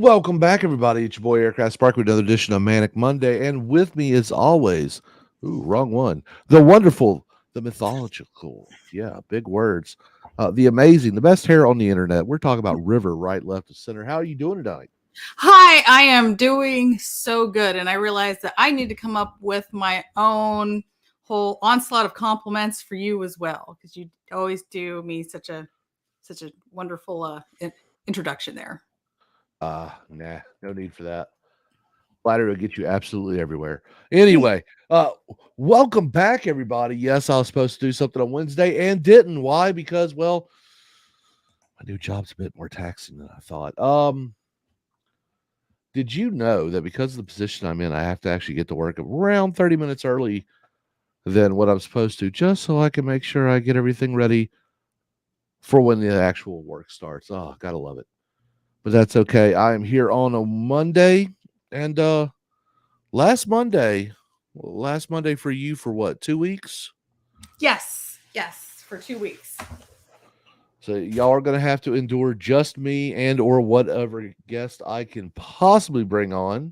Welcome back, everybody. It's your boy Aircraft Spark with another edition of Manic Monday. And with me, as always, wrong one, the wonderful, the mythological, big words, the amazing, the best hair on the internet. We're talking about River, right, left, and center. How are you doing tonight? Hi, I am doing so good. And I realized that I need to come up with my own whole onslaught of compliments for you as well, because you always do me such a wonderful introduction there. Nah, no need for that. Flattery will get you absolutely everywhere. Anyway, welcome back, everybody. Yes, I was supposed to do something on Wednesday and didn't. Why? Because, well, my new job's a bit more taxing than I thought. Did you know that because of the position I'm in, I have to actually get to work around 30 minutes early than what I'm supposed to, just so I can make sure I get everything ready for when the actual work starts. Oh, gotta love it. But that's okay. I am here on a Monday, and last Monday, last Monday for you for what, 2 weeks? Yes, for 2 weeks. So y'all are gonna have to endure just me and or whatever guest I can possibly bring on.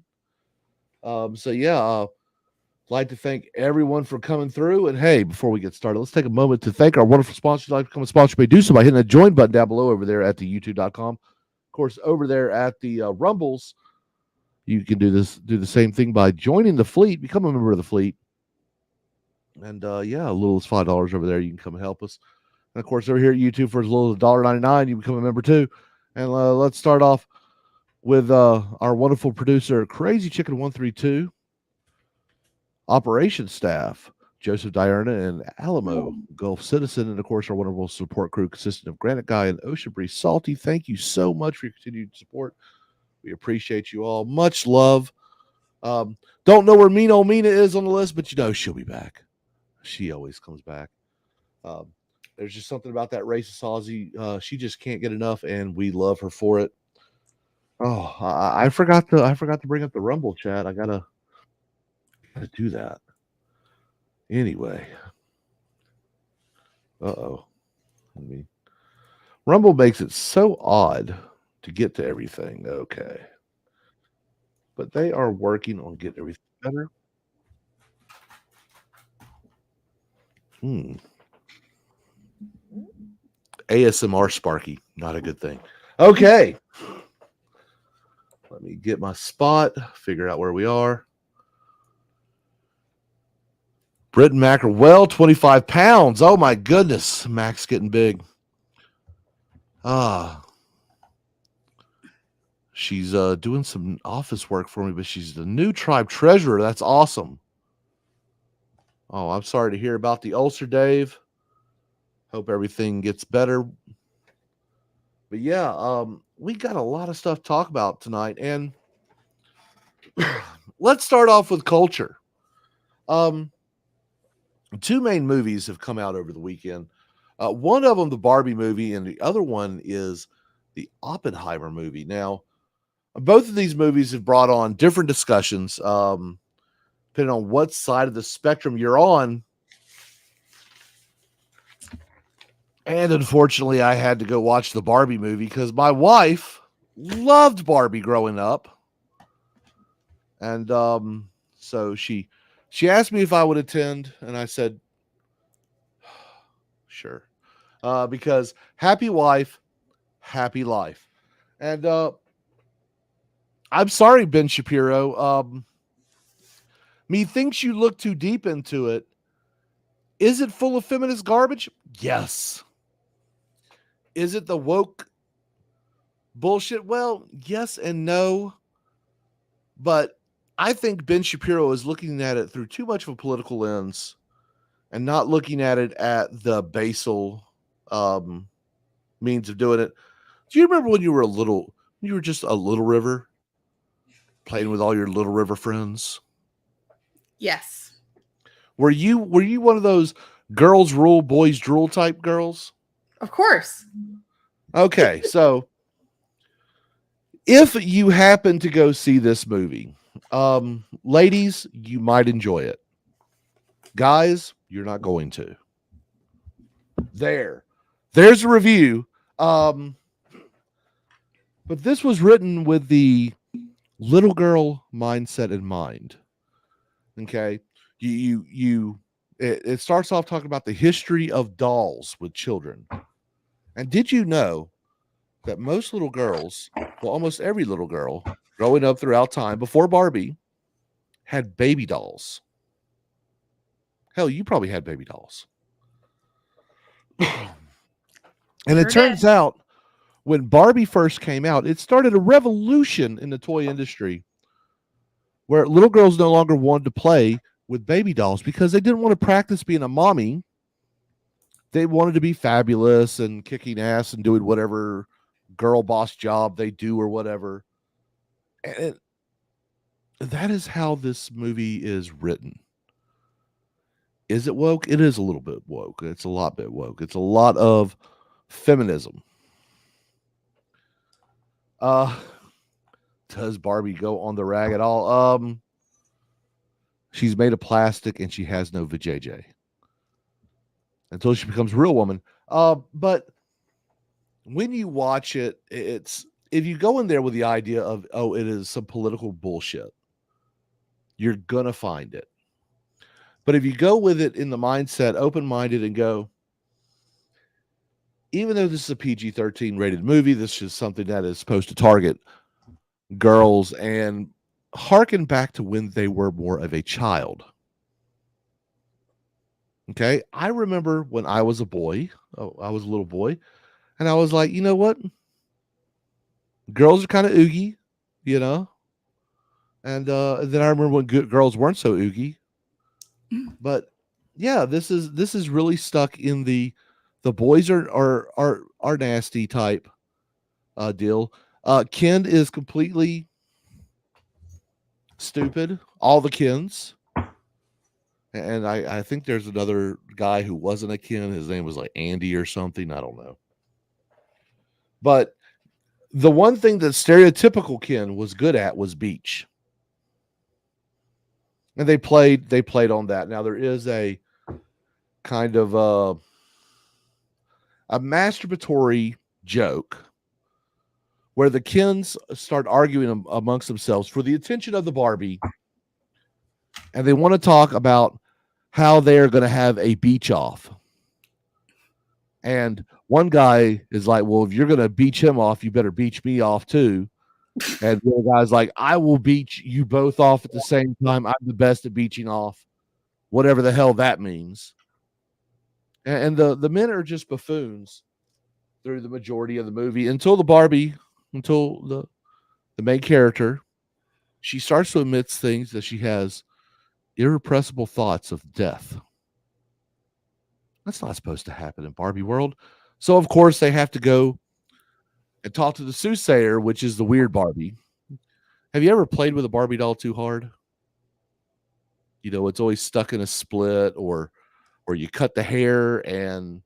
Like to thank everyone for coming through. And hey, before we get started, let's take a moment to thank our wonderful sponsors. If you'd like to become a sponsor, you may do so by hitting that join button down below over there at the youtube.com. Of course, over there at the Rumbles, you can do the same thing by joining the fleet, become a member of the fleet. And a little as $5 over there, you can come and help us. And of course, over here at YouTube for as little as $1.99, you become a member too. And let's start off with our wonderful producer, Crazy Chicken 132. Operations staff, Joseph Diurna and Alamo Gulf Citizen, and of course our wonderful support crew consisting of Granite Guy and Ocean Breeze Salty. Thank you so much for your continued support. We appreciate you all. Much love. Don't know where Mean Old Mina is on the list, but she'll be back. She always comes back. There's just something about that racist Aussie. She just can't get enough, and we love her for it. Oh, I forgot to bring up the Rumble chat. I gotta do that. Anyway. Uh-oh. Rumble makes it so odd to get to everything. Okay. But they are working on getting everything better. ASMR Sparky. Not a good thing. Okay. Let me get my spot, figure out where we are. Britton Mackerwell, 25 pounds. Oh my goodness. Mac's getting big. She's doing some office work for me, but she's the new tribe treasurer. That's awesome. Oh, I'm sorry to hear about the ulcer, Dave. Hope everything gets better. But we got a lot of stuff to talk about tonight, and let's start off with culture. Two main movies have come out over the weekend. One of them, the Barbie movie, and the other one is the Oppenheimer movie. Now, both of these movies have brought on different discussions, depending on what side of the spectrum you're on. And unfortunately, I had to go watch the Barbie movie because my wife loved Barbie growing up. And so she asked me if I would attend, and I said, sure. Because happy wife, happy life. And I'm sorry, Ben Shapiro. Methinks you look too deep into it. Is it full of feminist garbage? Yes. Is it the woke bullshit? Well, yes and no. But I think Ben Shapiro is looking at it through too much of a political lens and not looking at it at the basal means of doing it. Do you remember when you were just a little river playing with all your little river friends? Yes. Were you one of those girls rule, boys drool type girls? Of course. Okay, so if you happen to go see this movie, ladies, you might enjoy it. Guys, you're not going to. There's a review. But this was written with the little girl mindset in mind. Okay, it starts off talking about the history of dolls with children. And did you know that most little girls, well, almost every little girl growing up throughout time before Barbie, had baby dolls? Hell, you probably had baby dolls. And it Sure did. turns out when Barbie first came out, it started a revolution in the toy industry where little girls no longer wanted to play with baby dolls because they didn't want to practice being a mommy. They wanted to be fabulous and kicking ass and doing whatever girl boss job they do or whatever. And that is how this movie is written. Is it woke? It is a little bit woke. It's a lot bit woke. It's a lot of feminism. Uh does Barbie go on the rag at all? She's made of plastic and she has no vajayjay until she becomes a real woman. But when you watch it, it's if you go in there with the idea of it is some political bullshit, you're gonna find it. But if you go with it in the mindset, open minded, and go, even though this is a PG-13 rated movie, this is something that is supposed to target girls and harken back to when they were more of a child. Okay. I remember when I was a boy, I was a little boy, and I was like, you know what? Girls are kind of oogie, you know? And then I remember when girls weren't so oogie. But yeah, this is really stuck in the boys are nasty type deal. Ken is completely stupid. All the Kens. And I think there's another guy who wasn't a Ken. His name was like Andy or something. I don't know. But the one thing that stereotypical Ken was good at was beach. And they played on that. Now there is a kind of a masturbatory joke where the Kens start arguing amongst themselves for the attention of the Barbie, and they want to talk about how they're going to have a beach off. And one guy is like, "Well, if you're going to beach him off, you better beach me off too." And the other guy's like, "I will beach you both off at the same time. I'm the best at beaching off, whatever the hell that means." And the men are just buffoons through the majority of the movie until the main character, she starts to admit things that she has irrepressible thoughts of death. That's not supposed to happen in Barbie world. So of course they have to go and talk to the soothsayer, which is the weird Barbie. Have you ever played with a Barbie doll too hard? You know, it's always stuck in a split, or you cut the hair and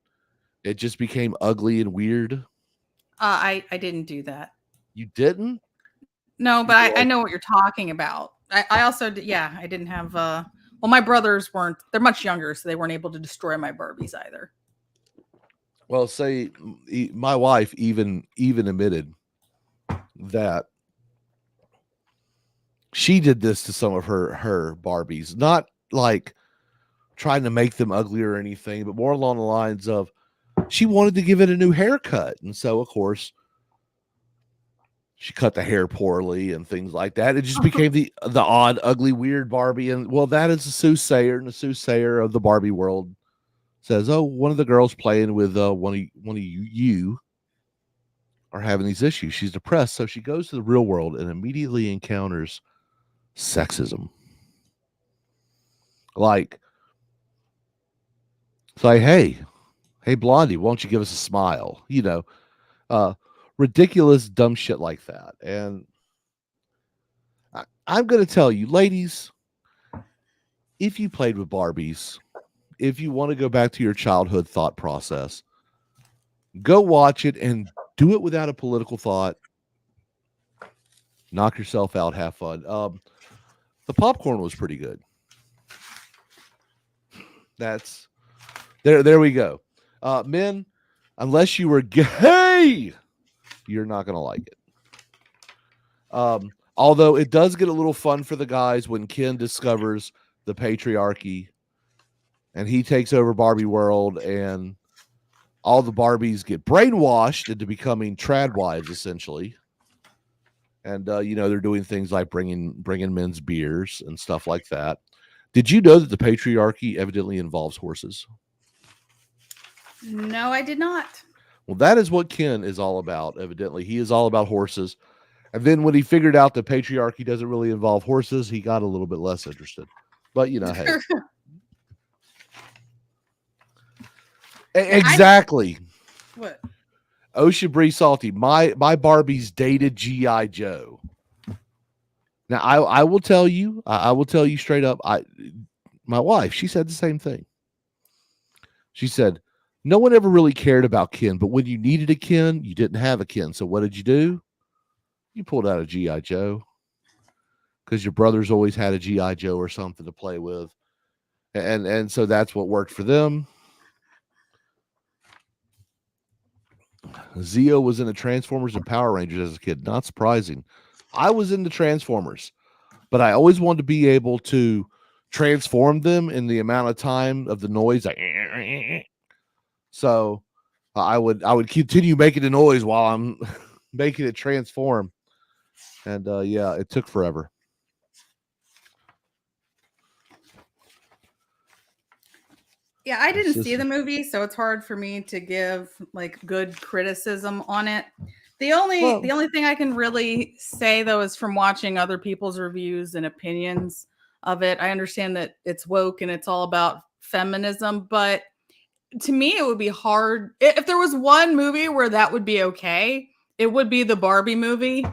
it just became ugly and weird. I didn't do that. You didn't? No, You but were I like, know what you're talking about. I also yeah, I didn't have well, my brothers weren't, they're much younger, so they weren't able to destroy my Barbies either. well, say my wife even admitted that she did this to some of her Barbies, not like trying to make them ugly or anything, but more along the lines of she wanted to give it a new haircut, and so of course she cut the hair poorly and things like that. It just became the odd, ugly, weird Barbie. And well, that is the soothsayer, and the soothsayer of the Barbie world says, "Oh, one of the girls playing with one of you are having these issues. She's depressed, so she goes to the real world and immediately encounters sexism. Like, it's like, hey, Blondie, won't you give us a smile? You know, uh, ridiculous, dumb shit like that. And I'm going to tell you, ladies, if you played with Barbies, if you want to go back to your childhood thought process, go watch it and do it without a political thought. Knock yourself out, have fun. The popcorn was pretty good. That's there we go. Men, unless you were gay, you're not gonna like it. Although it does get a little fun for the guys when Ken discovers the patriarchy and he takes over Barbie World, and all the Barbies get brainwashed into becoming trad wives, essentially. And they're doing things like bringing men's beers and stuff like that. Did you know that the patriarchy evidently involves horses? No, I did not. Well, that is what Ken is all about. Evidently, he is all about horses. And then when he figured out the patriarchy doesn't really involve horses, he got a little bit less interested. But hey, Yeah, exactly. What? Ocean Breeze Salty. My Barbies dated GI Joe. Now I will tell you, I will tell you straight up. My wife, she said the same thing. She said, no one ever really cared about Ken, but when you needed a Ken, you didn't have a Ken. So what did you do? You pulled out a GI Joe because your brothers always had a GI Joe or something to play with, and so that's what worked for them. Zeo was in the Transformers and Power Rangers as a kid. Not surprising. I was into Transformers, but I always wanted to be able to transform them in the amount of time of the noise. So I would continue making the noise while I'm making it transform. And yeah, it took forever. Yeah, I didn't see the movie, so it's hard for me to give like good criticism on it. The only thing I can really say though is from watching other people's reviews and opinions of it. I understand that it's woke and it's all about feminism, but to me it would be hard if there was one movie where that would be okay, it would be the Barbie movie.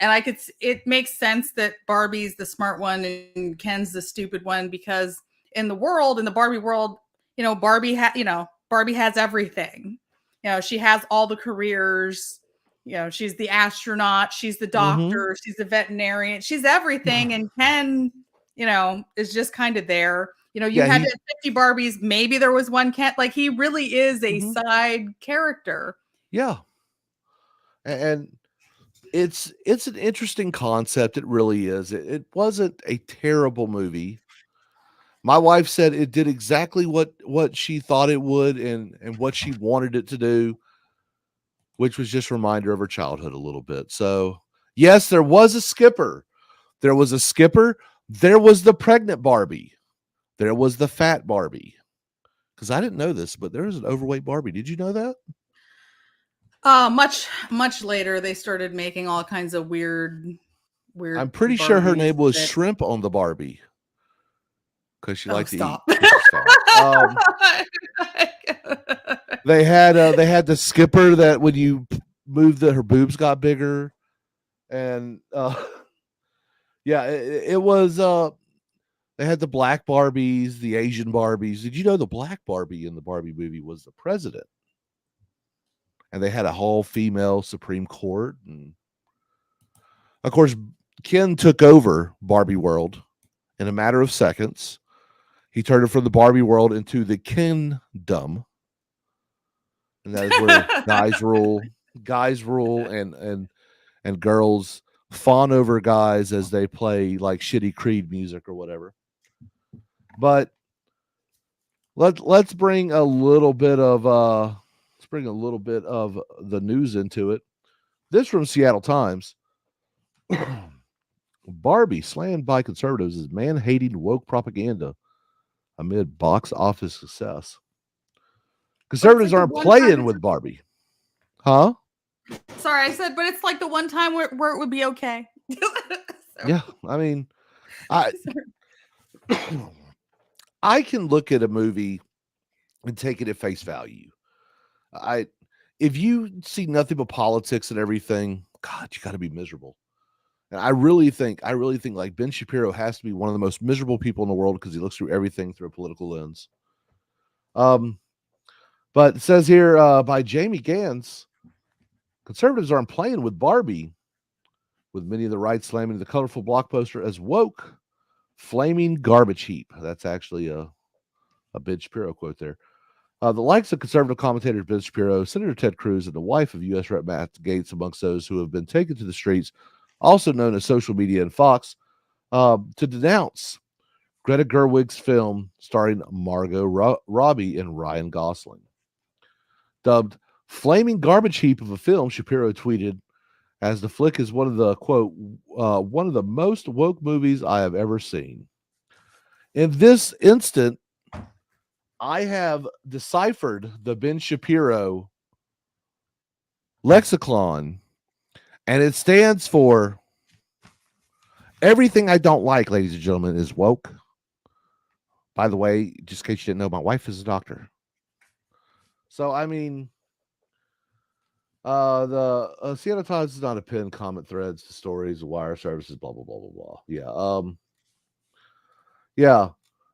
And it makes sense that Barbie's the smart one and Ken's the stupid one because in the Barbie world, Barbie has everything. She has all the careers. She's the astronaut, she's the doctor, she's the veterinarian, she's everything. And Ken, is just kind of there. You had 50 Barbies, maybe there was one Ken. Like he really is a side character. Yeah. And it's an interesting concept. It really is. It wasn't a terrible movie. My wife said it did exactly what she thought it would and what she wanted it to do, which was just a reminder of her childhood a little bit. So, yes, there was a skipper. There was a skipper. There was the pregnant Barbie. There was the fat Barbie. Because I didn't know this, but there was an overweight Barbie. Did you know that? Much later, they started making all kinds of weird. I'm pretty sure her name was Shrimp on the Barbie. Because she liked to eat. They had the skipper that when you moved her boobs got bigger, and yeah, it was. They had the black Barbies, the Asian Barbies. Did you know the black Barbie in the Barbie movie was the president? And they had a whole female Supreme Court, and of course, Ken took over Barbie World in a matter of seconds. He turned it from the Barbie world into the Kingdom. And that is where guys rule and girls fawn over guys as they play like shitty Creed music or whatever. But let's bring a little bit of the news into it. This from Seattle Times. Barbie slammed by conservatives as man-hating woke propaganda amid box office success. Conservatives aren't playing with Barbie. Huh? Sorry, I said, but it's like the one time where it would be okay. Yeah, I mean, I can look at a movie and take it at face value. If you see nothing but politics and everything, God, you got to be miserable. And I really think like Ben Shapiro has to be one of the most miserable people in the world because he looks through everything through a political lens. But it says here by Jamie Gans, conservatives aren't playing with Barbie, with many of the right slamming the colorful blockbuster as woke, flaming garbage heap. That's actually a Ben Shapiro quote there. The likes of conservative commentators Ben Shapiro, Senator Ted Cruz, and the wife of U.S. Rep. Matt Gaetz amongst those who have been taken to the streets also known as Social Media and Fox, to denounce Greta Gerwig's film starring Margot Robbie and Ryan Gosling. Dubbed "flaming garbage heap of a film," Shapiro tweeted, as the flick is one of the quote one of the most woke movies I have ever seen. In this instant, I have deciphered the Ben Shapiro lexicon, and it stands for everything I don't like, ladies and gentlemen, is woke. By the way, just in case you didn't know, my wife is a doctor. So, I mean, the Seattle Times does not append comment threads to stories, wire services, blah, blah, blah, blah, blah. Yeah.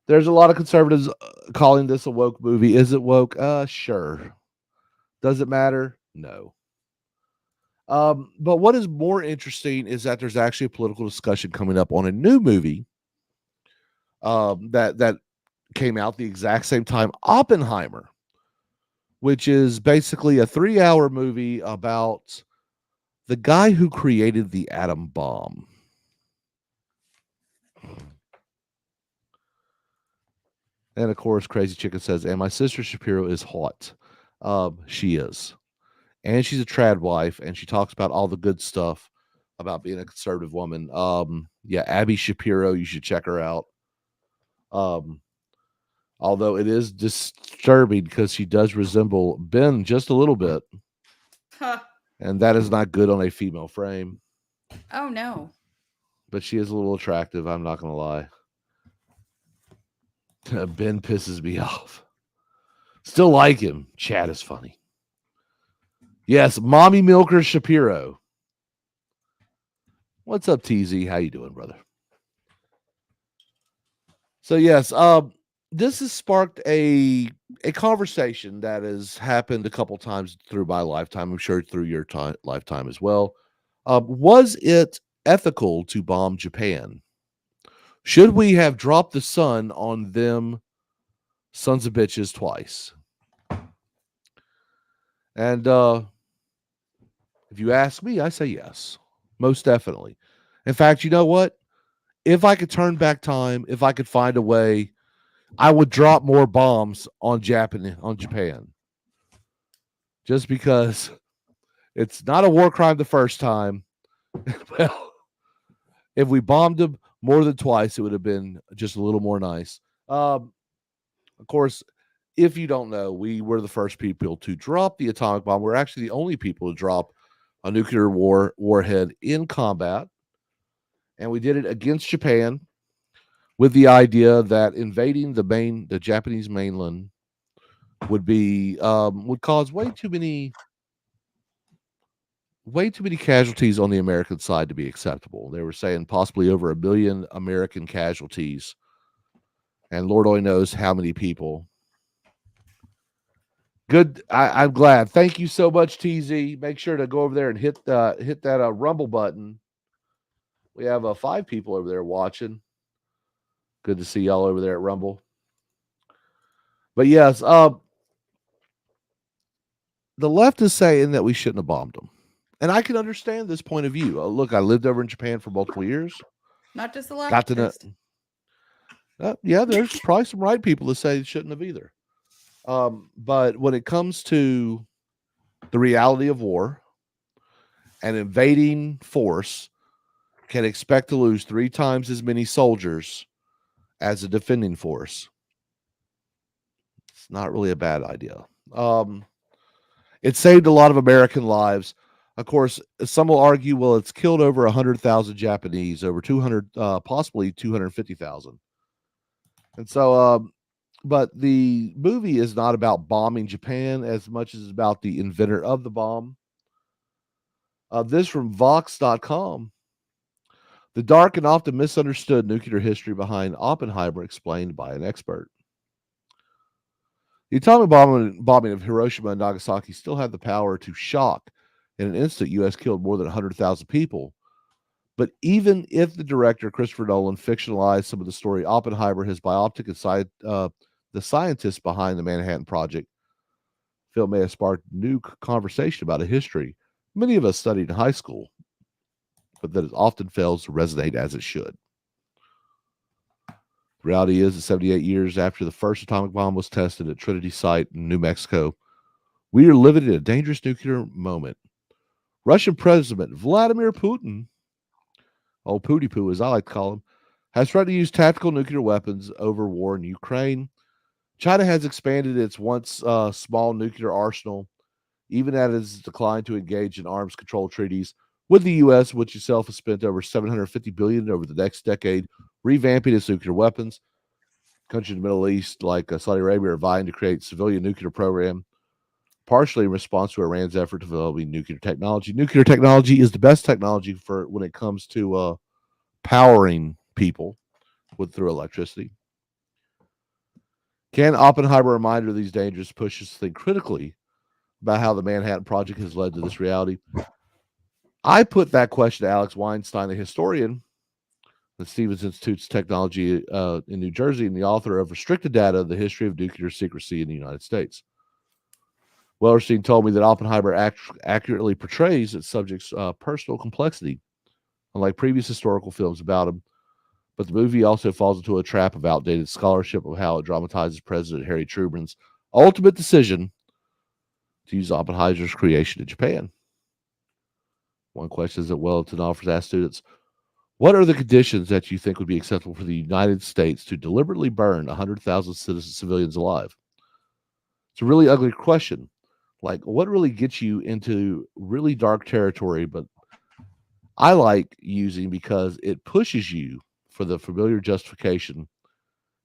There's a lot of conservatives calling this a woke movie. Is it woke? Sure. Does it matter? No. But what is more interesting is that there's actually a political discussion coming up on a new movie that came out the exact same time, Oppenheimer, which is basically a 3-hour movie about the guy who created the atom bomb. And of course, Crazy Chicken says, and my sister Shapiro is hot. She is. And she's a trad wife, and she talks about all the good stuff about being a conservative woman. Yeah, Abby Shapiro, you should check her out. Although it is disturbing because she does resemble Ben just a little bit. Huh. And that is not good on a female frame. Oh, no. But she is a little attractive, I'm not going to lie. Ben pisses me off. Still like him. Chad is funny. Yes, Mommy Milker Shapiro. What's up, TZ? How you doing, brother? So yes, this has sparked a conversation that has happened a couple times through my lifetime. I'm sure through your lifetime as well. Was it ethical to bomb Japan? Should we have dropped the sun on them sons of bitches twice? And if you ask me, I say yes, most definitely. In fact, you know what? If I could turn back time, if I could find a way, I would drop more bombs on Japan. Just because it's not a war crime the first time. Well, if we bombed them more than twice, it would have been just a little more nice. Of course, if you don't know, we were the first people to drop the atomic bomb. We're actually the only people to drop a nuclear warhead in combat. And we did it against Japan with the idea that invading the Japanese mainland would cause way too many casualties on the American side to be acceptable. They were saying possibly over 1 billion American casualties, and Lord only knows how many people. Good. I'm glad. Thank you so much, TZ. Make sure to go over there and hit that Rumble button. We have 5 people over there watching. Good to see y'all over there at Rumble. But yes, the left is saying that we shouldn't have bombed them. And I can understand this point of view. Look, I lived over in Japan for multiple years. Not just the left. Got to know. Yeah, there's probably some right people that say it shouldn't have either. But when it comes to the reality of war, an invading force can expect to lose 3 times as many soldiers as a defending force. It's not really a bad idea. It saved a lot of American lives. Of course, some will argue, well, it's killed over 100,000 Japanese, over 200, possibly 250,000. And so, but the movie is not about bombing Japan as much as it's about the inventor of the bomb. This from Vox.com. The dark and often misunderstood nuclear history behind Oppenheimer explained by an expert. The atomic bombing of Hiroshima and Nagasaki still had the power to shock. In an instant, U.S. killed more than 100,000 people. But even if the director, Christopher Nolan, fictionalized some of the story, Oppenheimer, his biopic, and the scientists behind the Manhattan Project, film may have sparked new conversation about a history many of us studied in high school. but that it often fails to resonate as it should. The reality is that 78 years after the first atomic bomb was tested at Trinity Site in New Mexico, we are living in a dangerous nuclear moment. Russian President Vladimir Putin, old Pooty Poo as I like to call him, has threatened to use tactical nuclear weapons over war in Ukraine. China has expanded its once small nuclear arsenal, even as it has declined to engage in arms control treaties with the U.S., which itself has spent over $750 billion over the next decade revamping its nuclear weapons. Countries in the Middle East, like Saudi Arabia, are vying to create civilian nuclear program, partially in response to Iran's effort to developing nuclear technology. Nuclear technology is the best technology for when it comes to powering people through electricity. Can Oppenheimer remind her of these dangers push us to think critically about how the Manhattan Project has led to this reality? I put that question to Alex Weinstein, a historian at Stevens Institute's Technology in New Jersey and the author of Restricted Data, The History of Nuclear Secrecy in the United States. Wellerstein told me that Oppenheimer accurately portrays its subject's personal complexity, unlike previous historical films about him. But the movie also falls into a trap of outdated scholarship of how it dramatizes President Harry Truman's ultimate decision to use Oppenheimer's creation in Japan. One question is that Wellington offers asked students, what are the conditions that you think would be acceptable for the United States to deliberately burn 100,000 civilians alive? It's a really ugly question. Like, what really gets you into really dark territory, but I like using because it pushes you for the familiar justification,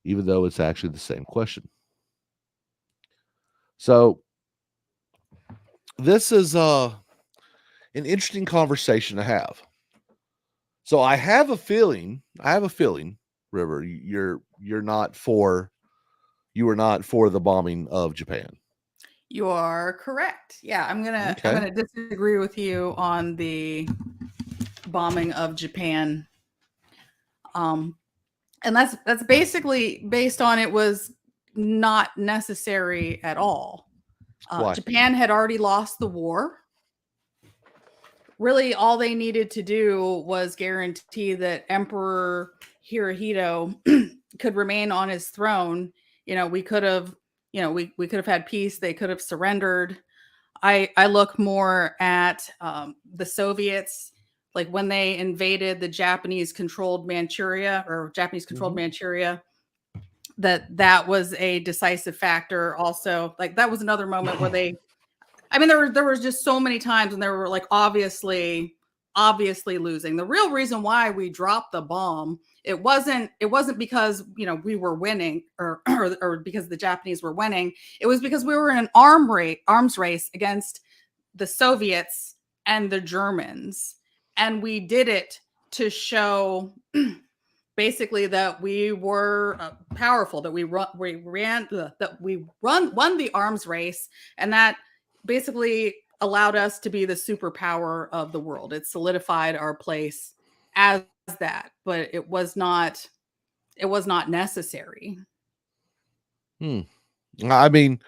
even though it's actually the same question. So this is an interesting conversation to have. So I have a feeling, River, you're not for you were not for the bombing of Japan. You are correct. Yeah, I'm Okay. gonna disagree with you on the bombing of Japan. And that's basically based on it was not necessary at all. Why? Japan had already lost the war. Really, all they needed to do was guarantee that Emperor Hirohito could remain on his throne. We could have, we could have had peace. They could have surrendered. I look more at the Soviets, like when they invaded the Japanese controlled Manchuria or Japanese controlled Manchuria. That was a decisive factor. Also, like that was another moment where they. I mean, there was just so many times when they were like obviously losing. The real reason why we dropped the bomb, it wasn't because we were winning or because the Japanese were winning. It was because we were in an arms race against the Soviets and the Germans, and we did it to show basically that we were powerful, that we won the arms race, and that basically allowed us to be the superpower of the world. It solidified our place as that, but it was not necessary. I mean,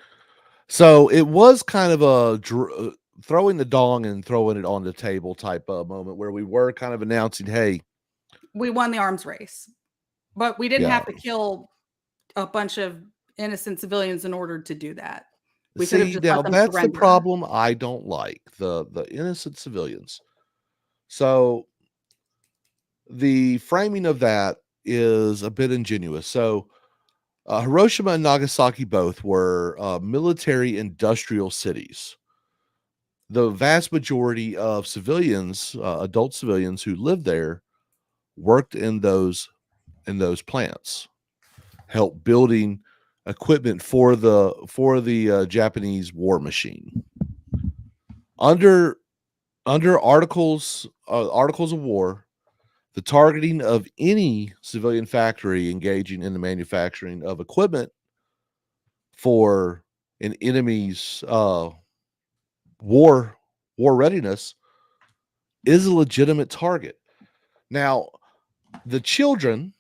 so it was kind of a throwing the dong and throwing it on the table type of moment where we were kind of announcing, hey, we won the arms race, but we didn't yeah. have to kill a bunch of innocent civilians in order to do that. We could have See, just now let them that's the surrender. problem I don't like, the innocent civilians. So the framing of that is a bit ingenuous. So Hiroshima and Nagasaki both were military industrial cities. The vast majority of civilians, adult civilians who lived there, worked in those plants, helped building equipment for the Japanese war machine. Under articles of war, the targeting of any civilian factory engaging in the manufacturing of equipment for an enemy's war readiness is a legitimate target. Now, the children,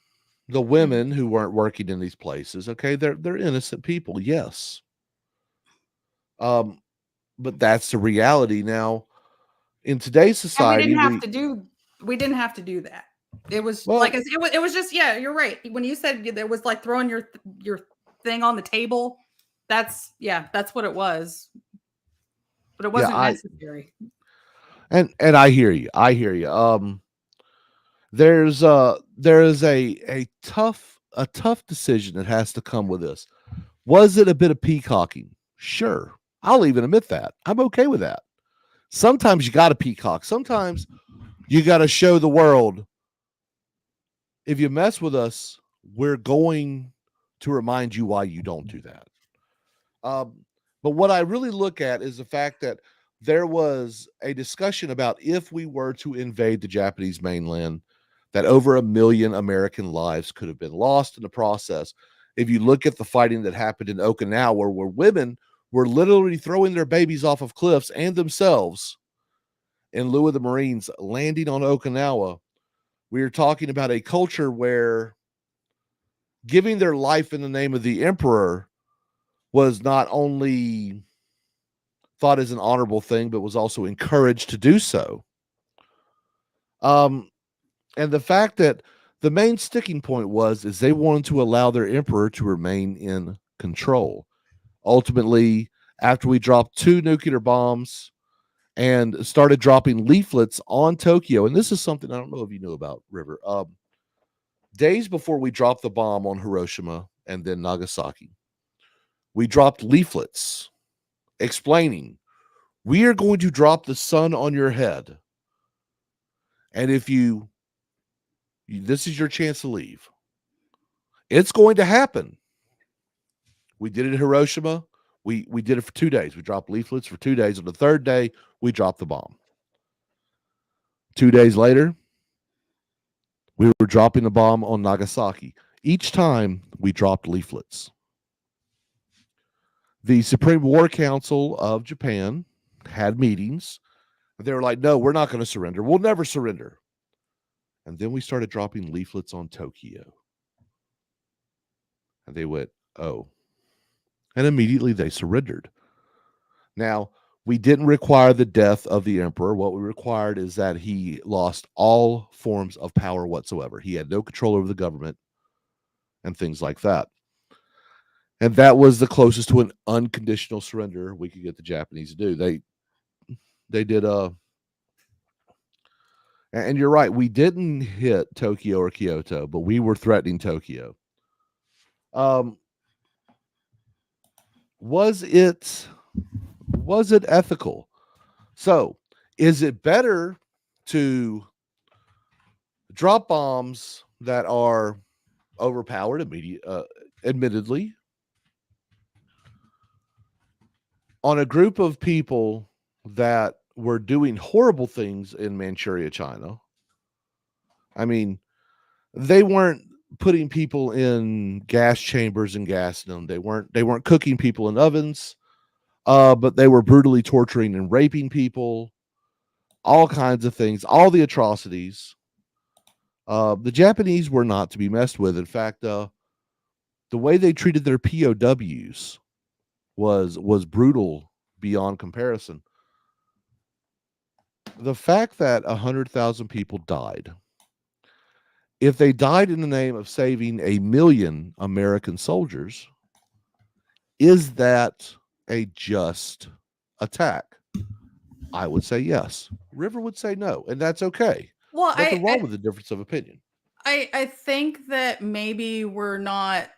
the women who weren't working in these places, okay, they're innocent people, yes. But that's the reality now. In today's And we society, didn't have to do We didn't have to do that. It was like Well, it was just, yeah, you're right. When you said there was like throwing your thing on the table, that's what it was. But it yeah, wasn't necessary. and I hear you. I hear you. There is a tough decision that has to come with this. Was it a bit of peacocking? Sure. I'll even admit that. I'm okay with that. Sometimes you got to peacock. Sometimes you got to show the world, if you mess with us, we're going to remind you why you don't do that. Um, but what I really look at is the fact that there was a discussion about if we were to invade the Japanese mainland, that over 1 million American lives could have been lost in the process. If you look at the fighting that happened in Okinawa, where women were literally throwing their babies off of cliffs and themselves in lieu of the Marines landing on Okinawa, we are talking about a culture where giving their life in the name of the emperor was not only thought as an honorable thing, but was also encouraged to do so. Um, and the fact that the main sticking point was is they wanted to allow their emperor to remain in control. Ultimately, after we dropped 2 nuclear bombs and started dropping leaflets on Tokyo, and this is something I don't know if you knew about, River. Days before we dropped the bomb on Hiroshima and then Nagasaki, we dropped leaflets explaining we are going to drop the sun on your head. And if this is your chance to leave. It's going to happen. We did it in Hiroshima. We did it for 2 days. We dropped leaflets for 2 days. On the third day, we dropped the bomb. 2 days later, we were dropping the bomb on Nagasaki. Each time we dropped leaflets. The Supreme War Council of Japan had meetings. They were like, no, we're not going to surrender. We'll never surrender. And then we started dropping leaflets on Tokyo. And they went, oh. And immediately they surrendered. Now, we didn't require the death of the emperor. What we required is that he lost all forms of power whatsoever. He had no control over the government and things like that. And that was the closest to an unconditional surrender we could get the Japanese to do. They did and you're right, we didn't hit Tokyo or Kyoto, but we were threatening Tokyo. Um was it ethical? So, is it better to drop bombs that are overpowered admittedly, on a group of people that were doing horrible things in Manchuria, China? I mean, they weren't putting people in gas chambers and gassing them. They weren't cooking people in ovens, but they were brutally torturing and raping people, all kinds of things, all the atrocities. The Japanese were not to be messed with. In fact, the way they treated their POWs was brutal beyond comparison. The fact that 100,000 people died, if they died in the name of saving 1 million American soldiers, is that a just attack? I would say yes. River would say no, and that's okay. Well, Nothing wrong with the difference of opinion. I think that maybe we're not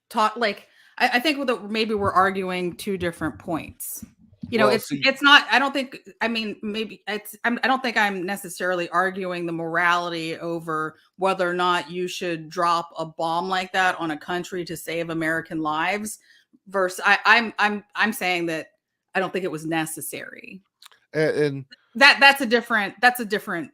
taught like I think that maybe we're arguing two different points. Well, It's not. I don't think. I mean, maybe I don't think I'm necessarily arguing the morality over whether or not you should drop a bomb like that on a country to save American lives. Versus, I'm saying that I don't think it was necessary. and That's a different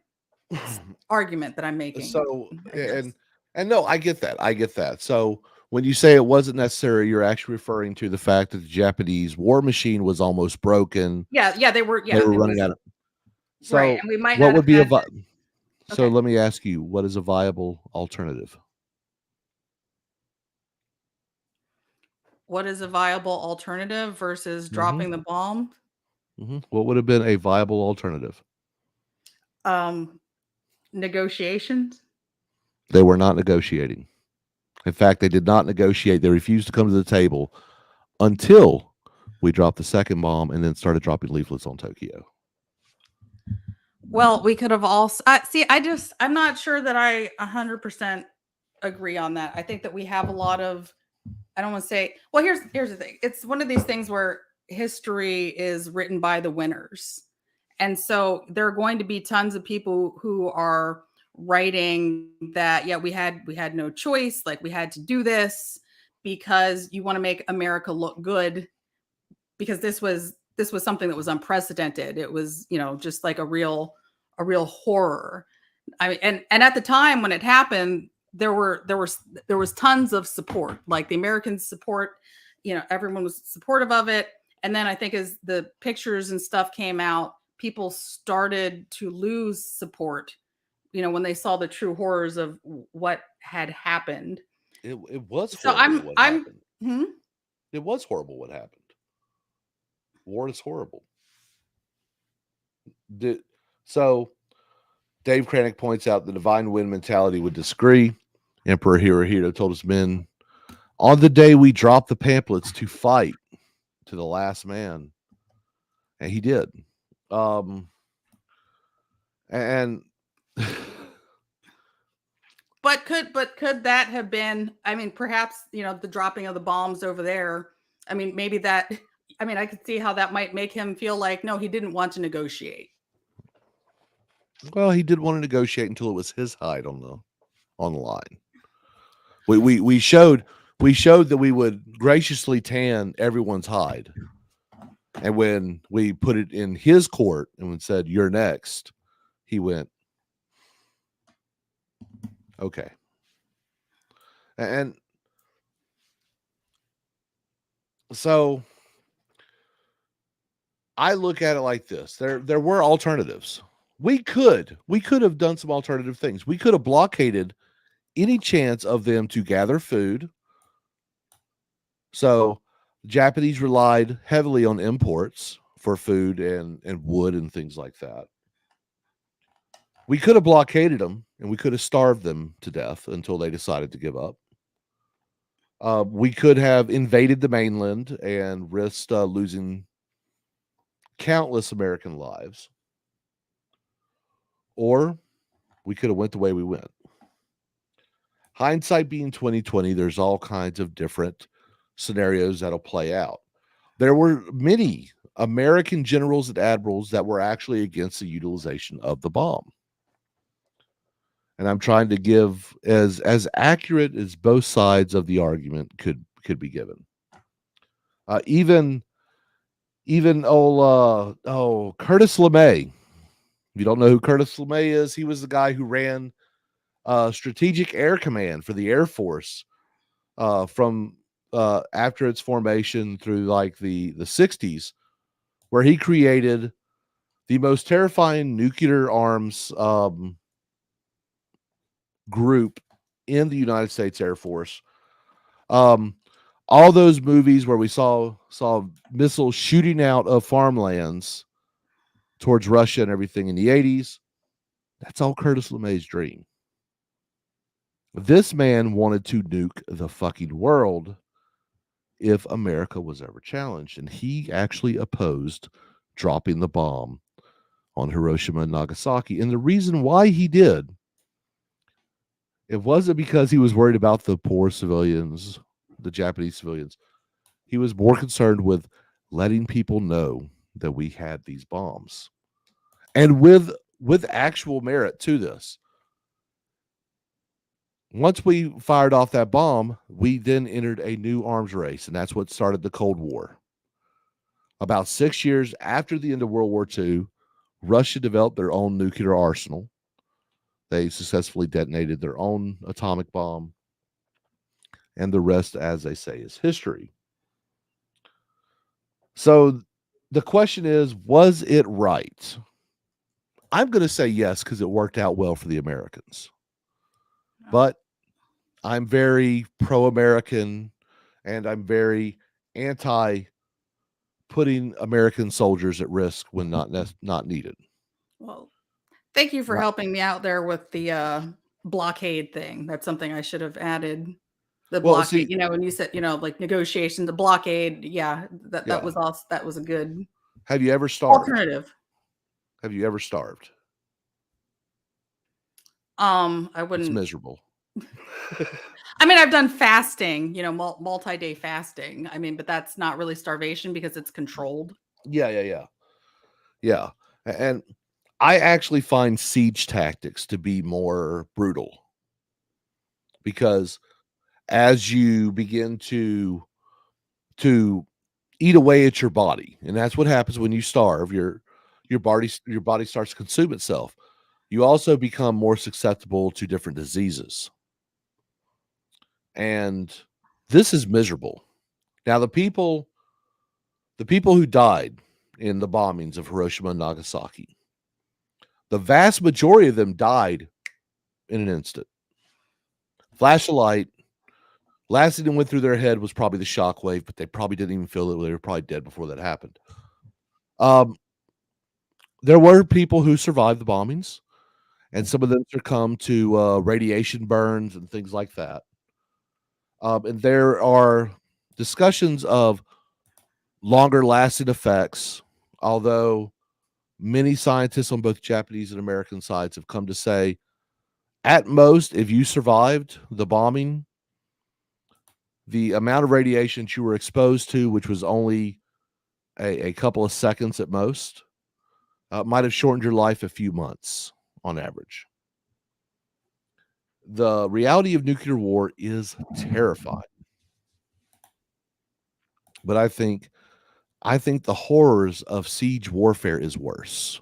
argument that I'm making. so I guess. and no, I get that. I get that. So when you say it wasn't necessary, you're actually referring to the fact that the Japanese war machine was almost broken. Yeah, they were. They Yeah, were it running was out of. right, So and we might what not would have be had. so Okay, let me ask you, what is a viable alternative? what is a viable alternative versus Hmm. dropping the bomb? What would have been a viable alternative? Um, negotiations. They were not negotiating. In fact, they did not negotiate. They refused to come to the table until we dropped the second bomb and then started dropping leaflets on Tokyo. Well, we could have also see. I'm not sure that I 100% agree on that. I think that we have a lot of. I don't want to say. Well, here's the thing. It's one of these things where history is written by the winners, and so there are going to be tons of people who are writing that. Yeah, we had no choice. Like we had to do this because you want to make America look good because this was something that was unprecedented. It was, just like a real horror. I mean, and at the time when it happened, there was tons of support. Like the Americans support, everyone was supportive of it. And then I think as the pictures and stuff came out, people started to lose support, when they saw the true horrors of what had happened. It was So horrible what I'm happened. hmm? It was horrible what happened. War is horrible. So Dave Cranick points out the divine win mentality would disagree. Emperor Hirohito told his men, on the day we dropped the pamphlets to fight to the last man. And he did. And But could that have been? I mean, perhaps the dropping of the bombs over there. I mean, maybe that. I mean, I could see how that might make him feel like no, he didn't want to negotiate. well, he did want to negotiate until it was his hide on the line. We showed that we would graciously tan everyone's hide. And when we put it in his court and said, you're next, he went, okay. And so I look at it like this. There were alternatives. We could have done some alternative things. We could have blockaded any chance of them to gather food. So Japanese relied heavily on imports for food and wood and things like that. We could have blockaded them and we could have starved them to death until they decided to give up. We could have invaded the mainland and risked losing countless American lives, or we could have went the way we went. Hindsight being 2020, there's all kinds of different scenarios that'll play out. There were many American generals and admirals that were actually against the utilization of the bomb. And I'm trying to give as accurate as both sides of the argument could be given. Even Curtis LeMay. If you don't know who Curtis LeMay is, he was the guy who ran Strategic Air Command for the Air Force from after its formation through like the 60s, where he created the most terrifying nuclear arms group in the United States Air Force. All those movies where we saw missiles shooting out of farmlands towards Russia and everything in the 80s, that's all Curtis LeMay's dream. This man wanted to nuke the fucking world if America was ever challenged, and he actually opposed dropping the bomb on Hiroshima and Nagasaki. And the reason why he did, it wasn't because he was worried about the poor civilians, the Japanese civilians. He was more concerned with letting people know that we had these bombs. And with actual merit to this. Once we fired off that bomb, we then entered a new arms race, and that's what started the Cold War. About 6 years after the end of World War II, Russia developed their own nuclear arsenal. They successfully detonated their own atomic bomb, and the rest, as they say, is history. So the question is, was it right? I'm going to say yes because it worked out well for the Americans. But I'm very pro-American, and I'm very anti putting American soldiers at risk when not needed. Well, Thank you for Right. helping me out there with the blockade thing. That's something I should have added. The Well, blockade, see, when you said, like negotiation, the blockade, yeah, that yeah. was also that was a good Have you ever starved? alternative. Have you ever starved? I It's wouldn't. miserable. I mean, I've done fasting, multi-day fasting. I mean, but that's not really starvation because it's controlled. Yeah, yeah, yeah. Yeah. And I actually find siege tactics to be more brutal because as you begin to eat away at your body, and that's what happens when you starve, your body starts to consume itself. You also become more susceptible to different diseases. And this is miserable. Now the people who died in the bombings of Hiroshima and Nagasaki, the vast majority of them died in an instant. Flash of light, last thing that went through their head was probably the shockwave, but they probably didn't even feel it. They were probably dead before that happened. Um, there were people who survived the bombings, and some of them succumbed to radiation burns and things like that. And there are discussions of longer lasting effects, although many scientists on both Japanese and American sides have come to say, at most, if you survived the bombing, the amount of radiation that you were exposed to, which was only a couple of seconds at most, might have shortened your life a few months on average. The reality of nuclear war is terrifying, but I think the horrors of siege warfare is worse.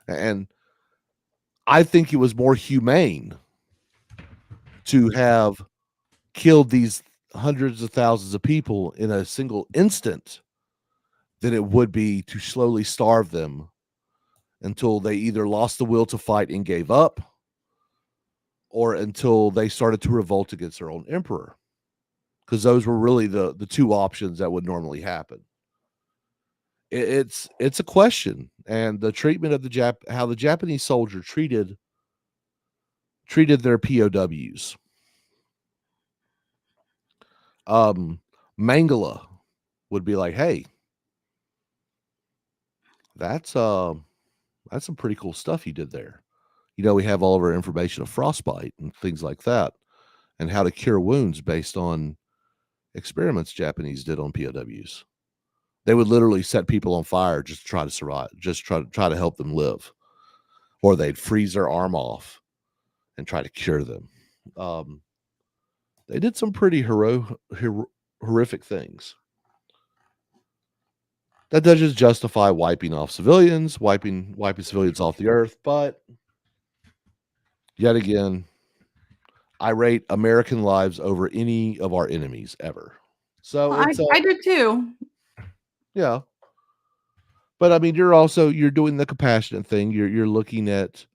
And I think it was more humane to have killed these hundreds of thousands of people in a single instant than it would be to slowly starve them until they either lost the will to fight and gave up or until they started to revolt against their own emperor, because those were really the two options that would normally happen. It's a question, and the treatment of how the Japanese soldier treated their POWs. Um, Mangala would be like, "Hey, that's that's some pretty cool stuff you did there. We have all of our information of frostbite and things like that, and how to cure wounds based on experiments Japanese did on POWs. They would literally set people on fire just to try to survive, just try to help them live, or they'd freeze their arm off and try to cure them. Um, they did some pretty horrific things. That doesn't justify wiping off civilians, wiping civilians off the earth, but yet again, I rate American lives over any of our enemies ever. So Well, I do too. yeah. But I mean, you're doing the compassionate thing. You're looking at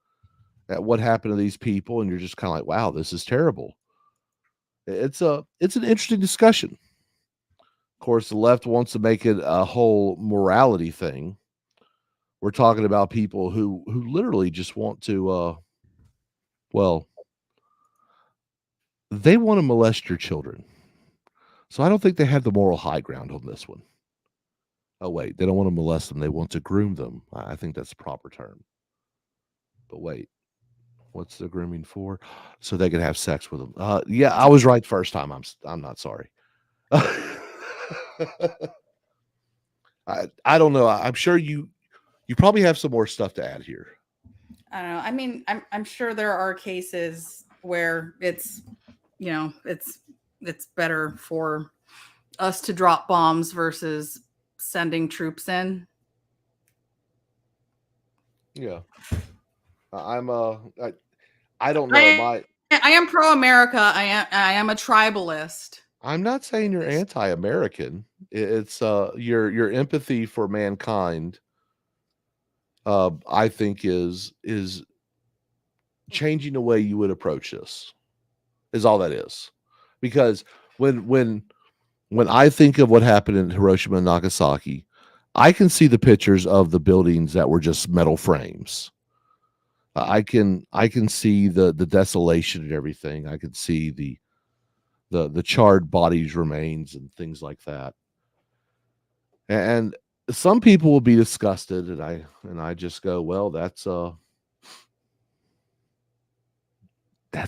what happened to these people, and you're just kind of like, wow, this is terrible. It's an interesting discussion. Of course, the left wants to make it a whole morality thing. We're talking about people who literally just want to well, they want to molest your children. So I don't think they have the moral high ground on this one. Oh wait, they don't want to molest them, they want to groom them. I think that's the proper term. But wait, what's the grooming for? So they can have sex with them. Yeah, I was right the first time. I'm not sorry. I don't know. I'm sure you probably have some more stuff to add here. I don't know. I mean, I'm sure there are cases where it's better for us to drop bombs versus sending troops in. Yeah. I'm I don't know. I I am pro America. I am a tribalist. I'm not saying you're anti-American. It's your empathy for mankind I think is changing the way you would approach this. Is all that is. Because when I think of what happened in Hiroshima and Nagasaki, I can see the pictures of the buildings that were just metal frames. I can see the desolation and everything. I can see the charred bodies remains and things like that. And some people will be disgusted, and I just go, well, that's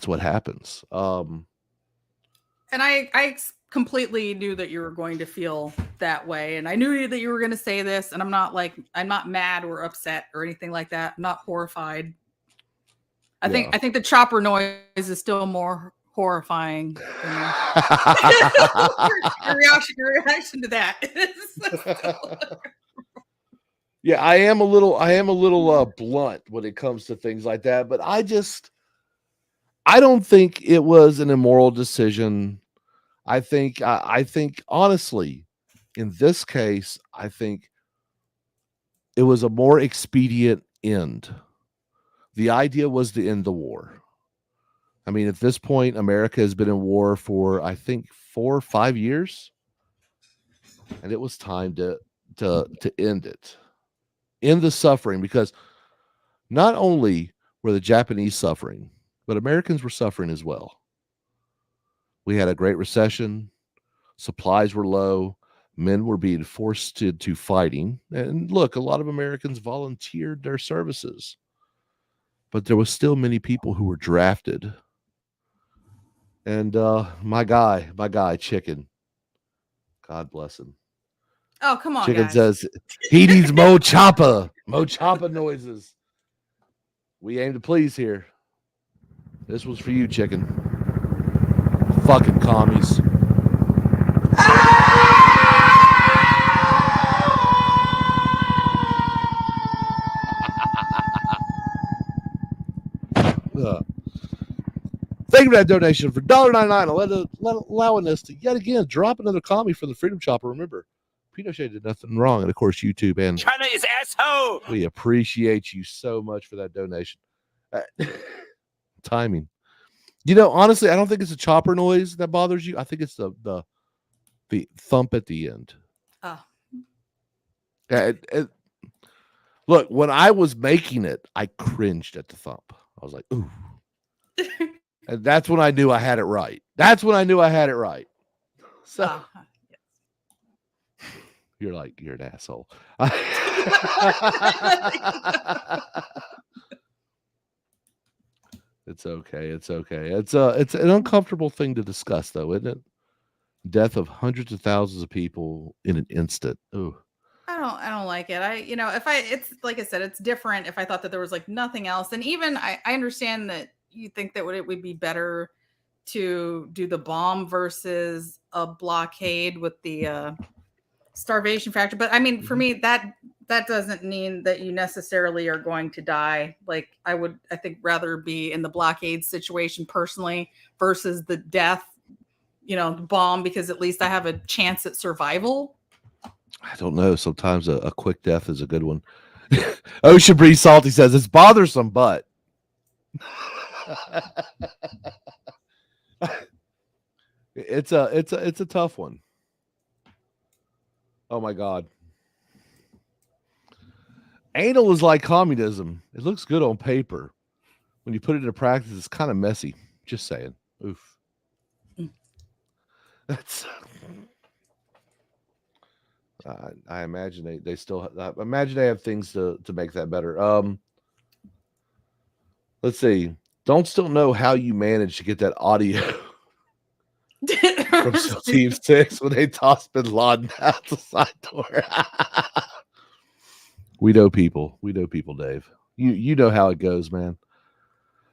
what happens. And I completely knew that you were going to feel that way, and I knew that you were going to say this. And I'm not mad or upset or anything like that. I'm not horrified. Yeah. I think the chopper noise is still more horrifying than your reaction to that. Yeah, I am a little blunt when it comes to things like that, but I don't think it was an immoral decision. I think honestly, in this case, I think it was a more expedient end. The idea was to end the war. I mean, at this point, America has been in war for I think 4 or 5 years, and it was time to end it, end the suffering, because not only were the Japanese suffering, but Americans were suffering as well. We had a great recession, supplies were low, men were being forced to fighting. And look, a lot of Americans volunteered their services, but there was still many people who were drafted. And my guy, Chicken, God bless him. Oh, come on, Chicken guys. says he needs Mo Choppa noises. We aim to please here. This was for you, Chicken. Fucking commies. Thank you for that donation for $1.99, allowing us to yet again drop another commie for the Freedom Chopper. Remember, Pinochet did nothing wrong, and of course, YouTube and China is asshole. We appreciate you so much for that donation. Timing. Honestly, I don't think it's a chopper noise that bothers you. I think it's the thump at the end. Oh. Look, when I was making it, I cringed at the thump. I was like, ooh. And that's when I knew I had it right. So you're an asshole. It's okay. It's an uncomfortable thing to discuss, though, isn't it? Death of hundreds of thousands of people in an instant. Ooh. I don't like it. It's like I said, it's different if I thought that there was like nothing else. And even I understand that you think that it would be better to do the bomb versus a blockade with the starvation factor. But I mean, for me, that doesn't mean that you necessarily are going to die. Like I think rather be in the blockade situation personally versus the death, bomb, because at least I have a chance at survival. I don't know. Sometimes a quick death is a good one. Ocean Breeze Salty says it's bothersome, but it's a tough one. Oh my God. Anal is like communism. It looks good on paper. When you put it into practice, it's kind of messy. Just saying. Oof. That's. I imagine they still imagine they have things to make that better. Let's see. Don't still know how you managed to get that audio from Team 6 when they tossed Bin Laden out the side door. We know people, Dave. You know how it goes, man.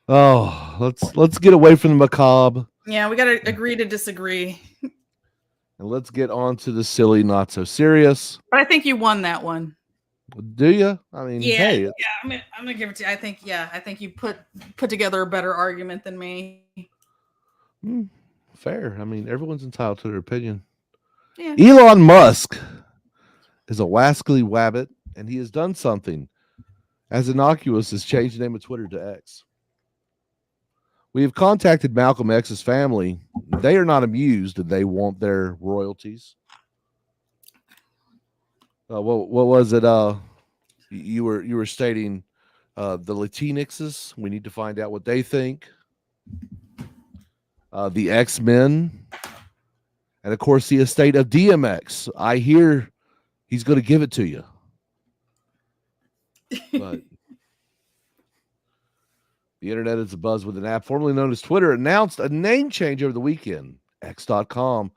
Oh, let's get away from the macabre. Yeah, we got to agree to disagree. And let's get on to the silly, not so serious. But I think you won that one. Do you? I mean, yeah, hey, yeah. I'm gonna give it to you. I think you put together a better argument than me. Fair. I mean, everyone's entitled to their opinion. Yeah. Elon Musk is a wascally wabbit, and he has done something as innocuous as changed the name of Twitter to X. We have contacted Malcolm X's family. They are not amused, and they want their royalties. What was it? You were stating The Latinxes, we need to find out what they think. The X-Men, and of course the estate of DMX. I hear he's going to give it to you, but the internet is abuzz with an app formerly known as Twitter announced a name change over the weekend. X.com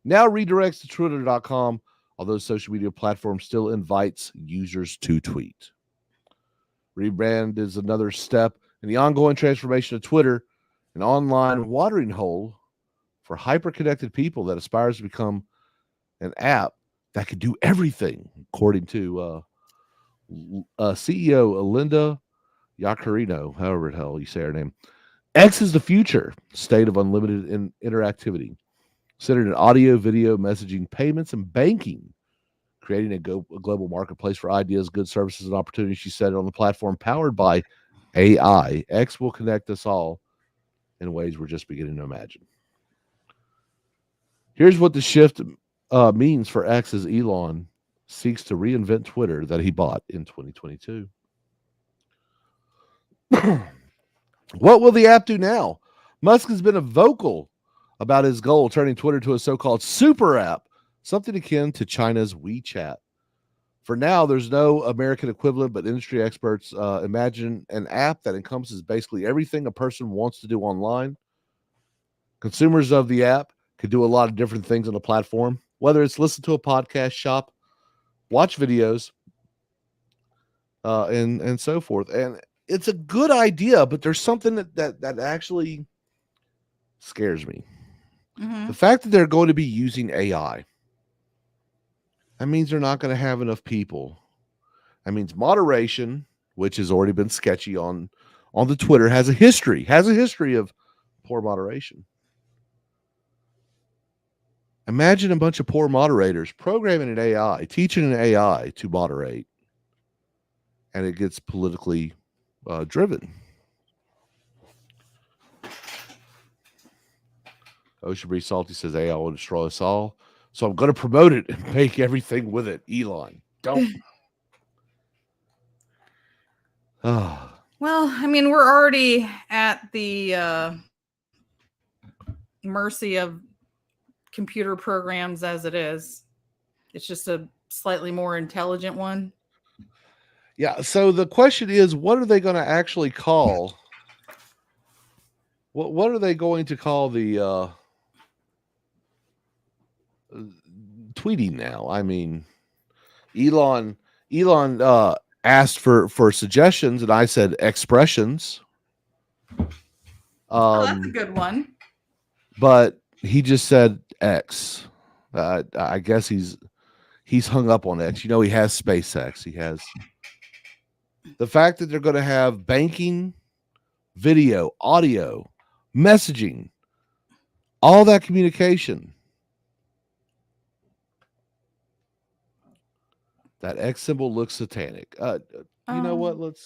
now redirects to Twitter.com, although social media platform still invites users to tweet. Rebrand is another step in the ongoing transformation of Twitter, an online watering hole for hyper-connected people that aspires to become an app that can do everything, according to CEO Linda Yaccarino, however the hell you say her name. X is the future state of unlimited interactivity, centered in audio, video, messaging, payments, and banking, creating a global marketplace for ideas, goods, services, and opportunities. She said on the platform powered by AI. X will connect us all in ways we're just beginning to imagine. Here's what the shift means for X as Elon seeks to reinvent Twitter that he bought in 2022. What will the app do now? Musk has been vocal about his goal, turning Twitter to a so-called super app, something akin to China's WeChat. For now, there's no American equivalent, but industry experts imagine an app that encompasses basically everything a person wants to do online. Consumers of the app could do a lot of different things on the platform, whether it's listen to a podcast, shop, watch videos, and so forth. And it's a good idea, but there's something that actually scares me. Mm-hmm. The fact that they're going to be using AI, that means they're not going to have enough people. That means moderation, which has already been sketchy on the Twitter, has a history of poor moderation. Imagine a bunch of poor moderators programming an AI, teaching an AI to moderate, and it gets politically driven. Ocean Breeze Salty says AI will destroy us all. So I'm going to promote it and make everything with it. Elon, don't. Well, I mean, we're already at the mercy of computer programs as it is. It's just a slightly more intelligent one. Yeah. So the question is, what are they going to actually call? What are they going to call the tweeting now? I mean, Elon asked for suggestions, and I said expressions. Oh, that's a good one. But he just said X. I guess he's hung up on X. You know, he has SpaceX. He has the fact that they're going to have banking, video, audio, messaging, all that communication. That X symbol looks satanic. You know what? Let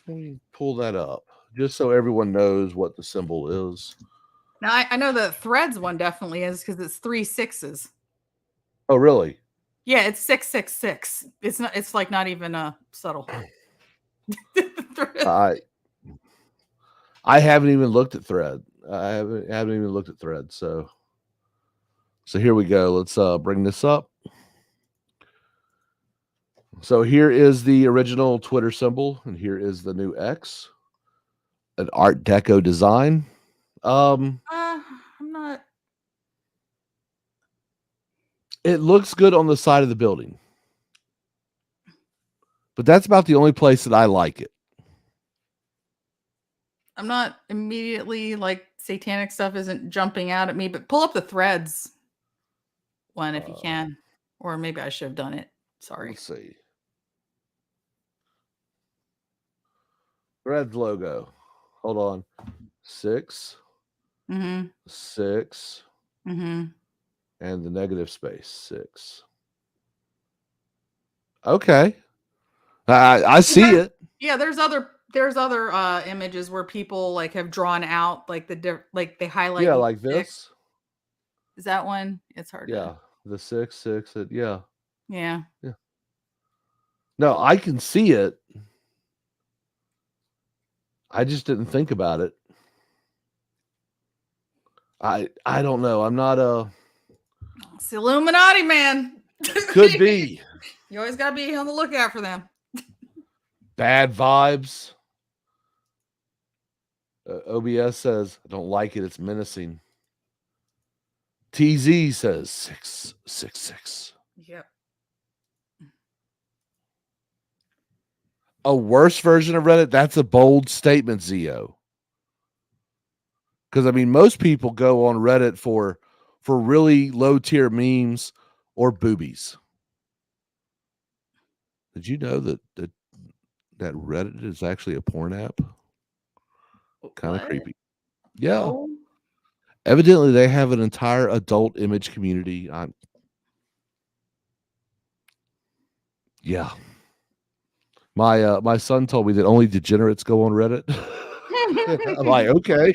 me pull that up just so everyone knows what the symbol is. Now I know the Threads one definitely is because it's 3 6s. Oh, really? Yeah, it's 666. It's not. It's like not even subtle. I I haven't even looked at Thread. I haven't even looked at Thread. So here we go. Let's bring this up. So here is the original Twitter symbol, and here is the new X, an Art Deco design. I'm not. It looks good on the side of the building, but that's about the only place that I like it. I'm not immediately like satanic stuff isn't jumping out at me, but pull up the Threads one if you can, or maybe I should have done it. Sorry. Let's see. Threads logo. Hold on. 6, Mm-hmm. 6, Mm-hmm. and the negative space 6. Okay, I see it. Yeah, there's other images where people like have drawn out like like they highlight. Yeah, like stick. this. Is that one? It's hard. Yeah, the 6, 6. Yeah, Yeah. yeah. No, I can see it. I just didn't think about it. I don't know. I'm not a It's the Illuminati, man. could be You always got to be on the lookout for them. bad vibes. OBS says I don't like it. It's menacing. TZ says 666. Yep. A worse version of Reddit. That's a bold statement, Zio. Because I mean, most people go on Reddit for really low tier memes or boobies. Did you know that Reddit is actually a porn app? Kind of What? creepy. Yeah. No. Evidently, they have an entire adult image community. Yeah. My son told me that only degenerates go on Reddit. I'm like, okay.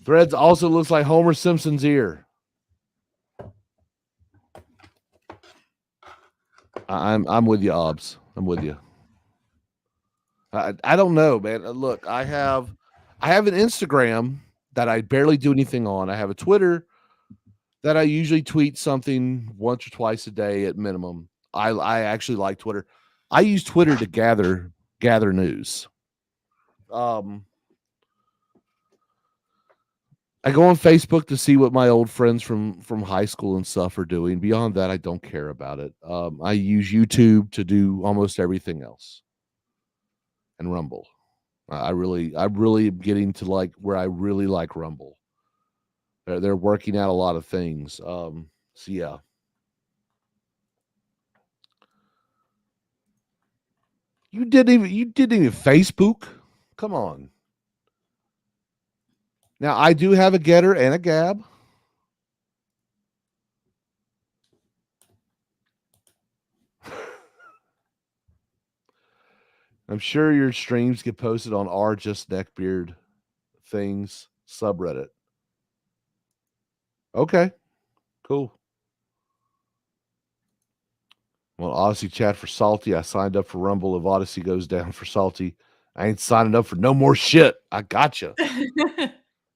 Threads also looks like Homer Simpson's ear. I'm with you, Obs. I'm with you. I don't know, man. Look, I have an Instagram that I barely do anything on. I have a Twitter that I usually tweet something once or twice a day at minimum. I actually like Twitter. I use Twitter to gather news. Um, I go on Facebook to see what my old friends from high school and stuff are doing. Beyond that, I don't care about it. I use YouTube to do almost everything else, and Rumble. I really am getting to like where I really like Rumble. They're working out a lot of things. So yeah, you didn't even Facebook. Come on. Now I do have a Getter and a Gab. I'm sure your streams get posted on our Just Neckbeard things subreddit. Okay, cool. Well, Odyssey chat for Salty. I signed up for Rumble. If Odyssey goes down for Salty, I ain't signing up for no more shit. I gotcha.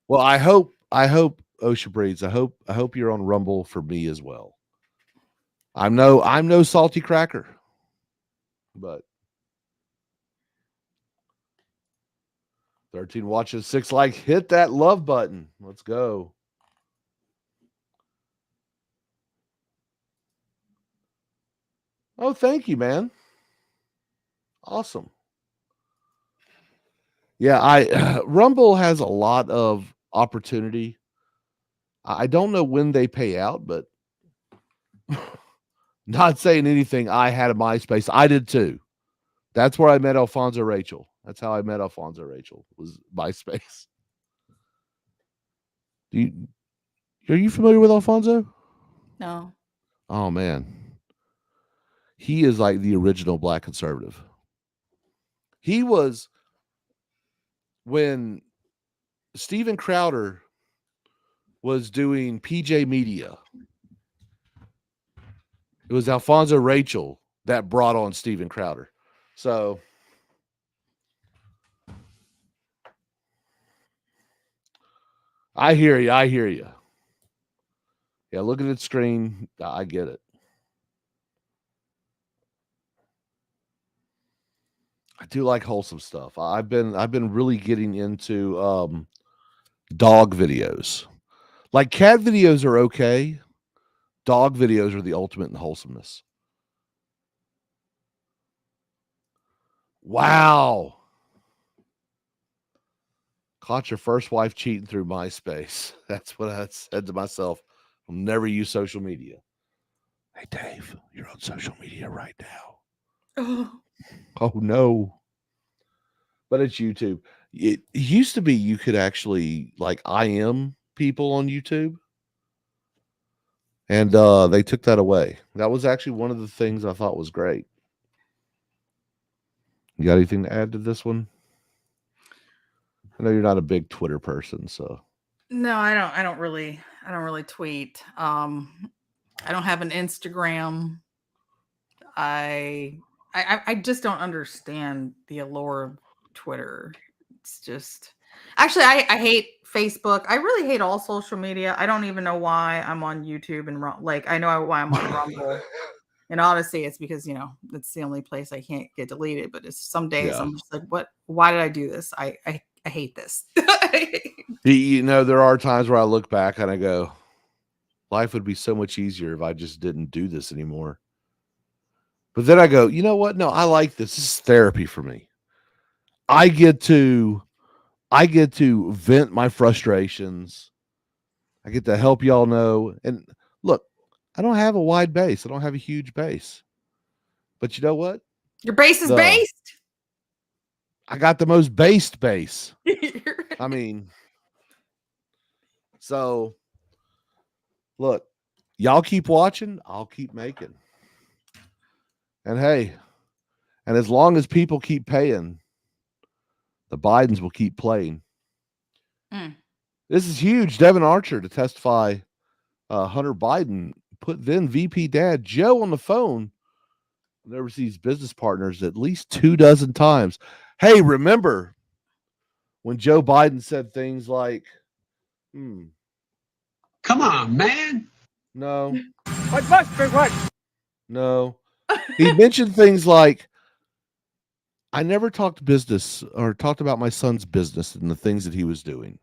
Well, I hope Ocean Breeds. I hope you're on Rumble for me as well. I'm no salty cracker, but 13 watches, 6 like, hit that love button. Let's go. Oh, thank you, man. Awesome. Yeah, I Rumble has a lot of opportunity. I don't know when they pay out, but not saying anything. I had a MySpace. I did too. That's where I met Alfonso Rachel. That's how I met Alfonso Rachel, was MySpace. Do you Are you familiar with Alfonso? No. Oh man. He is like the original black conservative. He was when Steven Crowder was doing PJ Media. It was Alfonso Rachel that brought on Steven Crowder. So I hear you. I hear you. Yeah, look at the screen. I get it. I do like wholesome stuff. I've been really getting into dog videos. Like cat videos are okay. Dog videos are the ultimate in wholesomeness. Wow. Caught your first wife cheating through MySpace. That's what I said to myself. I'll never use social media. Hey, Dave, you're on social media right now. Oh. Oh, no. But it's YouTube. It used to be you could actually like IM people on YouTube, and they took that away. That was actually one of the things I thought was great. You got anything to add to this one? I know you're not a big Twitter person, so No, I don't. I don't really tweet. I don't have an Instagram. I just don't understand the allure of Twitter. It's just actually I hate Facebook. I really hate all social media. I don't even know why I'm on YouTube and like I know why I'm on Rumble. And honestly, it's because that's the only place I can't get deleted. But it's some days Yeah. I'm just like, what? Why did I do this? I hate this. There are times where I look back and I go, life would be so much easier if I just didn't do this anymore. But then I go, you know what? No, I like this. This is therapy for me. I get to vent my frustrations. I get to help y'all know. And look, I don't have a wide base. I don't have a huge base. But you know what? Your base is based. I got the most based base. I mean, so look, y'all keep watching, I'll keep making. And hey, and as long as people keep paying, the Bidens will keep playing. This is huge. Devin Archer to testify. Hunter Biden put then VP dad Joe on the phone with overseas business partners at least 24 times. Hey, remember when Joe Biden said things like, come on, man. No. What must be what? No. He mentioned things like, I never talked business or talked about my son's business and the things that he was doing.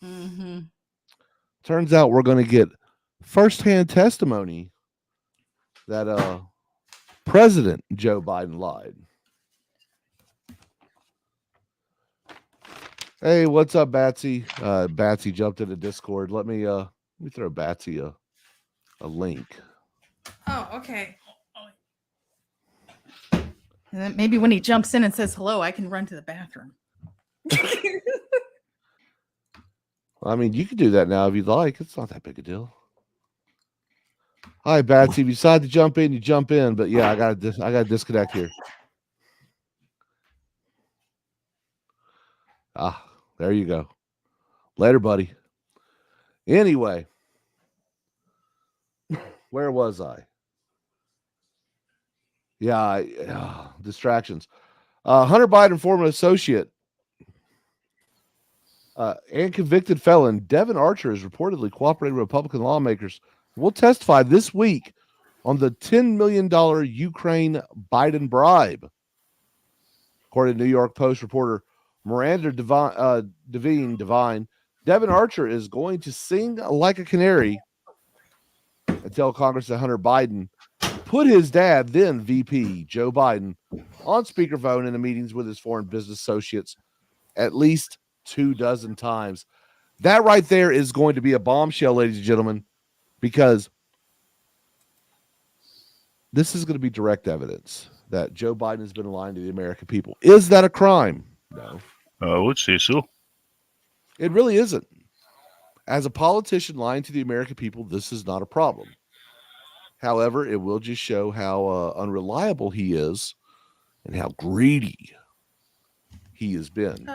Mm-hmm. Turns out we're going to get firsthand testimony that President Joe Biden lied. Hey, what's up, Batsy? Batsy jumped into Discord. Let me throw Batsy a link. Oh, okay. And then maybe when he jumps in and says hello, I can run to the bathroom. I mean, you can do that now if you'd like. It's not that big a deal. Hi, Batsy. If you decide to jump in, you jump in. But yeah, I got to disconnect here. Ah, there you go. Later, buddy. Anyway, where was I? Yeah, distractions. Hunter Biden, former associate and convicted felon Devin Archer is reportedly cooperating with Republican lawmakers. Will testify this week on the $10 million Ukraine Biden bribe. According to New York Post reporter Miranda Devine, Devin Archer is going to sing like a canary and tell Congress that Hunter Biden put his dad, then VP Joe Biden, on speakerphone in the meetings with his foreign business associates at least 24 times. That right there is going to be a bombshell, ladies and gentlemen, because this is going to be direct evidence that Joe Biden has been lying to the American people. Is that a crime? No. I would say so. It really isn't. As a politician lying to the American people, this is not a problem. However, it will just show how unreliable he is and how greedy he has been.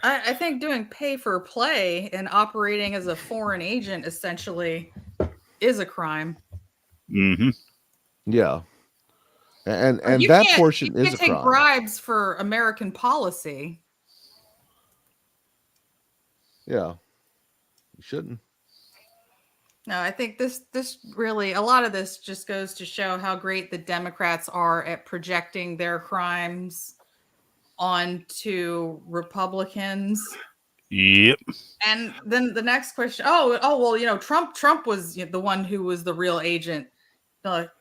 I think doing pay for play and operating as a foreign agent essentially is a crime. Mm-hmm. Yeah. And that portion is a crime. You can't take bribes for American policy. Yeah. You shouldn't. No, I think this really, a lot of this just goes to show how great the Democrats are at projecting their crimes onto Republicans. Yep. And then the next question, well, Trump was the one who was the real agent.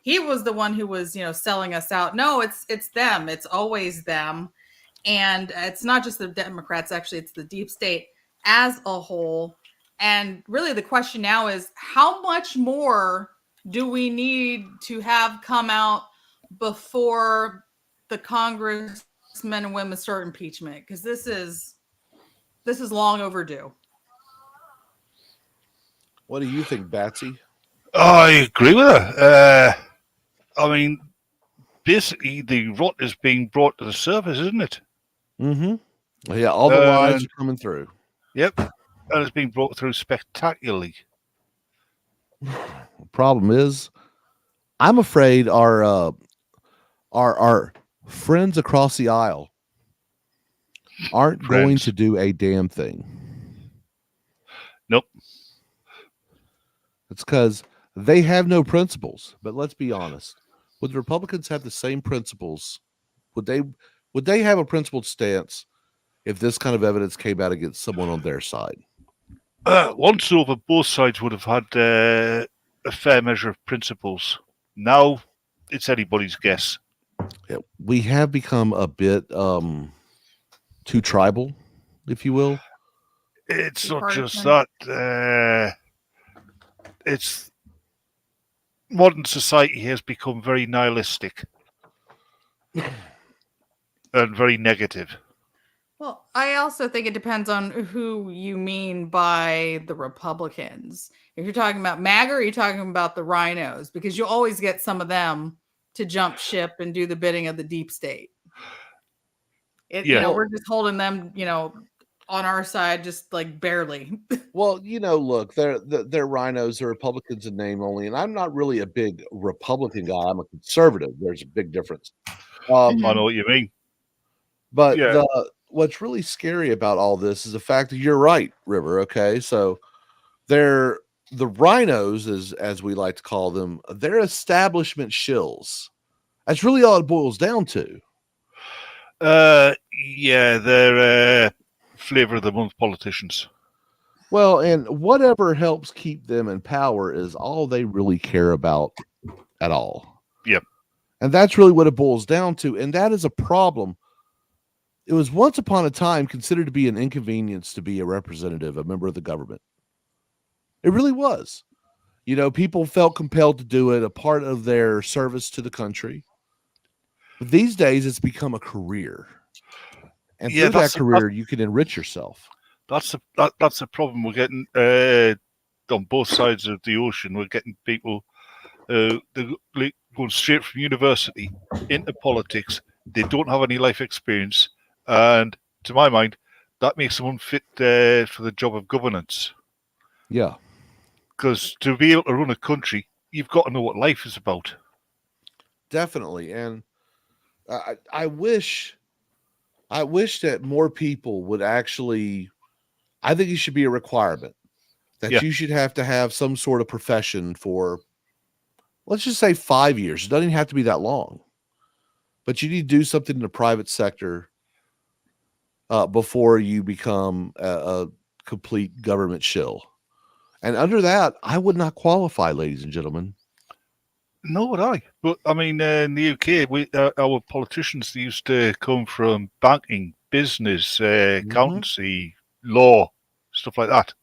He was the one who was, selling us out. No, it's them. It's always them. And it's not just the Democrats, actually, it's the deep state as a whole. And really the question now is, how much more do we need to have come out before the congressmen and women start impeachment? Because this is long overdue. What do you think, Batsy? I agree with her. I mean, basically, the rot is being brought to the surface, isn't it? Mm-hmm. Yeah, all the lies are coming through. Yep. And it's being brought through spectacularly. Problem is, I'm afraid our friends across the aisle aren't going Friends. to do a damn thing. Nope. It's because they have no principles. But let's be honest: would the Republicans have the same principles? Would they have a principled stance if this kind of evidence came out against someone on their side? Once over, both sides would have had a fair measure of principles. Now, it's anybody's guess. Yeah, we have become a bit too tribal, if you will. It's not just Partisan. that. It's modern society has become very nihilistic and very negative. Well, I also think it depends on who you mean by the Republicans. If you're talking about MAGA, or you're talking about the rhinos, because you always get some of them to jump ship and do the bidding of the deep state. Yeah. We're just holding them, on our side, just like barely. Well, look, they're rhinos, they're Republicans in name only, and I'm not really a big Republican guy. I'm a conservative. There's a big difference. I Mhm. know what you mean. But Yeah. what's really scary about all this is the fact that you're right, River. Okay, so they're the rhinos, as we like to call them. They're establishment shills. That's really all it boils down to. Yeah, they're flavor of the month politicians. Well, and whatever helps keep them in power is all they really care about at all. Yep. And that's really what it boils down to. And that is a problem. It was once upon a time considered to be an inconvenience to be a representative, a member of the government. It really was. People felt compelled to do it, a part of their service to the country. But these days, it's become a career. And Yeah, through that career, you can enrich yourself. That's the problem we're getting on both sides of the ocean. We're getting people they're going straight from university into politics. They don't have any life experience, and to my mind, that makes them unfit for the job of governance. Yeah. Because to be able to run a country, you've got to know what life is about. Definitely. And I wish that more people would actually. I think it should be a requirement that Yeah. you should have to have some sort of profession for, let's just say 5 years. It doesn't even have to be that long, but you need to do something in the private sector before you become a complete government shill. And under that, I would not qualify, ladies and gentlemen. No, would I? But I mean, in the UK, our politicians used to come from banking, business, accountancy, law, stuff like that.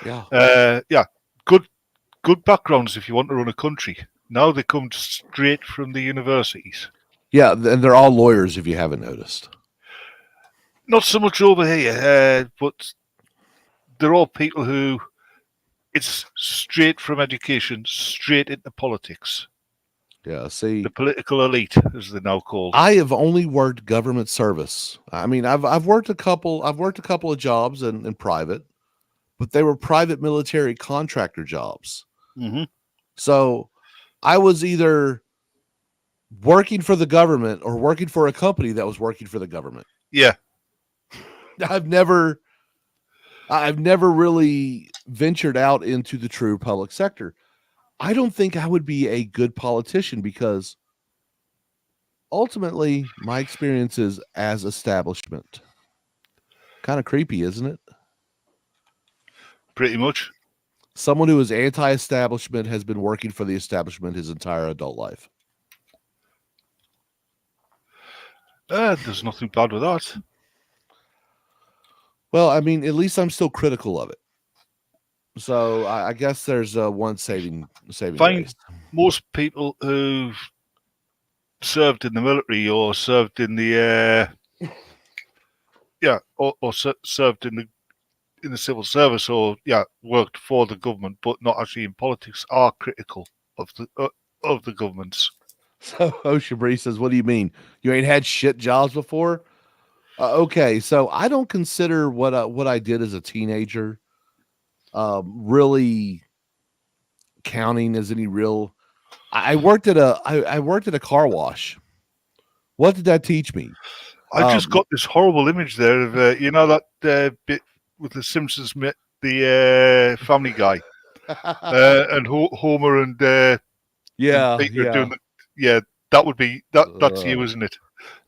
Yeah. Yeah, good backgrounds if you want to run a country. Now they come straight from the universities. Yeah, and they're all lawyers if you haven't noticed. Not so much over here, but they're all people who it's straight from education, straight into politics. Yeah, see, The political elite, as they're now called. I have only worked government service. I mean, I've worked a couple of jobs in private, but they were private military contractor jobs. Mm-hmm. So I was either working for the government or working for a company that was working for the government. Yeah. I've never really ventured out into the true public sector. I don't think I would be a good politician because ultimately my experience is as establishment. Kind of creepy, isn't it? Pretty much. Someone who is anti-establishment has been working for the establishment his entire adult life. There's nothing bad with that. Well, I mean, at least I'm still critical of it. So I guess there's one saving grace. Most people who've served in the military or served in the served in the civil service or worked for the government but not actually in politics are critical of the governments. So Ocean Breeze says, "What do you mean? You ain't had shit jobs before?" Okay, so I don't consider what I did as a teenager really counting as any real. I worked at I worked at a car wash. What did that teach me? I just got this horrible image there of you know that bit with the Simpsons met the Family Guy and Homer and yeah, Peter are yeah. doing yeah, that would be that's you, isn't it?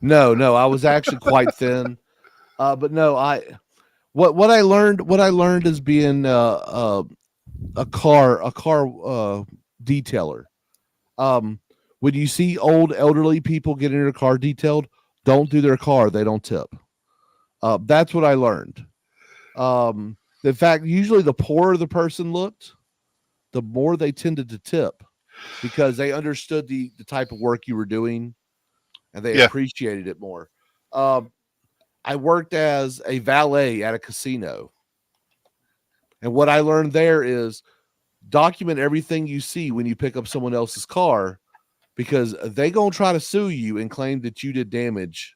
No, I was actually quite thin. But no, what I learned is being a car detailer. When you see old elderly people getting their car detailed, don't do their car. They don't tip. That's what I learned. In fact, usually the poorer the person looked, the more they tended to tip because they understood the type of work you were doing and they Yeah. appreciated it more. I worked as a valet at a casino. And what I learned there is document everything you see when you pick up someone else's car because they going to try to sue you and claim that you did damage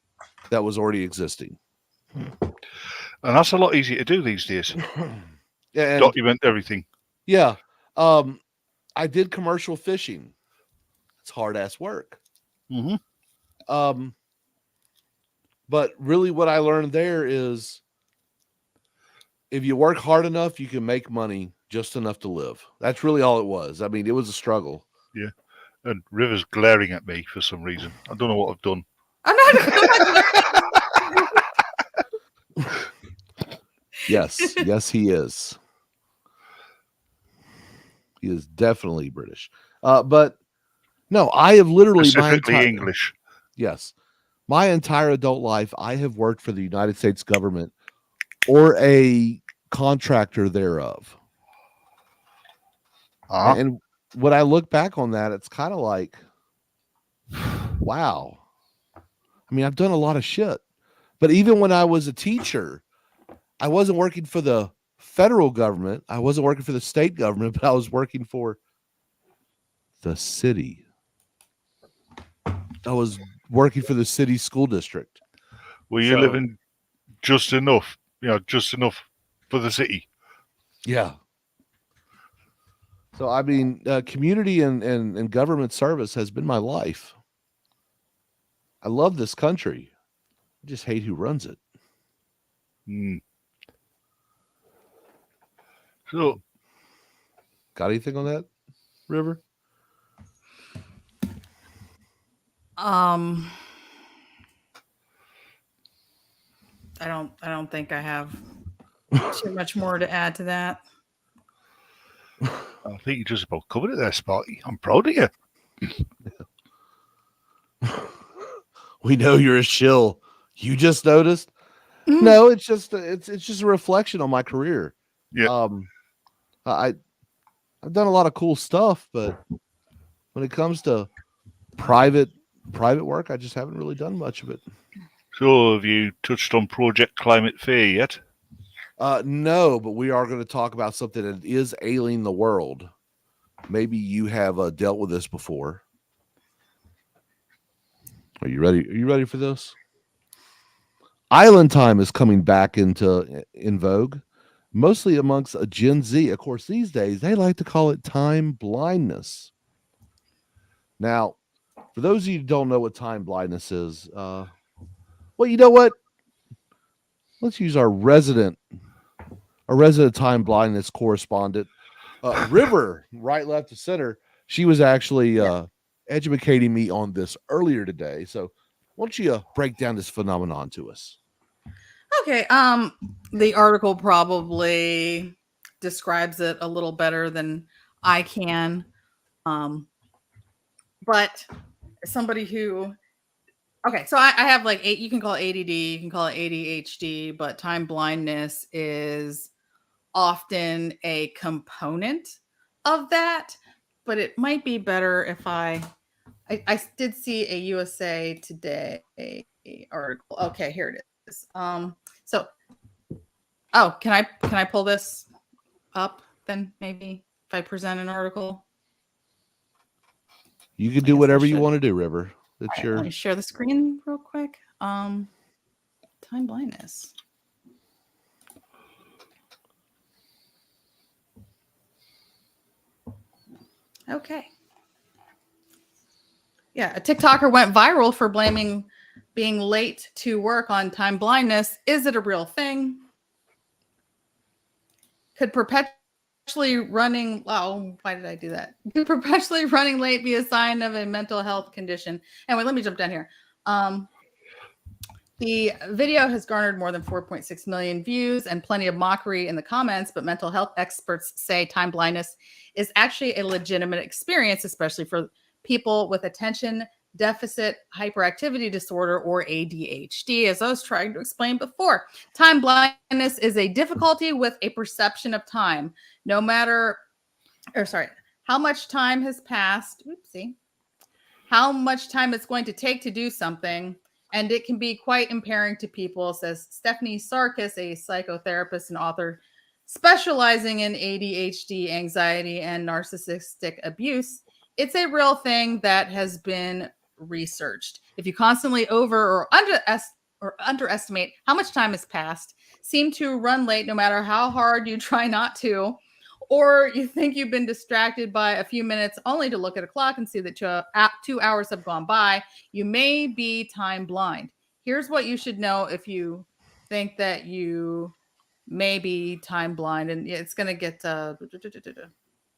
that was already existing. And that's a lot easier to do these days. And document everything. yeah, I did commercial fishing. It's hard ass work. Mm-hmm. But really what I learned there is if you work hard enough, you can make money just enough to live. That's really all it was. I mean, it was a struggle. Yeah. And River's glaring at me for some reason. I don't know what I've done. Yes, yes, he is. He is definitely British. But no, I have literally Specifically English. Yes. My entire adult life, I have worked for the United States government or a contractor thereof. Uh-huh. And when I look back on that, it's kind of like, wow. I mean, I've done a lot of shit. But even when I was a teacher, I wasn't working for the federal government. I wasn't working for the state government, but I was working for the city. I was working for the city school district. Were you living just enough, just enough for the city? Yeah. So, I mean, community and government service has been my life. I love this country. I just hate who runs it. So, got anything on that, River? I don't think I have too much more to add to that. I think you just about covered it there, Sparky. I'm proud of you. We know you're a shill. You just noticed? Mm-hmm. No, it's just a reflection on my career. Yeah. I've done a lot of cool stuff, but when it comes to private work, I just haven't really done much of it. So, have you touched on Project Climate Fair yet? No, but we are going to talk about something that is ailing the world. Maybe you have dealt with this before. Are you ready? Are you ready for this? Island time is coming back in vogue, mostly amongst a Gen Z. Of course, these days they like to call it time blindness. Now, for those of you who don't know what time blindness is, well, you know what? Let's use our resident time blindness correspondent, River, right, left, to center. She was actually educating me on this earlier today. So, why don't you break down this phenomenon to us? Okay. The article probably describes it a little better than I can. But somebody who, okay, so I have like you can call it ADD, you can call it ADHD, but time blindness is often a component of that. But it might be better if I did see a USA Today article. Okay, here it is. So, oh, can I pull this up then? Maybe if I present an article, You can do whatever you want to do, River. It's your. Let me share the screen real quick. Time blindness. Okay. Yeah, a TikToker went viral for blaming being late to work on time blindness. Is it a real thing? Could perpetually running, oh, why did I do that? Could perpetually running late be a sign of a mental health condition? Anyway, let me jump down here. The video has garnered more than 4.6 million views and plenty of mockery in the comments, but mental health experts say time blindness is actually a legitimate experience, especially for people with attention deficit hyperactivity disorder or ADHD, as I was trying to explain before. Time blindness is a difficulty with a perception of time, no matter, how much time has passed. Oopsie. How much time it's going to take to do something. And it can be quite impairing to people, says Stephanie Sarkis, a psychotherapist and author specializing in ADHD, anxiety, and narcissistic abuse. It's a real thing that has been researched. If you constantly over or underestimate how much time has passed, seem to run late no matter how hard you try not to, or you think you've been distracted by a few minutes only to look at a clock and see that 2 hours have gone by, you may be time blind. Here's what you should know if you think that you may be time blind. And it's going to get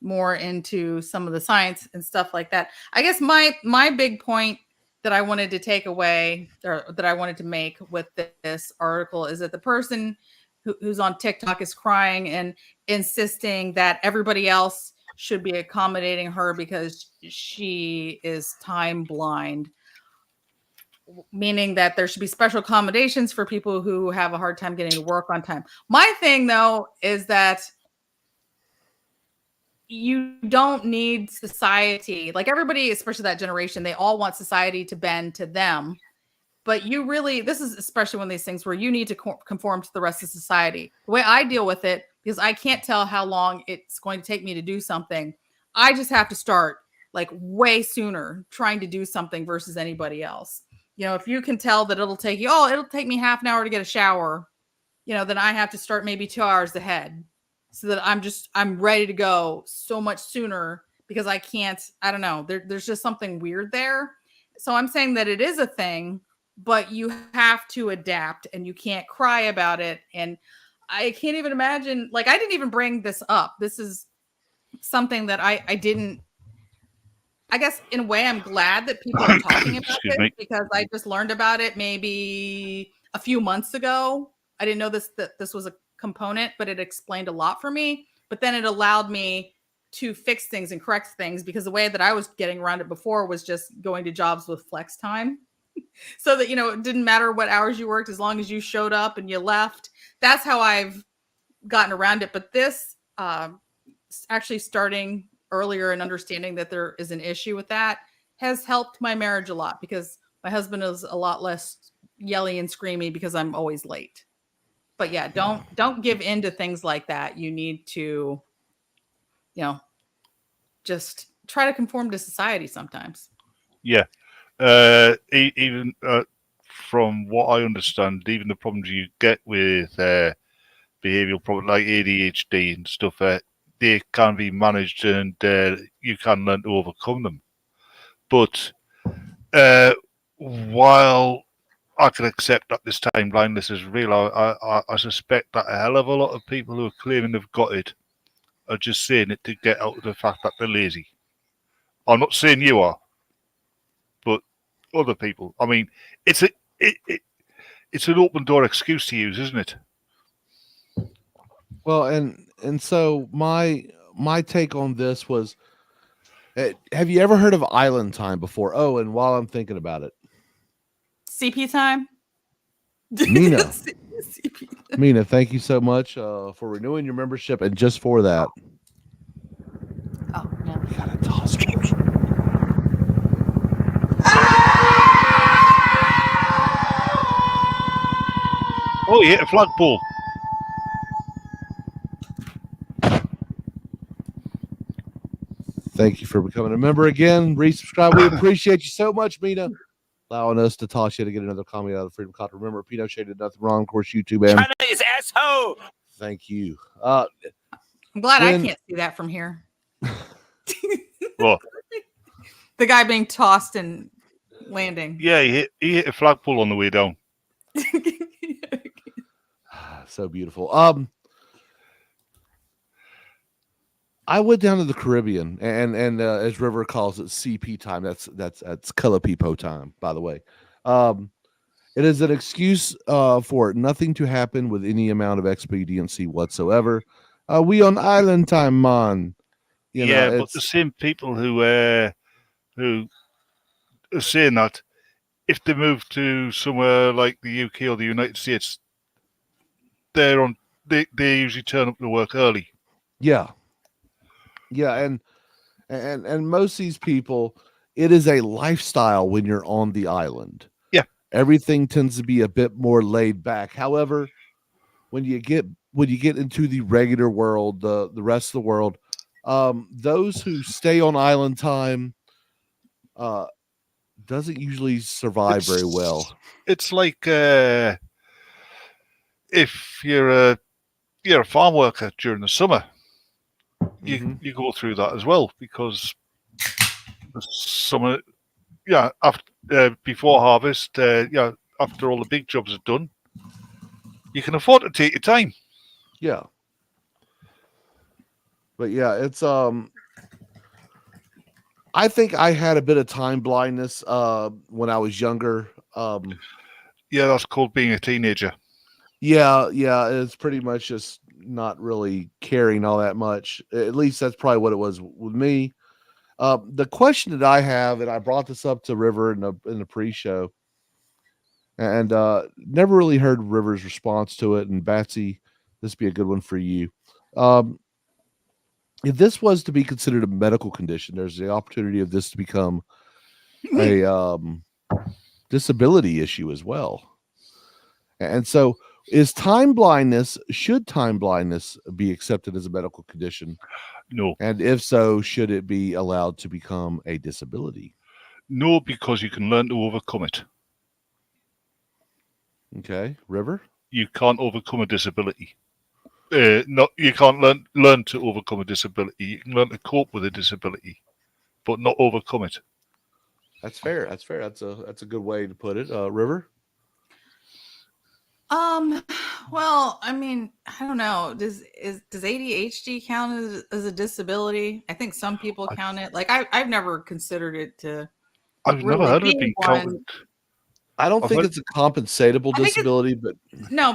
more into some of the science and stuff like that. I guess my big point that I wanted to take away, or that I wanted to make with this article, is that the person who's on TikTok is crying and insisting that everybody else should be accommodating her because she is time blind, meaning that there should be special accommodations for people who have a hard time getting to work on time. My thing, though, is that you don't need society, like everybody, especially that generation, they all want society to bend to them. But you really, this is especially one of these things where you need to conform to the rest of society. The way I deal with it, because I can't tell how long it's going to take me to do something, I just have to start like way sooner trying to do something versus anybody else. You know, if you can tell that it'll take me half an hour to get a shower, then I have to start maybe 2 hours ahead so that I'm ready to go so much sooner, because I don't know, there's just something weird there. So I'm saying that it is a thing, but you have to adapt and you can't cry about it. And I can't even imagine, like, I didn't even bring this up. This is something that I didn't, I guess in a way I'm glad that people are talking about it, because I just learned about it maybe a few months ago. I didn't know that this was a component, but it explained a lot for me. But then it allowed me to fix things and correct things, because the way that I was getting around it before was just going to jobs with flex time. So that, it didn't matter what hours you worked, as long as you showed up and you left. That's how I've gotten around it. But this actually starting earlier and understanding that there is an issue with that has helped my marriage a lot, because my husband is a lot less yelly and screamy because I'm always late. But yeah, don't give in to things like that. You need to, just try to conform to society sometimes. Yeah. Even from what I understand, even the problems you get with behavioural problems like ADHD and stuff, they can be managed, and you can learn to overcome them. But while I can accept that this time blindness is real, I suspect that a hell of a lot of people who are claiming they've got it are just saying it to get out of the fact that they're lazy. I'm not saying you are, but other people. I mean, it's an open door excuse to use, isn't it? Well, and so my take on this was, have you ever heard of island time before? Oh, and while I'm thinking about it, CP time. Mina, Mina, thank you so much for renewing your membership, and just for that. Oh no! Gotta toss it. Oh, yeah, a flagpole. Thank you for becoming a member again. Resubscribe. We appreciate you so much, Mina, allowing us to toss you to get another comment out of Freedom Cop. Remember, Pinochet did nothing wrong. Of course, YouTube and China is asshole. Thank you. I'm glad I can't see that from here. Well, The guy being tossed and landing. yeah, he hit a flagpole on the way down. So beautiful. I went down to the Caribbean, and as River calls it, CP time. That's Calapipo time, by the way. It is an excuse for nothing to happen with any amount of expediency whatsoever. We on island time, man. You know, But it's the same people who are saying that if they move to somewhere like the UK or the United States, they usually turn up to work early. yeah, and most of these people, it is a lifestyle when you're on the island. Yeah. Everything tends to be a bit more laid back. However, when you get into the regular world, the rest of the world, those who stay on island time doesn't usually survive very well. It's like if you're a farm worker during the summer, you go through that as well, because the summer, after before harvest, after all the big jobs are done, you can afford to take your time. Yeah. But yeah, it's I think I had a bit of time blindness when I was younger. Yeah, that's called being a teenager. Yeah, it's pretty much just not really caring all that much. At least that's probably what it was with me. The question that I have, and I brought this up to River in the pre-show, and never really heard River's response to it. And Batsy, this would be a good one for you. If this was to be considered a medical condition, there's the opportunity of this to become a disability issue as well. And so, should time blindness be accepted as a medical condition? No. And if so, should it be allowed to become a disability? No, because you can learn to overcome it. Okay, River? You can't overcome a disability. You can't learn to overcome a disability. You can learn to cope with a disability, but not overcome it. That's fair. That's a good way to put it. River? Well, I mean, I don't know. Does ADHD count as a disability? I think some people count it. Like I've never considered it to. I've never heard of it being counted. I don't think it's a compensatable disability, but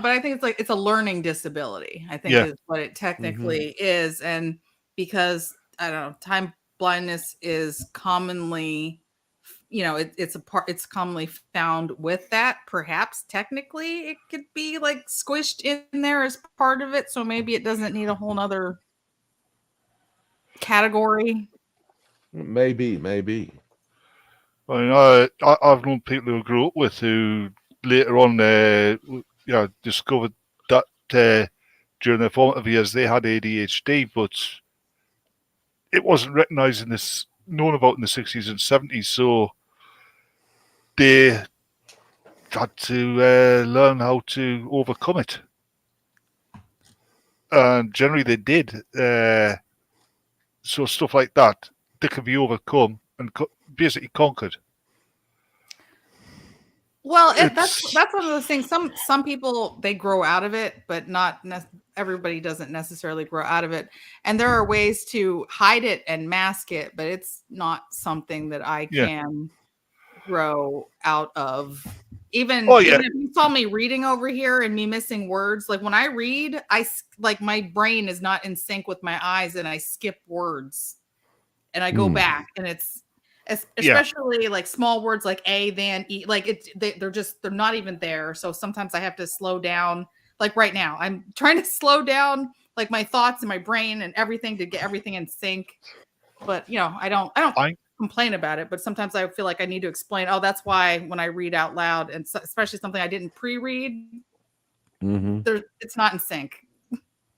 I think it's a learning disability. I think is what it technically is, and because I don't know, time blindness is commonly, it's commonly found with that. Perhaps technically it could be like squished in there as part of it, so maybe it doesn't need a whole nother category. Maybe. I mean, I've known people who grew up with who later on, discovered that during their formative years they had ADHD, but it wasn't recognised known about in the 60s and 70s, so they had to learn how to overcome it. And generally they did. So stuff like that can be overcome and basically conquered. Well, that's one of those things. Some people, they grow out of it, but not everybody doesn't necessarily grow out of it. And there are ways to hide it and mask it, but it's not something that I can grow out of. Even if you saw me reading over here and me missing words, like when I read, my brain is not in sync with my eyes, and I skip words, and I go back, and it's especially like small words like a, than, e, like they're not even there. So sometimes I have to slow down. Like right now, I'm trying to slow down like my thoughts and my brain and everything to get everything in sync. But I don't complain about it, but sometimes I feel like I need to explain, that's why when I read out loud, and especially something I didn't pre-read, it's not in sync.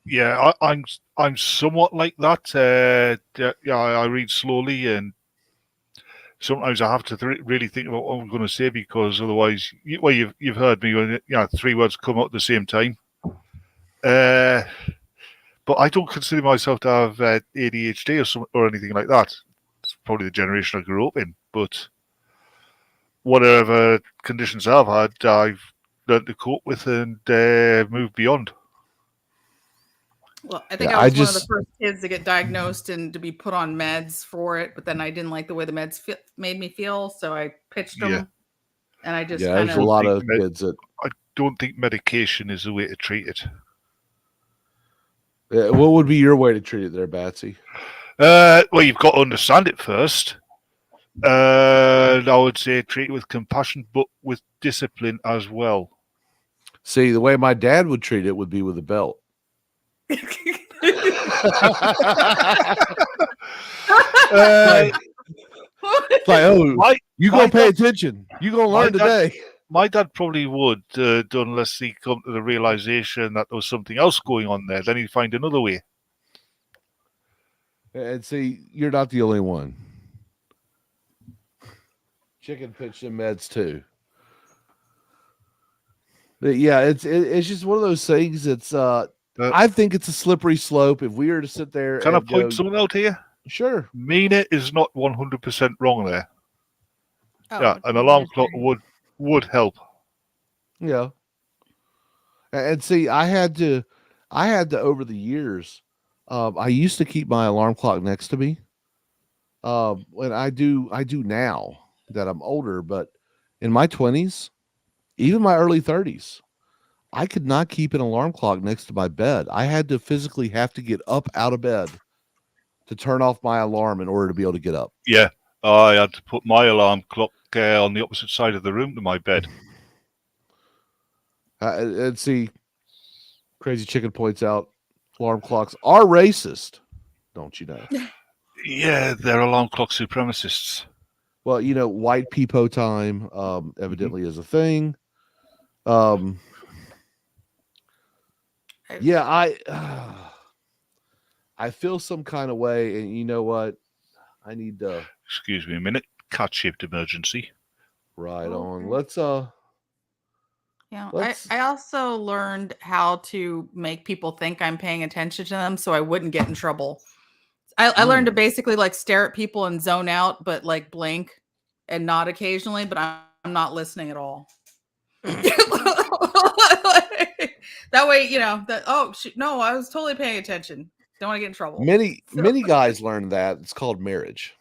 Yeah, I'm somewhat like that. I read slowly, and sometimes I have to really think about what I'm going to say, because otherwise, you've heard me when 3 words come out at the same time. But I don't consider myself to have ADHD or anything like that. probably the generation I grew up in. But whatever conditions I've had, I've learned to cope with and move beyond. Well, I think Yeah, I I was one of the just first kids to get diagnosed and to be put on meds for it, but then I didn't like the way the meds made me feel, so I pitched them, Yeah. and I just yeah, kind there's a of lot of kids that I don't think medication is the way to treat it. what would be your way to treat it there, Batsy? Well, you've got to understand it first. I would say treat it with compassion, but with discipline as well. See, the way my dad would treat it would be with a belt. Like, oh, my you my gonna pay dad- attention. You gonna my learn dad- today. My dad probably would, unless he come to the realization that there was something else going on there. Then he'd find another way. And see, you're not the only one. Chicken pitched in meds too. But yeah, it's just one of those things. It's I think it's a slippery slope. If we were to sit there Can I and point go, something out here? sure, Mina is not 100% wrong there. Oh, Yeah, an I alarm just clock agree. would help. yeah. And see, I had to over the years. I used to keep my alarm clock next to me. And I do now that I'm older, but in my 20s, even my early 30s, I could not keep an alarm clock next to my bed. I had to physically have to get up out of bed to turn off my alarm in order to be able to get up. Yeah, I had to put my alarm clock on the opposite side of the room to my bed. And see, Crazy Chicken points out alarm clocks are racist, don't you know? Yeah, they're alarm clock supremacists. Well, you know, white peepo time evidently is a thing. Yeah, I feel some kind of way, and you know what? I need to Excuse me a minute. Cat-shaped emergency. ride on. Okay. Let's Yeah, I also learned how to make people think I'm paying attention to them so I wouldn't get in trouble. I learned to basically like stare at people and zone out, but like blink and nod occasionally, but I'm not listening at all. That way, you know, that no, I was totally paying attention. Don't want to get in trouble. many guys learn that. It's called marriage.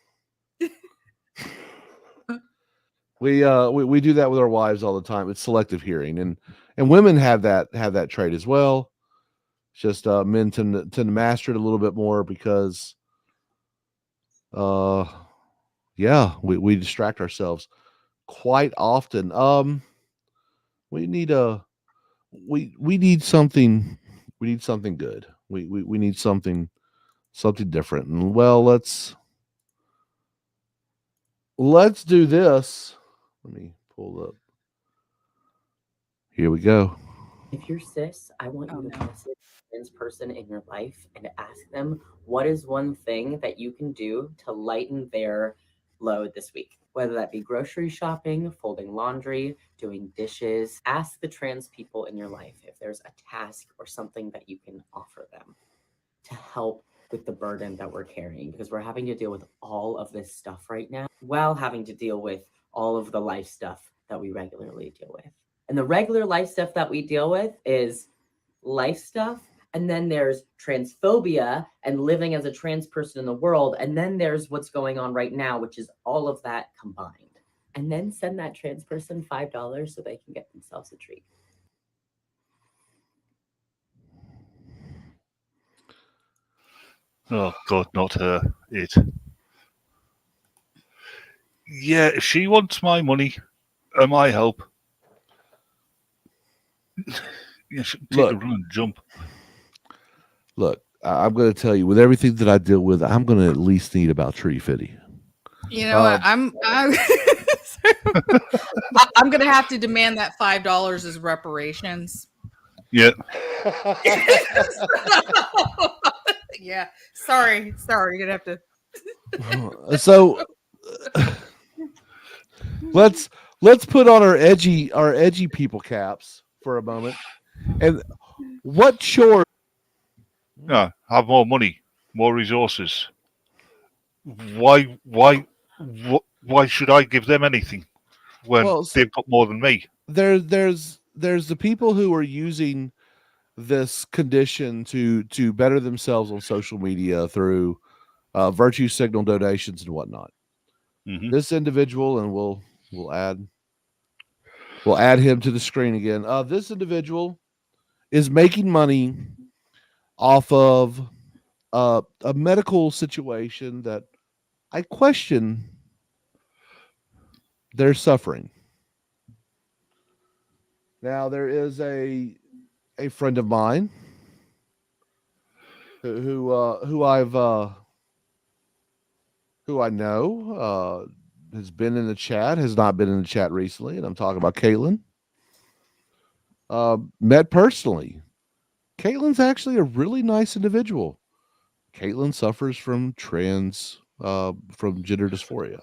We do that with our wives all the time. It's selective hearing, and women have that trait as well. It's just men tend to master it a little bit more because yeah, we distract ourselves quite often. We need we need something good. We need something different. And well, let's do this. Let me pull up. Here we go. If you're cis, I want Oh, you to no. message a trans person in your life and ask them what is one thing that you can do to lighten their load this week. Whether that be grocery shopping, folding laundry, doing dishes. Ask the trans people in your life if there's a task or something that you can offer them to help with the burden that we're carrying, because we're having to deal with all of this stuff right now while having to deal with all of the life stuff that we regularly deal with. And the regular life stuff that we deal with is life stuff. And then there's transphobia and living as a trans person in the world. And then there's what's going on right now, which is all of that combined. And then send that trans person $5 so they can get themselves a treat. Oh, God, not her. It. Yeah, if she wants my money and my help, yeah, she can take Look. a run and jump. Look, I'm going to tell you, with everything that I deal with, I'm going to at least need about Tree Fitty. You know what? I'm I'm gonna have to demand that $5 as reparations. Yeah. Yeah. Sorry. You're gonna have to. So let's put on our edgy people caps for a moment. And what chore? Yeah, have more money, more resources. why should I give them anything when Well, they've got more than me? there's the people who are using this condition to better themselves on social media through virtue signal donations and whatnot. Hmm. This individual, and we'll add him to the screen again. This individual is making money off of a medical situation that I question their suffering. Now there is a friend of mine who I know has been in the chat, has not been in the chat recently, and I'm talking about Caitlin. Met personally. Caitlin's actually a really nice individual. Caitlin suffers from from gender dysphoria.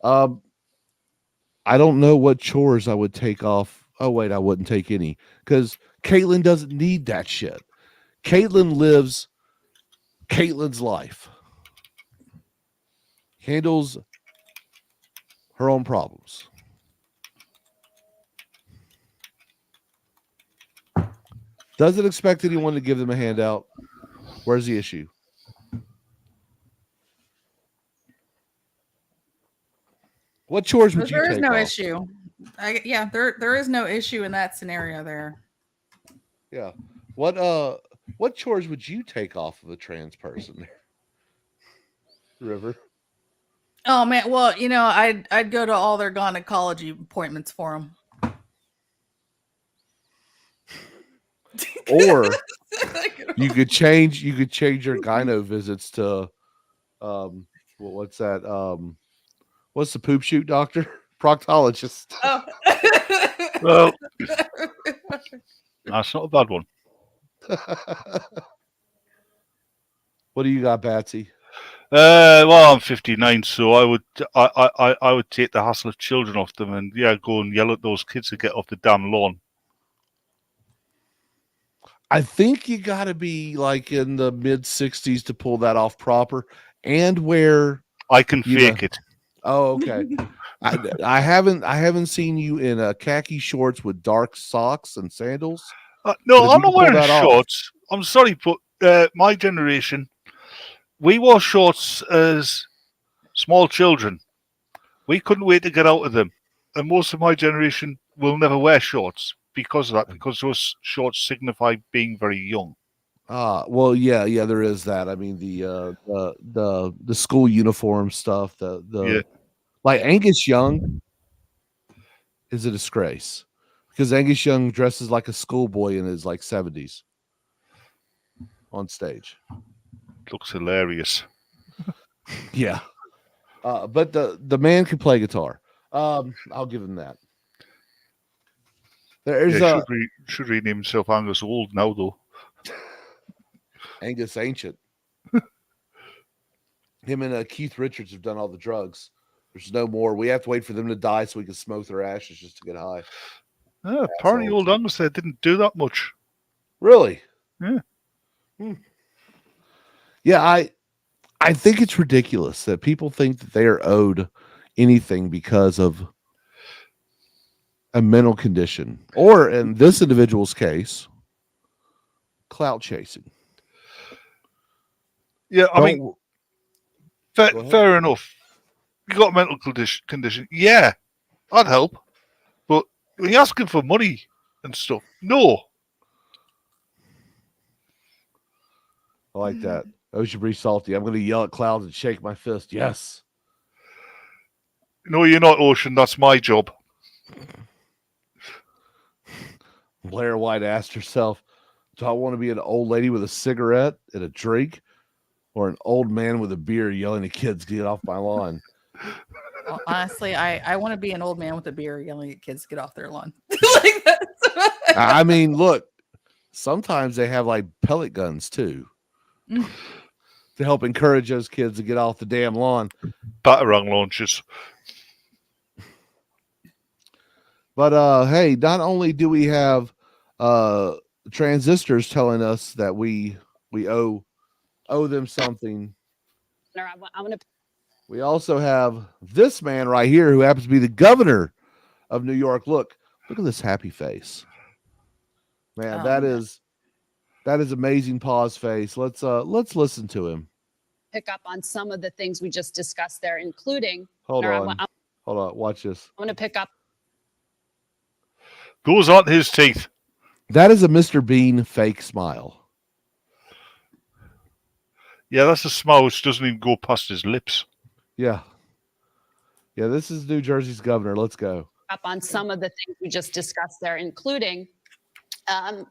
I don't know what chores I would take off. Oh wait, I wouldn't take any because Caitlin doesn't need that shit. Caitlin lives Caitlin's life, handles her own problems. Doesn't expect anyone to give them a handout. Where's the issue? What chores would you There is take no off? issue. There is no issue in that scenario there. Yeah. What chores would you take off of a trans person? River. Oh man, well, I'd go to all their gynecology appointments for them. Or you could change your gyno visits to what's that? What's the poop shoot doctor? Proctologist. Oh. Well, that's not a bad one. What do you got, Batsy? Well, I'm 59, so I would take the hassle of children off them and go and yell at those kids to get off the damn lawn. I think you got to be like in the mid 60s to pull that off proper, and where I can fake it. Oh, okay. I haven't seen you in khaki shorts with dark socks and sandals. No, I'm not wearing shorts. I'm sorry, but my generation, we wore shorts as small children. We couldn't wait to get out of them, and most of my generation will never wear shorts because of that. Because those shorts signify being very young. Well, yeah, there is that. I mean, the school uniform stuff. Like Angus Young is a disgrace because Angus Young dresses like a schoolboy in his like 70s on stage. Looks hilarious. Yeah, but the man can play guitar. I'll give him that. There's should rename himself Angus Old now though. Angus Ancient. Him and Keith Richards have done all the drugs. There's no more. We have to wait for them to die so we can smoke their ashes just to get high. Apparently, old Angus there didn't do that much. Really? Yeah. Yeah, I think it's ridiculous that people think that they are owed anything because of a mental condition, or in this individual's case, clout chasing. Yeah, I mean, fair enough. You got a mental condition. Yeah, I'd help. But when you're asking for money and stuff, no. I like that. Ocean Breeze Salty. I'm going to yell at clouds and shake my fist. Yes. No, you're not, Ocean. That's my job. Blair White asked herself, do I want to be an old lady with a cigarette and a drink, or an old man with a beer yelling at kids to get off my lawn? Well, honestly, I want to be an old man with a beer yelling at kids to get off their lawn. I mean, look, sometimes they have like pellet guns too to help encourage those kids to get off the damn lawn. Batarang launchers. But hey, not only do we have transistors telling us that we owe them something I'm going to. We also have this man right here who happens to be the governor of New York. Look at this happy face. Man, Oh, that man. is amazing pause face. Let's listen to him. Pick up on some of the things we just discussed there, including. Hold I'm on. Watch this. going to pick up. Those aren't his teeth. That is a Mr. Bean fake smile. Yeah, that's a smile which doesn't even go past his lips. Yeah. Yeah, this is New Jersey's governor. Let's go. Up on some of the things we just discussed there, including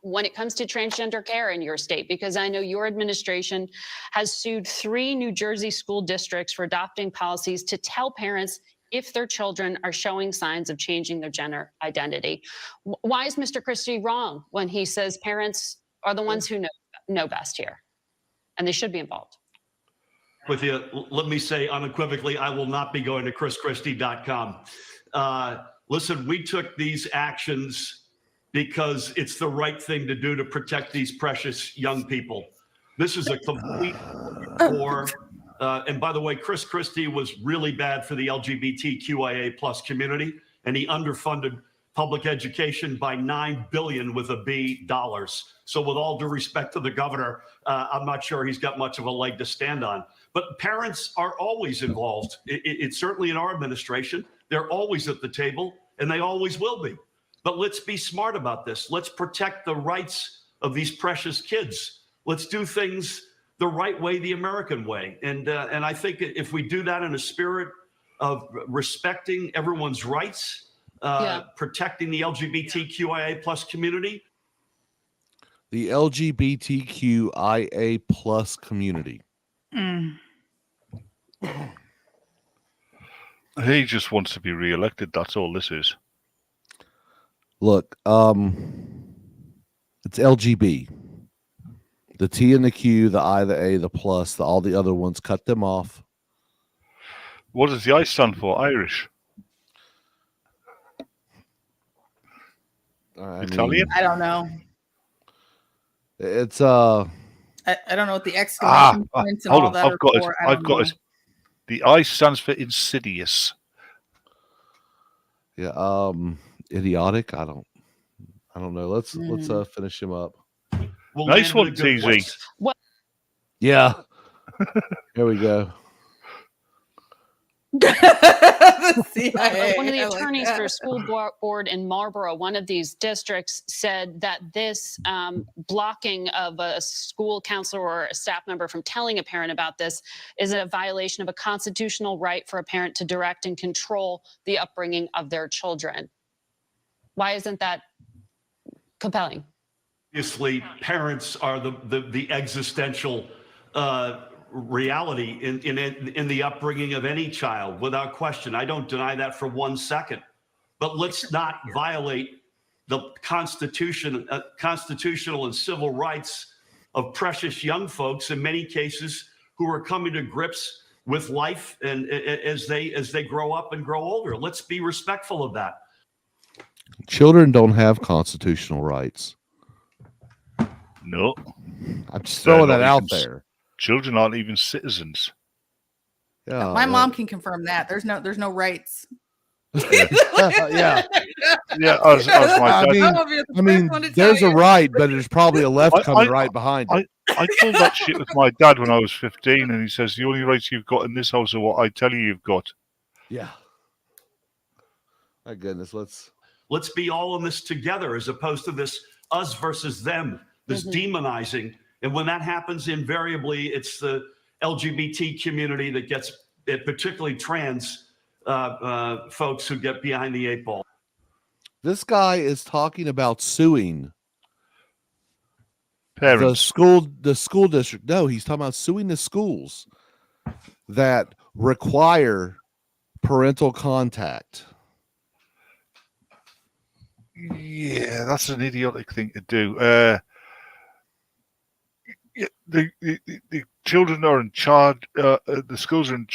when it comes to transgender care in your state, because I know your administration has sued 3 New Jersey school districts for adopting policies to tell parents if their children are showing signs of changing their gender identity. Why is Mr. Christie wrong when he says parents are the ones who know best here, and they should be involved? With you, let me say unequivocally, I will not be going to chrischristie.com. Listen, we took these actions because it's the right thing to do to protect these precious young people. This is a complete war. And by the way, Chris Christie was really bad for the LGBTQIA plus community, and he underfunded public education by $9 billion with a B dollars. So with all due respect to the governor, I'm not sure he's got much of a leg to stand on. But parents are always involved. It's certainly in our administration. They're always at the table, and they always will be. But let's be smart about this. Let's protect the rights of these precious kids. Let's do things the right way, the American way. And I think if we do that in a spirit of respecting everyone's rights, protecting the LGBTQIA plus community. The LGBTQIA plus community. He just wants to be re-elected. That's all this is. Look, it's LGB. The T and the Q, the I, the A, the plus, all the other ones, cut them off. What does the I stand for? Irish? Italian? I don't know. It's I don't know what the exclamation points and all that are for. I've got it. The I stands for insidious. Yeah, idiotic. I don't know. Let's finish him up. Nice one, TZ. Yeah. Here we go. The CIA. One of the attorneys for a school board in Marlborough, one of these districts, said that this blocking of a school counselor or a staff member from telling a parent about this is a violation of a constitutional right for a parent to direct and control the upbringing of their children. Why isn't that compelling? Obviously, parents are the existential reality in the upbringing of any child, without question. I don't deny that for 1 second. But let's not violate the constitutional and civil rights of precious young folks, in many cases, who are coming to grips with life and as they grow up and grow older. Let's be respectful of that. Children don't have constitutional rights. No. I'm just throwing that out there. Children aren't even citizens. Yeah, my mom can confirm that. There's no rights. Yeah. Yeah, as my dad. I mean, there's a right, but there's probably a left coming right behind it. I told that shit with my dad when I was 15, and he says, the only rights you've got in this house are what I tell you you've got. Yeah. My goodness, let's be all in this together, as opposed to this us versus them, this demonizing. And when that happens, invariably, it's the LGBT community that gets it, particularly trans folks who get behind the 8 ball. This guy is talking about suing parents. The school district. No, he's talking about suing the schools that require parental contact. Yeah, that's an idiotic thing to do. The children are in charge. The schools are in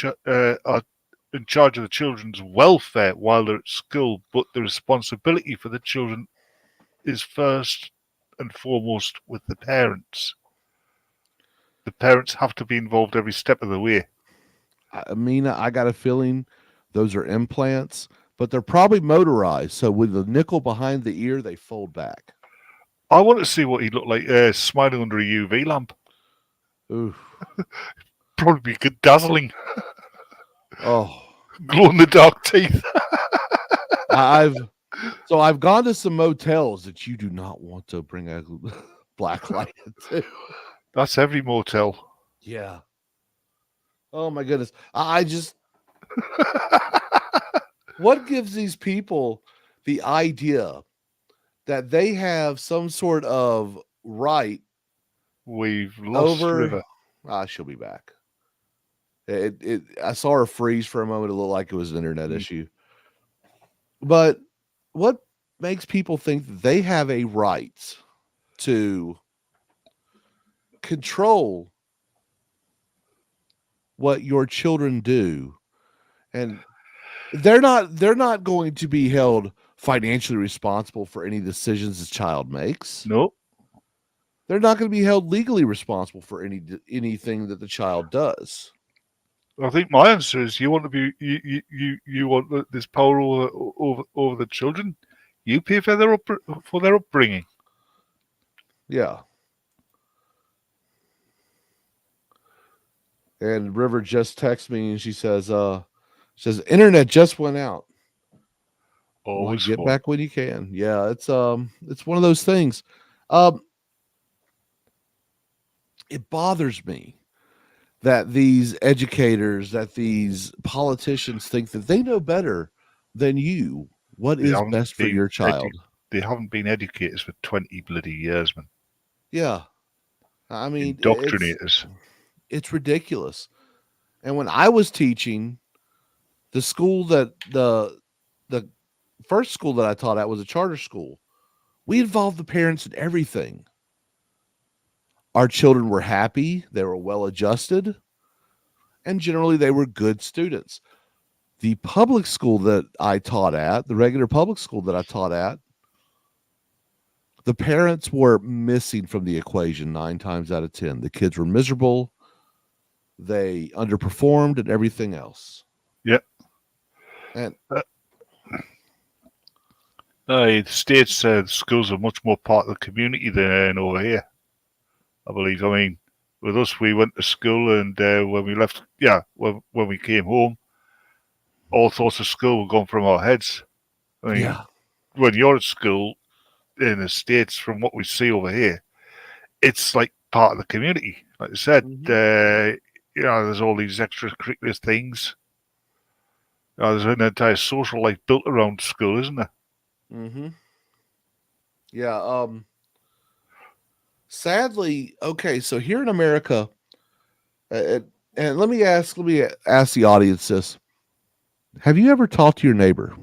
charge of the children's welfare while they're at school, but the responsibility for the children is first and foremost with the parents. The parents have to be involved every step of the way. Amina, I got a feeling those are implants, but they're probably motorized. So with the nickel behind the ear, they fold back. I want to see what he looked like smiling under a UV lamp. Ooh. Probably be good, dazzling, Oh, glow in the dark teeth. I've I've gone to some motels that you do not want to bring a black light into. That's every motel. Yeah. Oh my goodness. I just what gives these people the idea that they have some sort of right We've lost over River. she'll be back. I saw her freeze for a moment. It looked like it was an internet Mm. issue. But what makes people think that they have a right to control what your children do? And they're not going to be held financially responsible for any decisions the child makes. No. They're not going to be held legally responsible for anything that the child does. I think my answer is you want to be you want this power over the children. You pay for their upbringing. Yeah. And River just texts me and she says internet just went out. Always Get fun. back when you can. Yeah, it's one of those things. It bothers me that these educators, that these politicians think that they know better than you what They is haven't best for been your child. They haven't been educators for 20 bloody years, man. Yeah. I mean, Indoctrinators. it's ridiculous. And when I was teaching, the school that the first school that I taught at was a charter school. We involved the parents in everything. Our children were happy, they were well adjusted, and generally they were good students. The public school that I taught at, the regular public school that I taught at, the parents were missing from the equation 9 times out of 10. The kids were miserable, they underperformed, and everything else. Yep. And the States schools are much more part of the community than over here, I believe. I mean, with us, we went to school, and when we left, when we came home, all thoughts of school were gone from our heads. I mean, when you're at school in the States, from what we see over here, it's like part of the community. Like I said, there's all these extracurricular things. There's an entire social life built around school, isn't there? Mm-hmm. Yeah. Sadly, okay. So here in America, and let me ask the audience this: have you ever talked to your neighbor?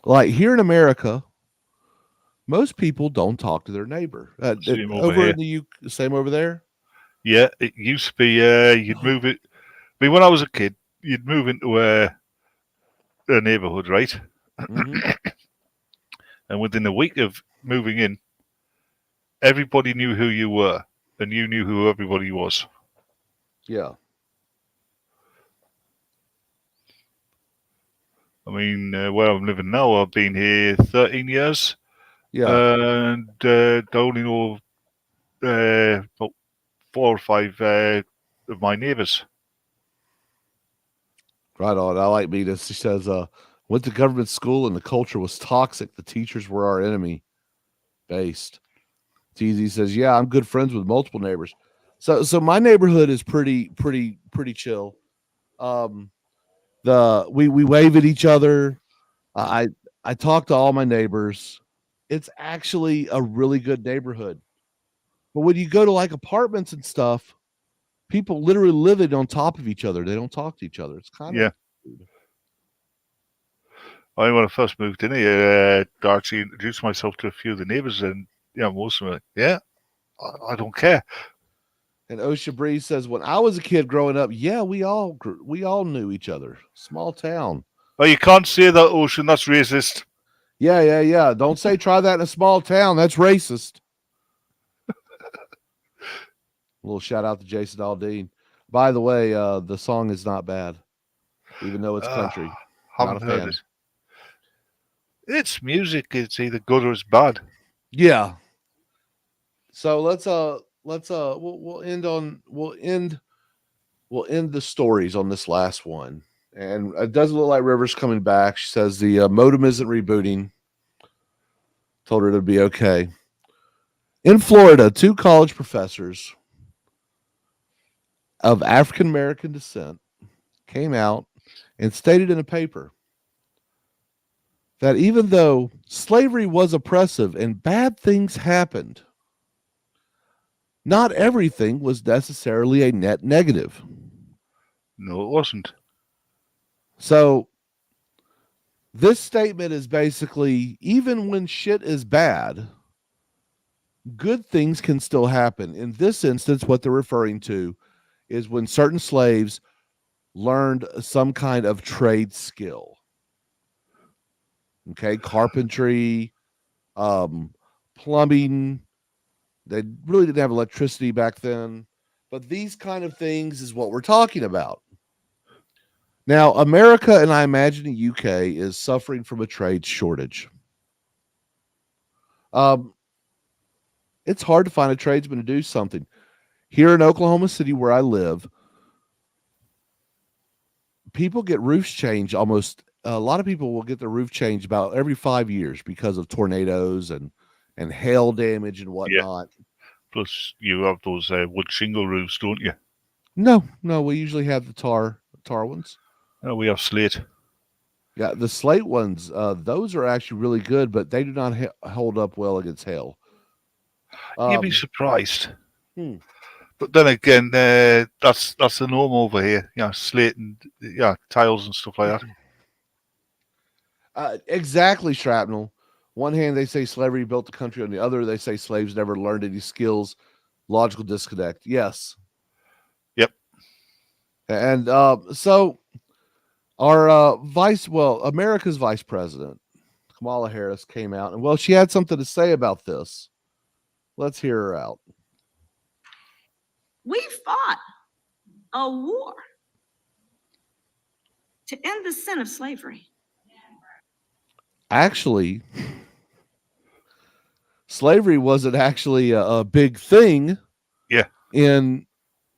Like here in America, most people don't talk to their neighbor. Same over over here. in the UK, same over there. Yeah, it used to be. You'd move it. I mean, when I was a kid, you'd move into a neighborhood, right? Mhm. And within a week of moving in, everybody knew who you were, and you knew who everybody was. Yeah. I mean, where I'm living now, I've been here 13 years. Yeah. And I only know about 4 or 5 of my neighbours. Right on. I like Mina. She says, went to government school and the culture was toxic. The teachers were our enemy based. TZ says, yeah, I'm good friends with multiple neighbors. So my neighborhood is pretty chill. We wave at each other. I talk to all my neighbors. It's actually a really good neighborhood. But when you go to like apartments and stuff, people literally live on top of each other. They don't talk to each other. It's kind of I mean, when I first moved in here, I actually introduced myself to a few of the neighbours, and most of them were like, I don't care. And Osha Breeze says, when I was a kid growing up, yeah, we all knew each other. Small town. Oh, you can't say that, Ocean. That's racist. Yeah. Don't say try that in a small town. That's racist. little shout out to Jason Aldean. By the way, the song is not bad, even though it's country. Not a Haven't heard fan. it. It's music. It's either good or it's bad. Yeah. So we'll end the stories on this last one. And it doesn't look like River's coming back. She says the modem isn't rebooting. Told her it'd be okay. In Florida, 2 college professors of African American descent came out and stated in a paper that even though slavery was oppressive and bad things happened, not everything was necessarily a net negative. No, it wasn't. So this statement is basically, even when shit is bad, good things can still happen. In this instance, what they're referring to is when certain slaves learned some kind of trade skill. Okay, carpentry, plumbing. They really didn't have electricity back then, but these kind of things is what we're talking about. Now, America, and I imagine the UK, is suffering from a trade shortage. It's hard to find a tradesman to do something. Here in Oklahoma City, where I live, people get roofs changed almost. A lot of people will get their roof changed about every 5 years because of tornadoes and hail damage and whatnot. Plus, you have those wood shingle roofs, don't you? No, we usually have the tar ones. No, we have slate. Yeah, the slate ones, those are actually really good, but they do not hold up well against hail. You'd be surprised. Hmm. But then again, that's the norm over here. Yeah, slate and tiles and stuff like that. Exactly, Shrapnel. One hand, they say slavery built the country. On the other, they say slaves never learned any skills. Logical disconnect. Yes. Yep. And so our America's vice president, Kamala Harris, came out, and she had something to say about this. Let's hear her out. We fought a war to end the sin of slavery. Actually, slavery wasn't actually a big thing. Yeah. In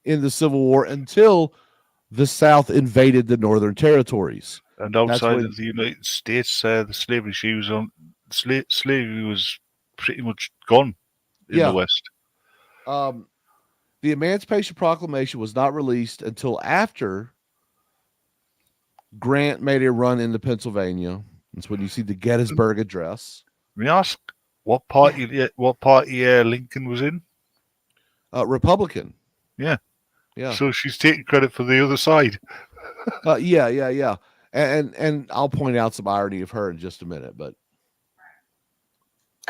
the Civil War until the South invaded the Northern territories. And outside of the United States, the slavery slavery was pretty much gone in the West. The Emancipation Proclamation was not released until after Grant made a run into Pennsylvania. That's when you see the Gettysburg Address. May I ask what party Lincoln was in? Republican. Yeah. Yeah. So she's taking credit for the other side. Yeah. And I'll point out some irony of her in just a minute, but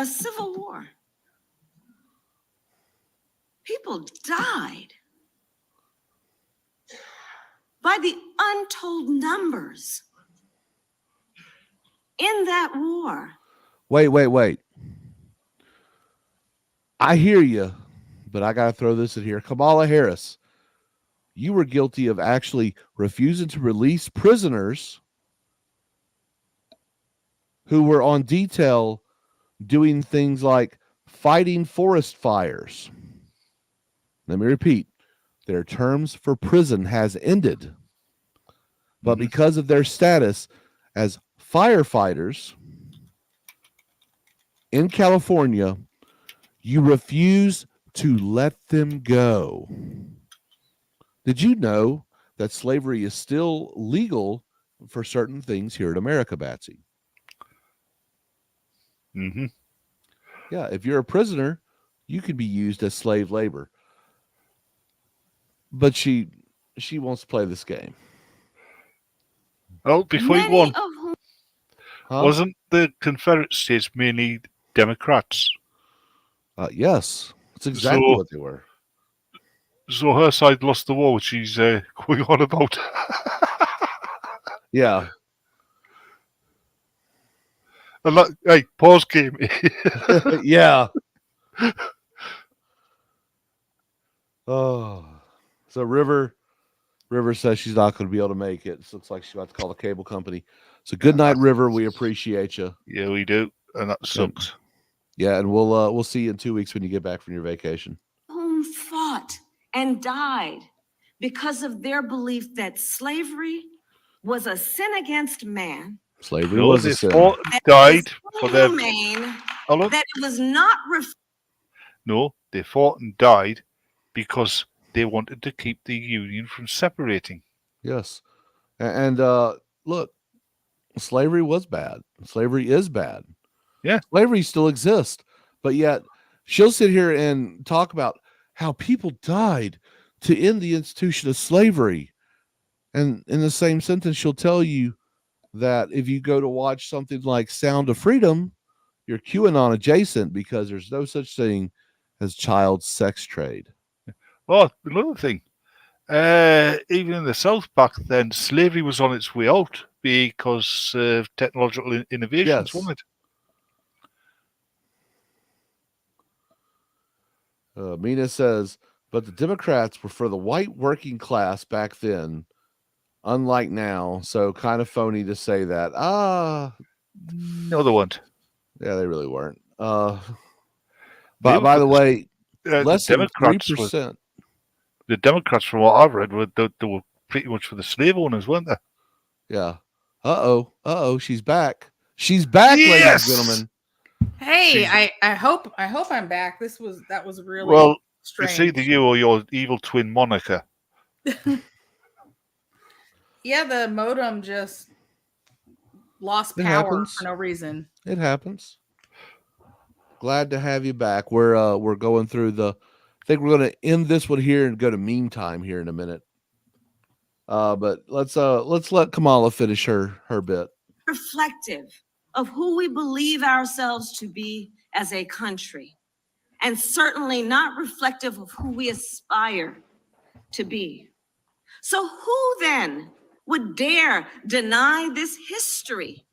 A civil war. People died by the untold numbers in that war. Wait. I hear you, but I got to throw this in here. Kamala Harris, you were guilty of actually refusing to release prisoners who were on detail doing things like fighting forest fires. Let me repeat, their terms for prison has ended. But because of their status as firefighters in California, you refuse to let them go. Did you know that slavery is still legal for certain things here in America, Batsy? Mm-hmm. Yeah, if you're a prisoner, you can be used as slave labor. But she wants to play this game. Oh, before you go on, Huh? wasn't the Confederate States mainly Democrats? Yes, that's exactly what they were. So her side lost the war, which she's going on about. Yeah. And hey, pause game. Yeah. Oh, so River says she's not going to be able to make it. It looks like she's about to call the cable company. So good night, River. We appreciate you. Yeah, we do, and that sucks. Yeah, and we'll see you in 2 weeks when you get back from your vacation. Whom fought and died because of their belief that slavery was a sin against man, Slavery No, was they a sin. fought and that died it for was their. inhumane, Hold on. that it was not No, they fought and died because they wanted to keep the Union from separating. Yes, and look, slavery was bad. Slavery is bad. Yeah. Slavery still exists, but yet she'll sit here and talk about how people died to end the institution of slavery. And in the same sentence, she'll tell you that if you go to watch something like Sound of Freedom, you're QAnon adjacent because there's no such thing as child sex trade. Oh, another thing. Even in the South back then, slavery was on its way out because of technological innovations, Yes. wasn't it? Mina says, but the Democrats were for the white working class back then, unlike now. So kind of phony to say that. No, they weren't. Yeah, they really weren't. They By were the for way, the less than Democrats were- 3%. The Democrats, from what I've read, they were pretty much for the slave owners, weren't they? Yeah. Uh-oh. She's back. She's back, ladies Yes! and gentlemen. Hey, She's- I hope I'm back. That was really Well, strange. it's either you or your evil twin Monica. Yeah, the modem just lost It power happens. for no reason. It happens. Glad to have you back. We're going through I think we're going to end this one here and go to meme time here in a minute. But let's let Kamala finish her bit. reflective of who we believe ourselves to be as a country, and certainly not reflective of who we aspire to be. So who then would dare deny this history?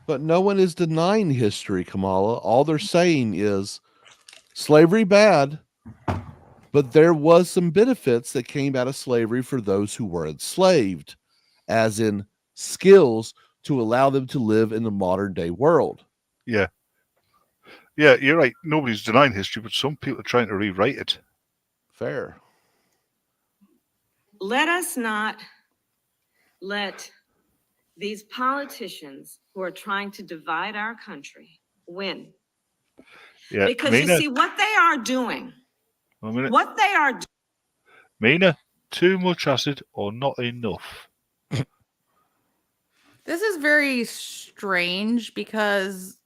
But no one is denying history, Kamala. All they're saying is slavery bad, but there was some benefits that came out of slavery for those who were enslaved, as in skills to allow them to live in the modern day world. Yeah. Yeah, you're right. Nobody's denying history, but some people are trying to rewrite it. Fair. Let us not let these politicians who are trying to divide our country win. Yeah, Because Mina, you see what they are doing, a minute. what they are doing. Mina, too much acid or not enough? This is very strange because,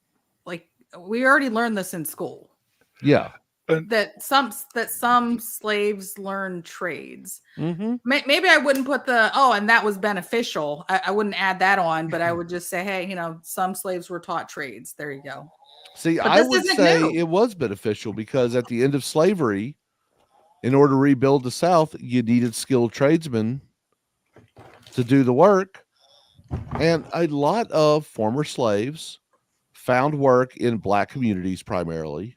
like, we already learned this in school Yeah. that some slaves learn trades. Mm-hmm. Maybe I wouldn't put and that was beneficial. I wouldn't add that on, but I would just say, hey, some slaves were taught trades. There you go. See, But I this would isn't say new. it was beneficial because at the end of slavery, in order to rebuild the South, you needed skilled tradesmen to do the work. And a lot of former slaves found work in black communities primarily,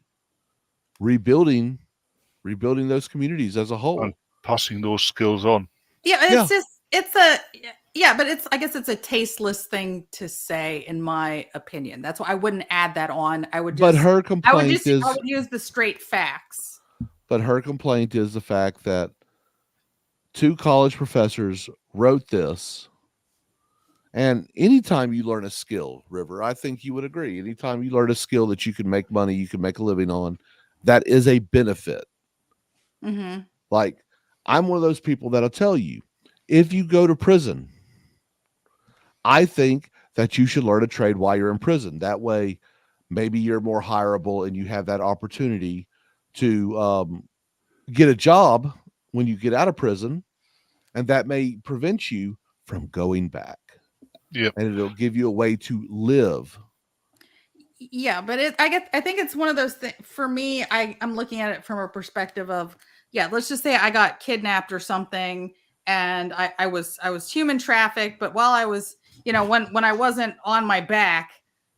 rebuilding those communities as a whole. And passing those skills on. Yeah, Yeah. it's just but I guess it's a tasteless thing to say, in my opinion. That's why I wouldn't add that on. I would just But her complaint is I would use the straight facts. But her complaint is the fact that 2 college professors wrote this. And anytime you learn a skill, River, I think you would agree. Anytime you learn a skill that you can make money, you can make a living on, that is a benefit. Mm-hmm. Like, I'm one of those people that'll tell you, if you go to prison, I think that you should learn a trade while you're in prison. That way, maybe you're more hireable and you have that opportunity to get a job when you get out of prison, and that may prevent you from going back. Yep. And it'll give you a way to live. Yeah, but I think it's one of those things. For me, I'm looking at it from a perspective of, let's just say I got kidnapped or something, and I was human trafficked, but while I was, when I wasn't on my back,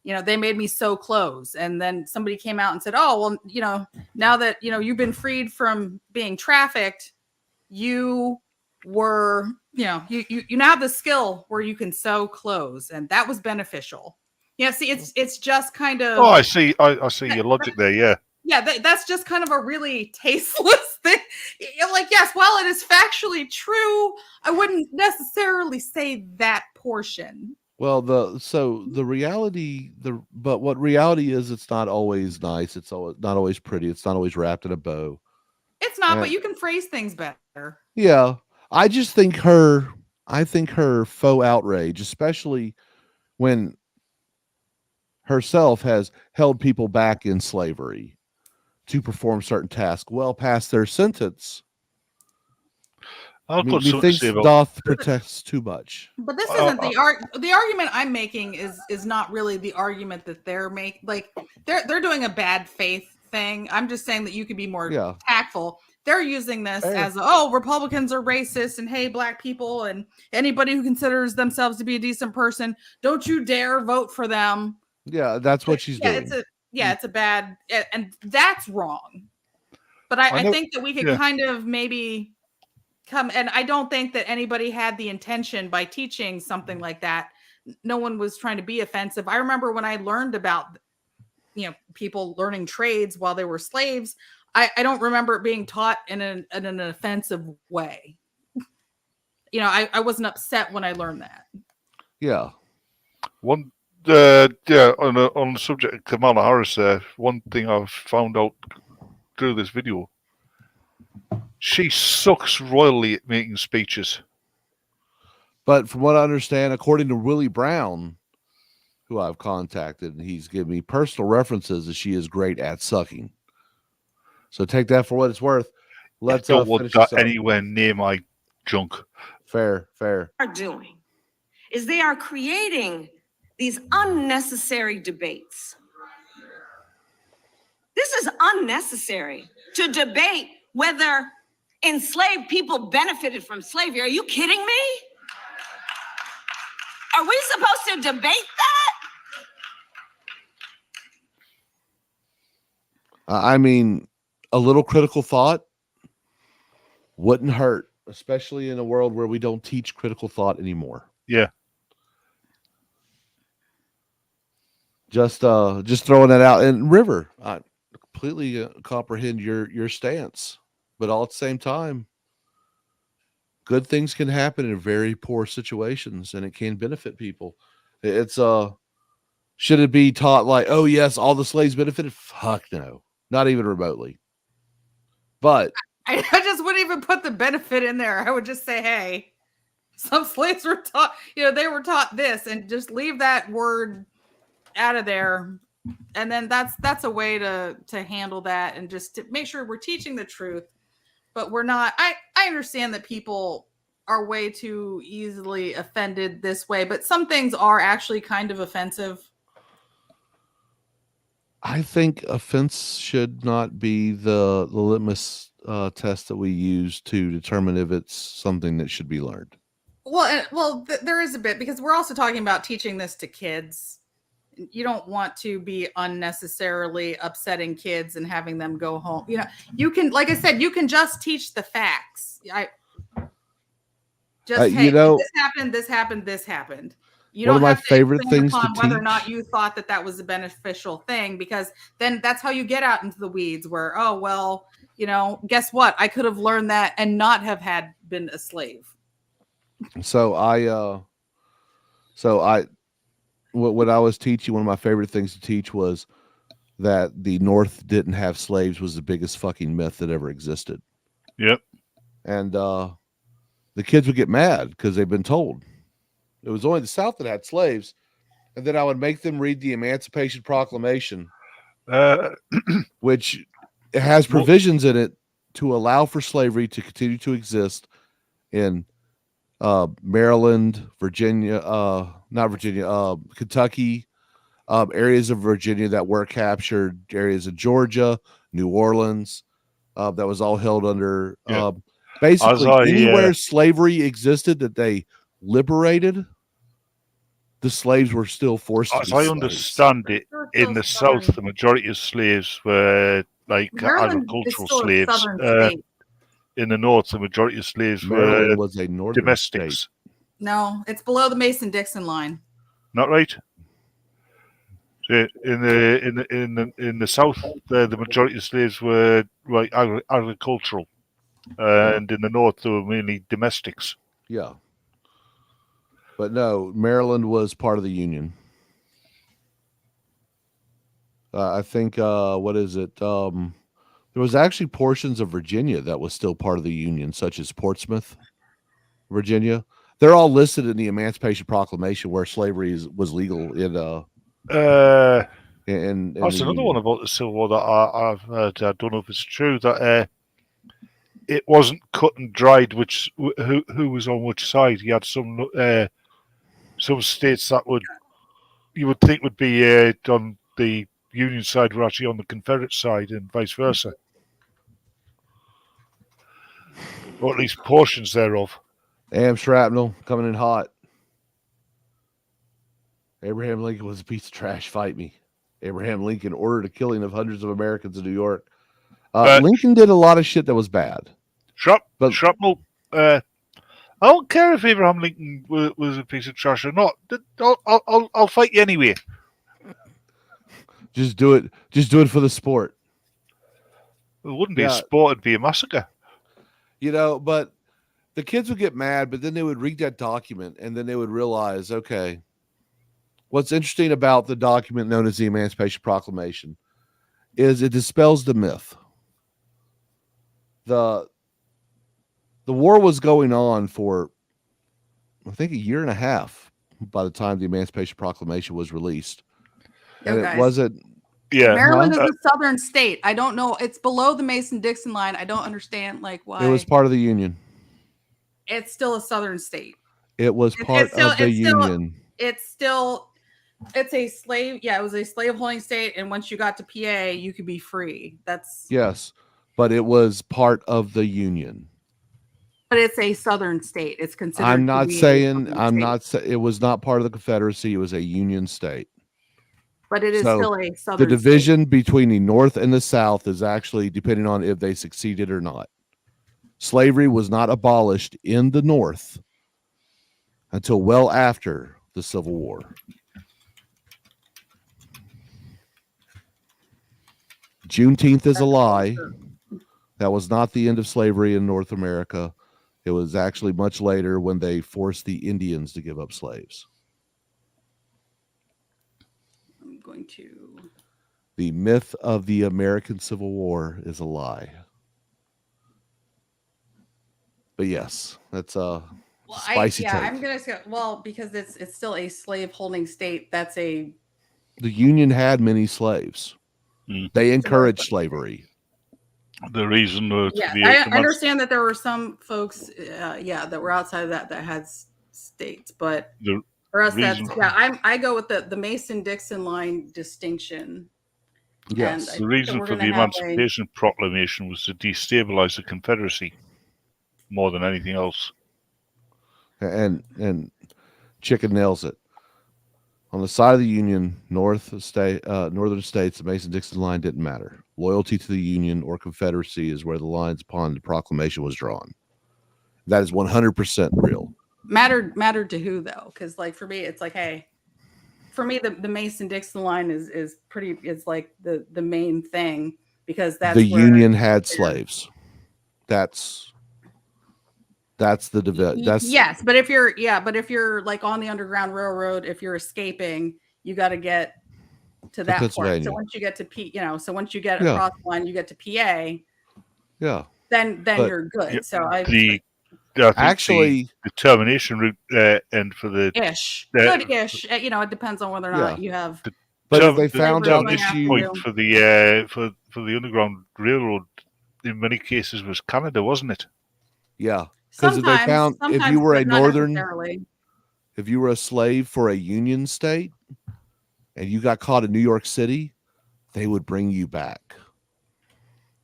they made me sew clothes, and then somebody came out and said, oh, well, now that you've been freed from being trafficked, you were, you now have the skill where you can sew clothes, and that was beneficial. Yeah, see, it's just kind of. Oh, I see. I see your logic there. Yeah. Yeah, that's just kind of a really tasteless thing. Like, yes, while it is factually true, I wouldn't necessarily say that portion. Well, the reality, but what reality is, it's not always nice. It's not always pretty. It's not always wrapped in a bow. It's not, but And- you can phrase things better. Yeah, I think her faux outrage, especially when herself has held people back in slavery to perform certain tasks well past their sentence, I've got something to methinks say about. doth protest too much. But this isn't the argument I'm making is not really the argument that they're making. Like, they're doing a bad faith thing. I'm just saying that you could be more tactful. They're using this as, Republicans are racist, and hey, black people and anybody who considers themselves to be a decent person, don't you dare vote for them. Yeah, that's what she's doing. It's a bad, and that's wrong. But I think that we could kind of maybe come, and I don't think that anybody had the intention by teaching something like that. No one was trying to be offensive. I remember when I learned about, people learning trades while they were slaves, I don't remember it being taught in an offensive way. I wasn't upset when I learned that. Yeah. On the subject of Kamala Harris, one thing I've found out through this video, she sucks royally at making speeches. But from what I understand, according to Willie Brown, who I've contacted, and he's given me personal references, that she is great at sucking. So take that for what it's worth. Let's I don't want that anywhere near my junk. Fair. Are doing is they are creating these unnecessary debates. This is unnecessary to debate whether enslaved people benefited from slavery. Are you kidding me? Are we supposed to debate that? I mean, a little critical thought wouldn't hurt, especially in a world where we don't teach critical thought anymore. Yeah. Just throwing that out. And River, I completely comprehend your stance, but all at the same time, good things can happen in very poor situations, and it can benefit people. It's should it be taught like, oh yes, all the slaves benefited? Fuck no, not even remotely. But I just wouldn't even put the benefit in there. I would just say, hey, some slaves were taught, they were taught this, and just leave that word out of there. And then that's a way to handle that, and just to make sure we're teaching the truth. But we're not. I understand that people are way too easily offended this way, but some things are actually kind of offensive. I think offense should not be the litmus test that we use to determine if it's something that should be learned. Well, there is a bit, because we're also talking about teaching this to kids. You don't want to be unnecessarily upsetting kids and having them go home. You can, like I said, you can just teach the facts. This happened. You One don't of my have to favorite expand things to upon whether or teach- not you thought that was a beneficial thing, because then that's how you get out into the weeds where, guess what? I could have learned that and not have been a slave. So when I was teaching, one of my favorite things to teach was that the North didn't have slaves was the biggest fucking myth that ever existed. Yep. And the kids would get mad because they've been told it was only the South that had slaves. And then I would make them read the Emancipation Proclamation, which has provisions in it to allow for slavery to continue to exist in Maryland, Virginia, Kentucky, areas of Virginia that were captured, areas of Georgia, New Orleans, that was all held under basically anywhere slavery existed that they liberated, the slaves were still forced to be slaves. I understand it, in the South, the majority of slaves were like Maryland agricultural is still slaves. a southern state. in the north, the majority of slaves were Maryland was a northern domestics. state. No, it's below the Mason-Dixon line. Not right. So in the south, the majority of slaves were agricultural, and in the north, they were mainly domestics. Yeah. But no, Maryland was part of the Union. I think, what is it? There was actually portions of Virginia that was still part of the Union, such as Portsmouth, Virginia. They're all listed in the Emancipation Proclamation where slavery was legal in That's another one about the Civil War that I've heard. I don't know if it's true that it wasn't cut and dried who was on which side. You had some states that you would think would be on the Union side were actually on the Confederate side, and vice versa, or at least portions thereof. Damn shrapnel coming in hot. Abraham Lincoln was a piece of trash. Fight me. Abraham Lincoln ordered a killing of hundreds of Americans in New York. Lincoln did a lot of shit that was bad. Shrapnel. I don't care if Abraham Lincoln was a piece of trash or not. I'll fight you anyway. Just do it. Just do it for the sport. It wouldn't be a sport; it'd be a massacre. But the kids would get mad, but then they would read that document, and then they would realize, okay, what's interesting about the document known as the Emancipation Proclamation is it dispels the myth. The war was going on for, I think, a year and a half by the time the Emancipation Proclamation was released. And it wasn't. Yeah. Maryland is a southern state. I don't know. It's below the Mason-Dixon line. I don't understand why. It was part of the Union. It's still a southern state. It was part of the Union. It's a slave. Yeah, it was a slave holding state. And once you got to PA, you could be free. Yes, but it was part of the Union. But it's a southern state. It's considered. I'm not saying it was not part of the Confederacy. It was a Union state. But it is still a southern. The division between the North and the South is actually depending on if they succeeded or not. Slavery was not abolished in the North until well after the Civil War. Juneteenth is a lie. That was not the end of slavery in North America. It was actually much later when they forced the Indians to give up slaves. I'm going to. The myth of the American Civil War is a lie. But yes, that's spicy take. I'm gonna say because it's still a slave holding state. The Union had many slaves. They encouraged slavery. The reason I understand that there were some folks that were outside of that had states, but for us I go with the Mason-Dixon line distinction. Yes, the reason for the Emancipation Proclamation was to destabilize the Confederacy more than anything else. And Chicken nails it. On the side of the Union, northern states, the Mason-Dixon line didn't matter. Loyalty to the Union or Confederacy is where the lines upon the proclamation was drawn. That is 100% real. Mattered to who though? Because for me, it's hey, for me the Mason-Dixon line is pretty. It's the main thing because that's the Union had slaves. That's the division. Yes, but if you're on the Underground Railroad, if you're escaping, you got to get to that point. So once you get to once you get across the line, you get to PA. Yeah. Then you're good. So the termination route and for the good-ish. It depends on whether or not you have. But if they found out the point for the Underground Railroad in many cases was Canada, wasn't it? Yeah. Because if they found if you were if you were a slave for a Union state and you got caught in New York City, they would bring you back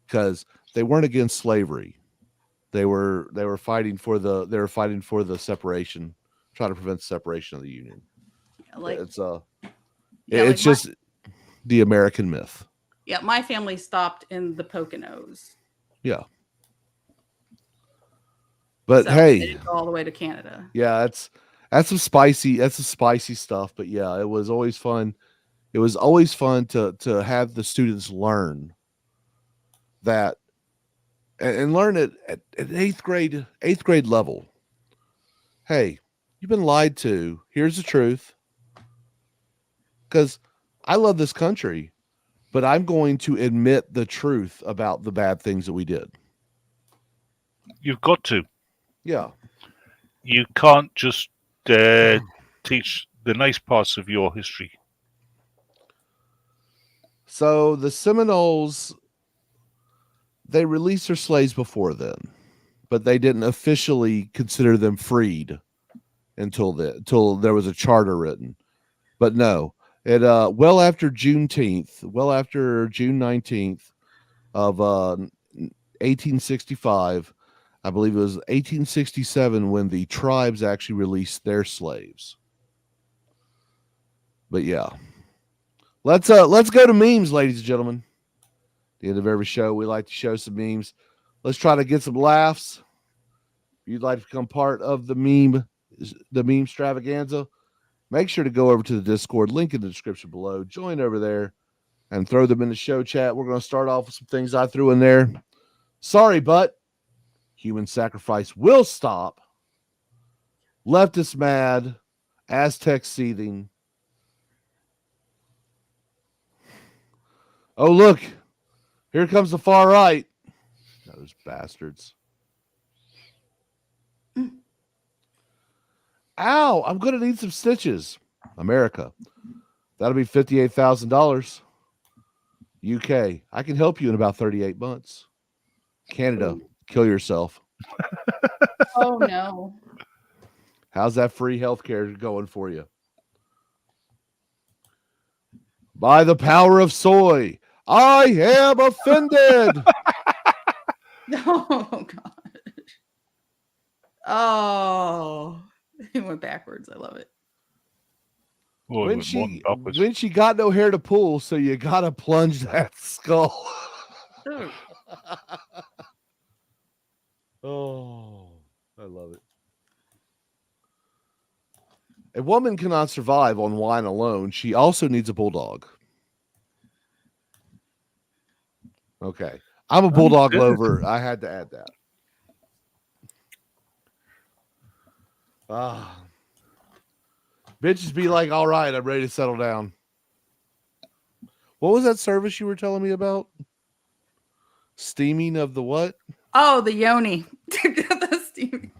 because they weren't against slavery. They were fighting for the separation, trying to prevent separation of the Union. It's just the American myth. Yeah, my family stopped in the Poconos. Yeah. But So hey, they didn't go all the way to Canada. yeah, that's some spicy stuff. But yeah, it was always fun. It was always fun to have the students learn that and learn it at eighth grade level. Hey, you've been lied to. Here's the truth. Because I love this country, but I'm going to admit the truth about the bad things that we did. You've got to. Yeah. You can't just teach the nice parts of your history. So the Seminoles, they released their slaves before then, but they didn't officially consider them freed until there was a charter written. But no, it well after Juneteenth, well after June 19th of 1865, I believe it was 1867 when the tribes actually released their slaves. But yeah. Let's go to memes, ladies and gentlemen. At the end of every show, we like to show some memes. Let's try to get some laughs. If you'd like to become part of the meme extravaganza, make sure to go over to the Discord, link in the description below. Join over there and throw them in the show chat. We're going to start off with some things I threw in there. Sorry, but human sacrifice will stop. Leftist mad. Aztec seething. Oh, look. Here comes the far right. Those bastards. Ow, I'm going to need some stitches. America. That'll be $58,000. UK. I can help you in about 38 months. Canada. Kill yourself. Oh no. How's that free healthcare going for you? By the power of soy, I am offended. Oh god. Oh, it went backwards. I love it. Oh, when backwards. she got no hair to pull, so you gotta plunge that skull. Oh, I love it. A woman cannot survive on wine alone. She also needs a bulldog. Okay. I'm a bulldog lover. I had to add that. Bitches be like, all right, I'm ready to settle down. What was that service you were telling me about? Steaming of the what? Oh, the yoni. The steaming.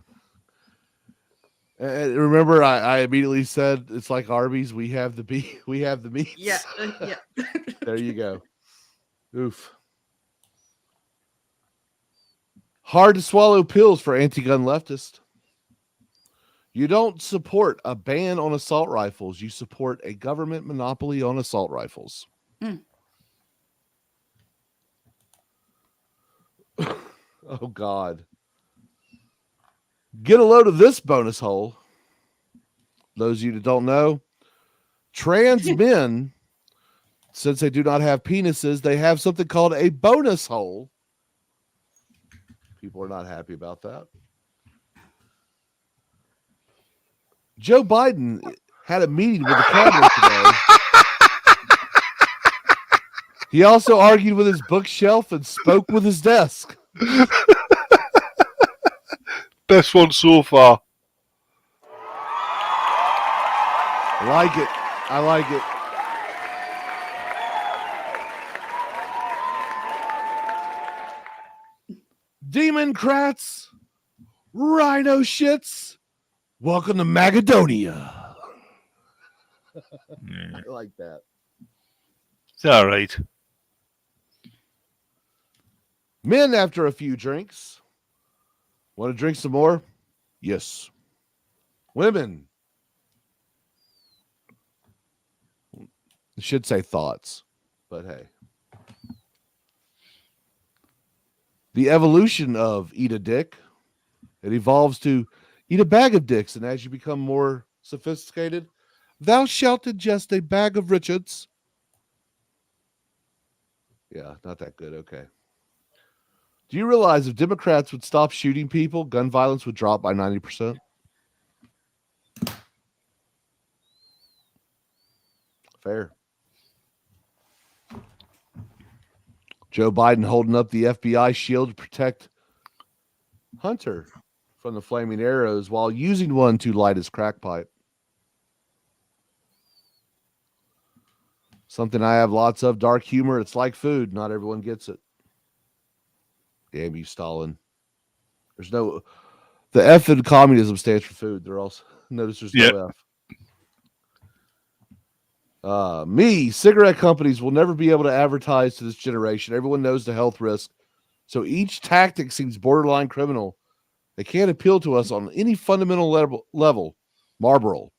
Remember, I immediately said it's like Arby's. We have the we have the meats. Yeah, yeah. There you go. Oof. Hard to swallow pills for anti-gun leftists. You don't support a ban on assault rifles. You support a government monopoly on assault rifles. Oh, God. Get a load of this bonus hole. Those of you that don't know, trans men, since they do not have penises, they have something called a bonus hole. People are not happy about that. Joe Biden had a meeting with the cabinet today. He also argued with his bookshelf and spoke with his desk. Best one so far. I like it. I like it. Democrats, rhino shits, welcome to Macedonia. I like that. It's all right. Men, after a few drinks, want to drink some more? Yes. Women, I should say thoughts, but hey. The evolution of eat a dick, it evolves to eat a bag of dicks, and as you become more sophisticated, thou shalt ingest a bag of Richards. Yeah, not that good. Okay. Do you realize if Democrats would stop shooting people, gun violence would drop by 90%? Fair. Joe Biden holding up the FBI shield to protect Hunter from the flaming arrows while using one to light his crack pipe. Something I have lots of, dark humor. It's like food. Not everyone gets it. Damn you, Stalin. There's no... The F in communism stands for food. They're also... Notice there's no F. Cigarette companies will never be able to advertise to this generation. Everyone knows the health risk. So each tactic seems borderline criminal. They can't appeal to us on any fundamental level. Marlboro.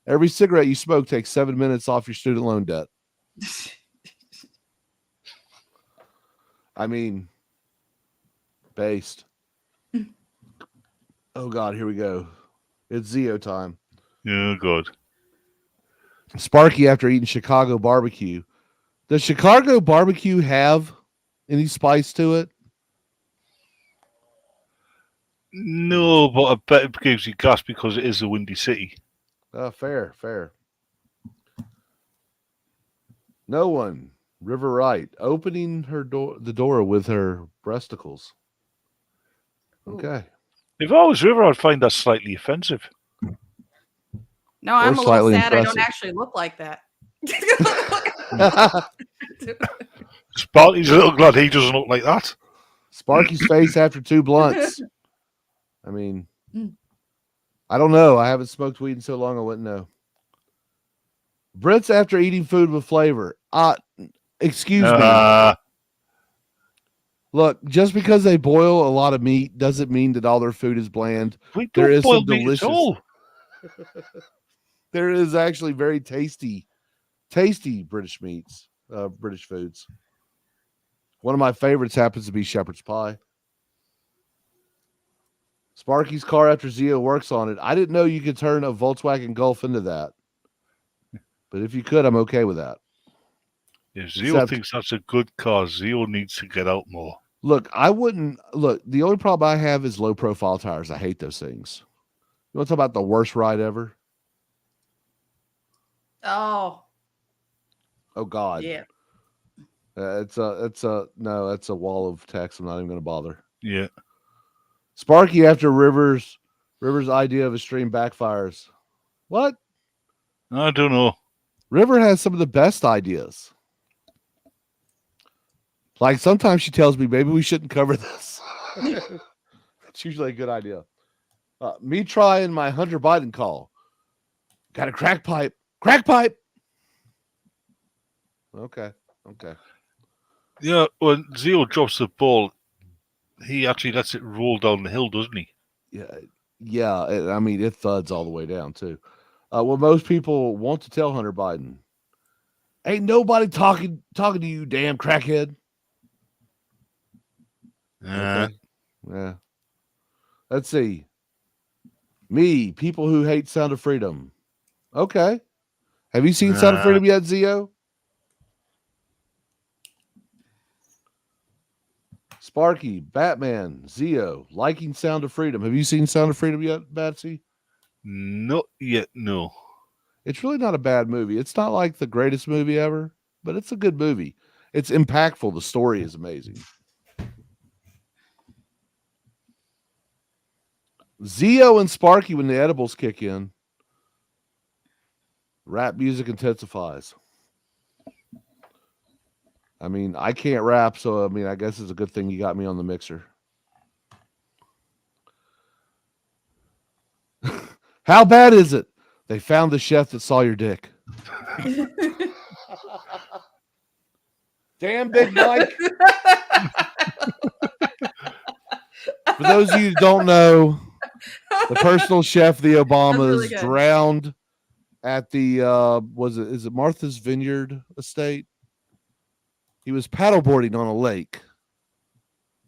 Every cigarette you smoke takes 7 minutes off your student loan debt. I mean, based. Oh, God, here we go. It's Zeo time. Yeah, God. Sparky after eating Chicago barbecue. Does Chicago barbecue have any spice to it? No, but I bet it gives you gas because it is a windy city. Fair. No one. River Wright opening the door with her breasticles. Okay. If I was River, I'd find that slightly offensive. No, I'm a little slightly sad I impressive. don't actually look like that. Sparky's a little glad he doesn't look like that. Sparky's face after 2 blunts. I mean, I don't know. I haven't smoked weed in so long I wouldn't know. Brits after eating food with flavor. Excuse me. Look, just because they boil a lot of meat doesn't mean that all their food is bland. There is some delicious. There is actually very tasty British meats, British foods. One of my favorites happens to be shepherd's pie. Sparky's car after Zio works on it. I didn't know you could turn a Volkswagen Golf into that. But if you could, I'm okay with that. If Zio thinks that's a good car, Zio needs to get out more. Look, the only problem I have is low profile tires. I hate those things. You want to talk about the worst ride ever? Oh God. yeah. It's a wall of text. I'm not even going to bother. Yeah. Sparky after Rivers' idea of a stream backfires. What? I don't know. River has some of the best ideas. Like sometimes she tells me maybe we shouldn't cover this. It's usually a good idea. Me trying my Hunter Biden call. Got a crack pipe. Crack pipe. Okay. Yeah, when Zio drops the ball, he actually lets it roll down the hill, doesn't he? Yeah. I mean, it thuds all the way down too. What most people want to tell Hunter Biden: ain't nobody talking to you, damn crackhead. Okay. Yeah. Let's see. Me, people who hate Sound of Freedom. Okay. Have you seen Sound of Freedom yet, Zio? Sparky, Batman, Zio, liking Sound of Freedom. Have you seen Sound of Freedom yet, Batsy? Not yet, no. It's really not a bad movie. It's not like the greatest movie ever, but it's a good movie. It's impactful. The story is amazing. Zio and Sparky, when the edibles kick in, rap music intensifies. I mean, I can't rap, so I mean, I guess it's a good thing you got me on the mixer. How bad is it? They found the chef that saw your dick. Damn, Big Mike. For those of you who don't know, the personal chef of the Obamas really drowned at the is it Martha's Vineyard estate? He was paddleboarding on a lake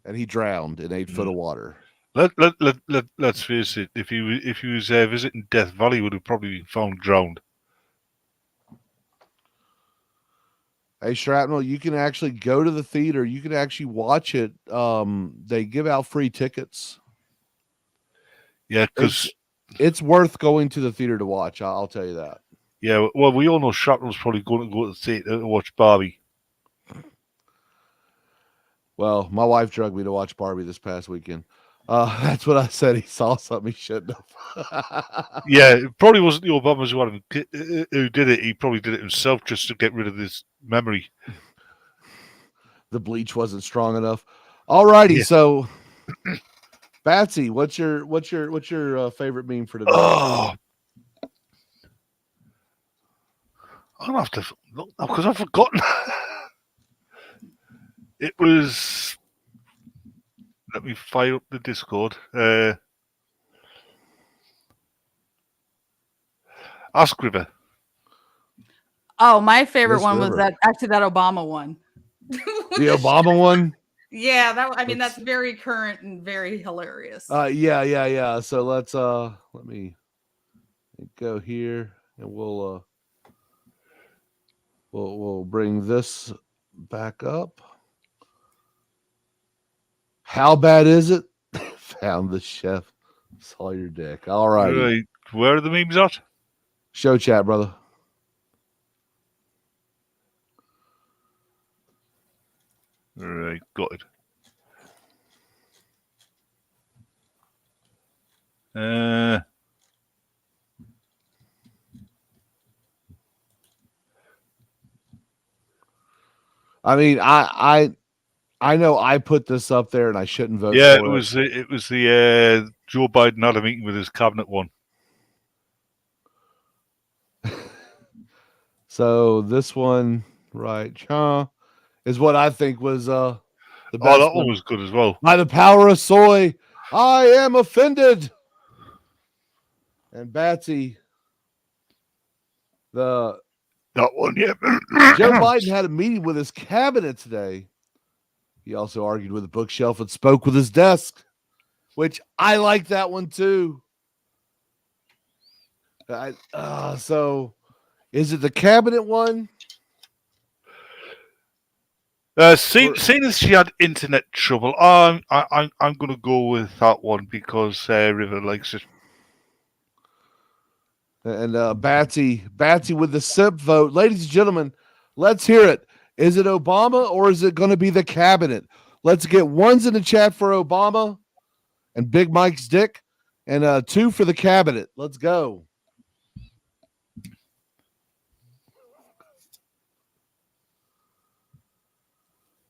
and he drowned in 8 foot of water. Let's face it. If he was visiting Death Valley, he would have probably been found drowned. Hey, Shrapnel, you can actually go to the theater. You can actually watch it. They give out free tickets. Yeah, because It's worth going to the theater to watch. I'll tell you that. yeah, well, we all know Shrapnel's probably going to go to the theater to watch Barbie. Well, my wife drugged me to watch Barbie this past weekend. That's what I said. He saw something he shouldn't have. Yeah, it probably wasn't the Obamas who did it. He probably did it himself just to get rid of this memory. The bleach wasn't strong enough. All righty, Yeah. so Batsy, what's your favorite meme for today? Oh, I'll have to look now because I've forgotten. It was. Let me fire up the Discord. Ask River. Oh, my favorite Miss one was River. that Obama one. The Obama one? Yeah, I mean that's very current and very hilarious. Yeah. So let's let me go here and we'll bring this back up. How bad is it? Found the chef. Saw your dick. All righty. Right. Where are the memes at? Show chat, brother. Right, got it. I mean, I know I put this up there and I shouldn't vote Yeah, for it was the Joe Biden had a meeting with his cabinet one. So this one, right, is what I think was the best. Oh, that one was good as well. By the power of soy, I am offended. And Batsy, that one, yeah. Joe Biden had a meeting with his cabinet today. He also argued with a bookshelf and spoke with his desk, which I like that one too. So is it the cabinet one? Seeing as she had internet trouble, I'm going to go with that one because River likes it. And Batsy with the SIP vote. Ladies and gentlemen, let's hear it. Is it Obama or is it going to be the cabinet? Let's get ones in the chat for Obama and Big Mike's dick and 2 for the cabinet. Let's go.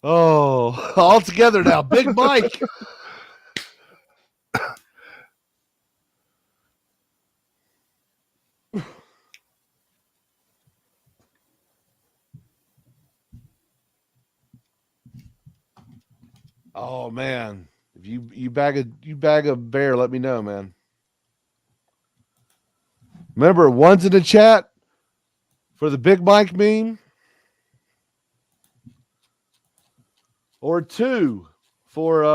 Oh, all together now. Big Mike. Oh man, if you bag a bear, let me know, man. Remember, one's in the chat for the Big Mike meme, or 2 for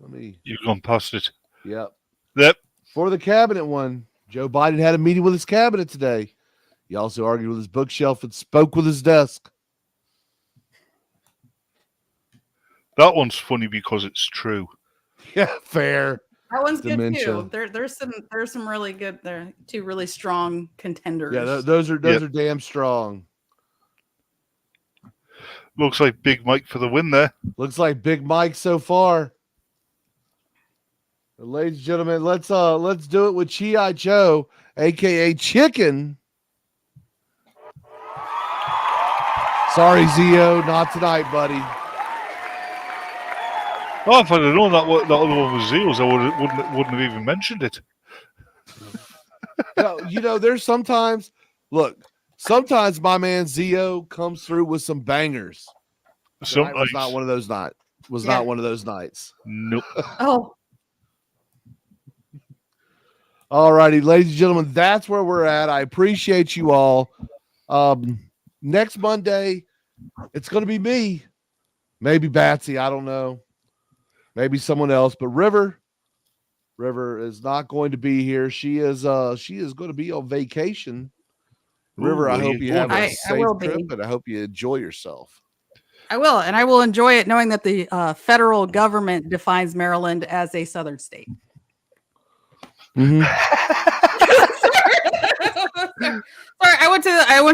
let me. You've gone past it. Yep. Yep. For the cabinet one, Joe Biden had a meeting with his cabinet today. He also argued with his bookshelf and spoke with his desk. That one's funny because it's true. Yeah, fair. That one's Dementia. good too. There's some really good. There 2 really strong contenders. Yeah, those are damn strong. Looks like Big Mike for the win there. Looks like Big Mike so far. Ladies and gentlemen, let's do it with Chi Joe, aka Chicken. Sorry, Zio, not tonight, buddy. Oh, if I'd have known that other one was Zeal's, I wouldn't have even mentioned it. There's sometimes my man Zio comes through with some bangers. Tonight was not one of those nights. Not one of those nights. Nope. Oh. All righty, ladies and gentlemen, that's where we're at. I appreciate you all. Next Monday, it's going to be me. Maybe Batsy. I don't know. Maybe someone else. But River is not going to be here. She is going to be on vacation. River, I well, hope you have a I safe will trip, be. and I hope you enjoy yourself. I will, and I will enjoy it knowing that the federal government defines Maryland as a southern state. Mm-hmm. Sorry, I went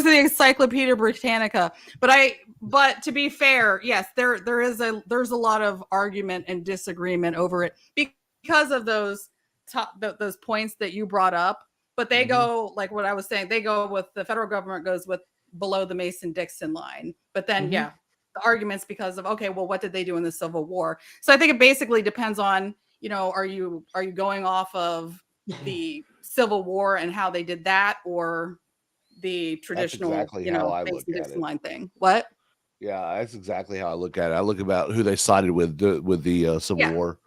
to the Encyclopedia Britannica, but to be fair, yes, there's a lot of argument and disagreement over it because of those those points that you brought up. But they go, like what I was saying, they go with the federal government goes with below the Mason-Dixon line. But then the arguments because of, okay, well, what did they do in the Civil War? So I think it basically depends on, are you going off of the Civil War and how they did that, or the traditional, exactly how I look at Mason-Dixon it. line thing? What? Yeah, that's exactly how I look at it. I look about who they sided with the Civil War,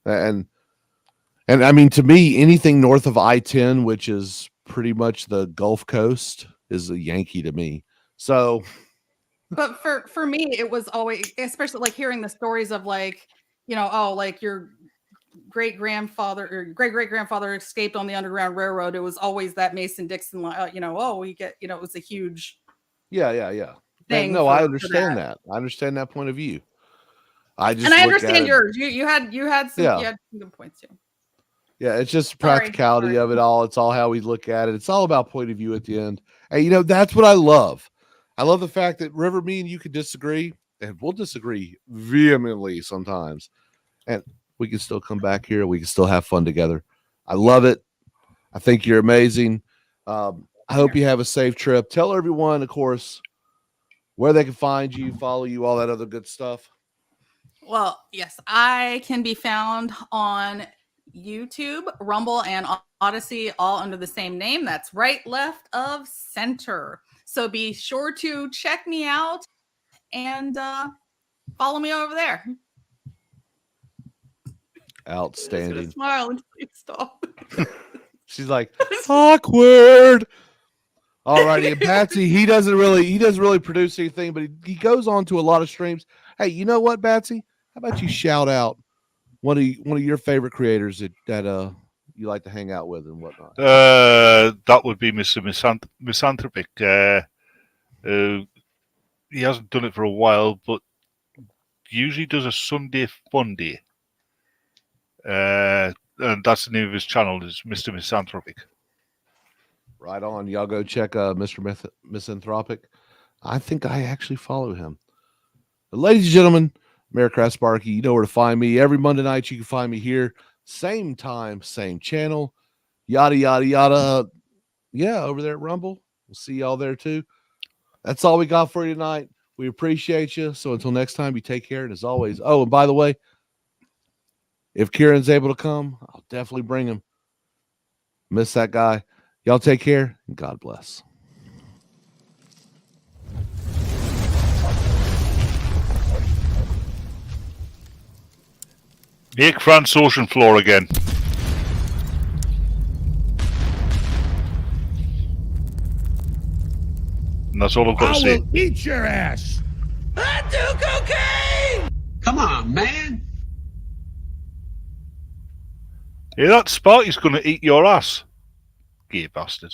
and I mean, to me, anything north of I-10, which is pretty much the Gulf Coast, is a Yankee to me. So, but for me, it was always, especially like hearing the stories of like, like your great grandfather or great great grandfather escaped on the Underground Railroad. It was always that Mason-Dixon line. We get, it was a huge thing. No, I for understand that. I understand that point of view. I just And I look at understand it- yours. You had some good points too. Yeah, it's just the practicality of it all. It's all how we look at it. It's all about point of view at the end. And that's what I love. I love the fact that River, me and you could disagree, and we'll disagree vehemently sometimes. And we can still come back here. We can still have fun together. I love it. I think you're amazing. I hope you have a safe trip. Tell everyone, of course, where they can find you, follow you, all that other good stuff. Well, yes, I can be found on YouTube, Rumble, and Odyssey, all under the same name. That's Right, Left of Center. So be sure to check me out and follow me over there. Outstanding. Smile until you stop. She's like, awkward. All righty. And Batsy, he doesn't really produce anything, but he goes on to a lot of streams. Hey, you know what, Batsy? How about you shout out one of your favorite creators that you like to hang out with and whatnot? That would be Mr. Misanthropic. He hasn't done it for a while, but usually does a Sunday Fun Day. And that's the name of his channel, is Mr. Misanthropic. Right on. Y'all go check Mr. Misanthropic. I think I actually follow him. But ladies and gentlemen, Americraft Sparky, you know where to find me. Every Monday night you can find me here. Same time, same channel. Yada, yada, yada. Yeah, over there at Rumble. We'll see y'all there too. That's all we got for you tonight. We appreciate you. So until next time, you take care. And as always, oh, and by the way, if Kieran's able to come, I'll definitely bring him. Miss that guy. Y'all take care and God bless. Make France ocean floor again. And that's all I've got to say. Eat your ass. I do cocaine! Come on, man. Hey, that Sparky's going to eat your ass. Gay bastard.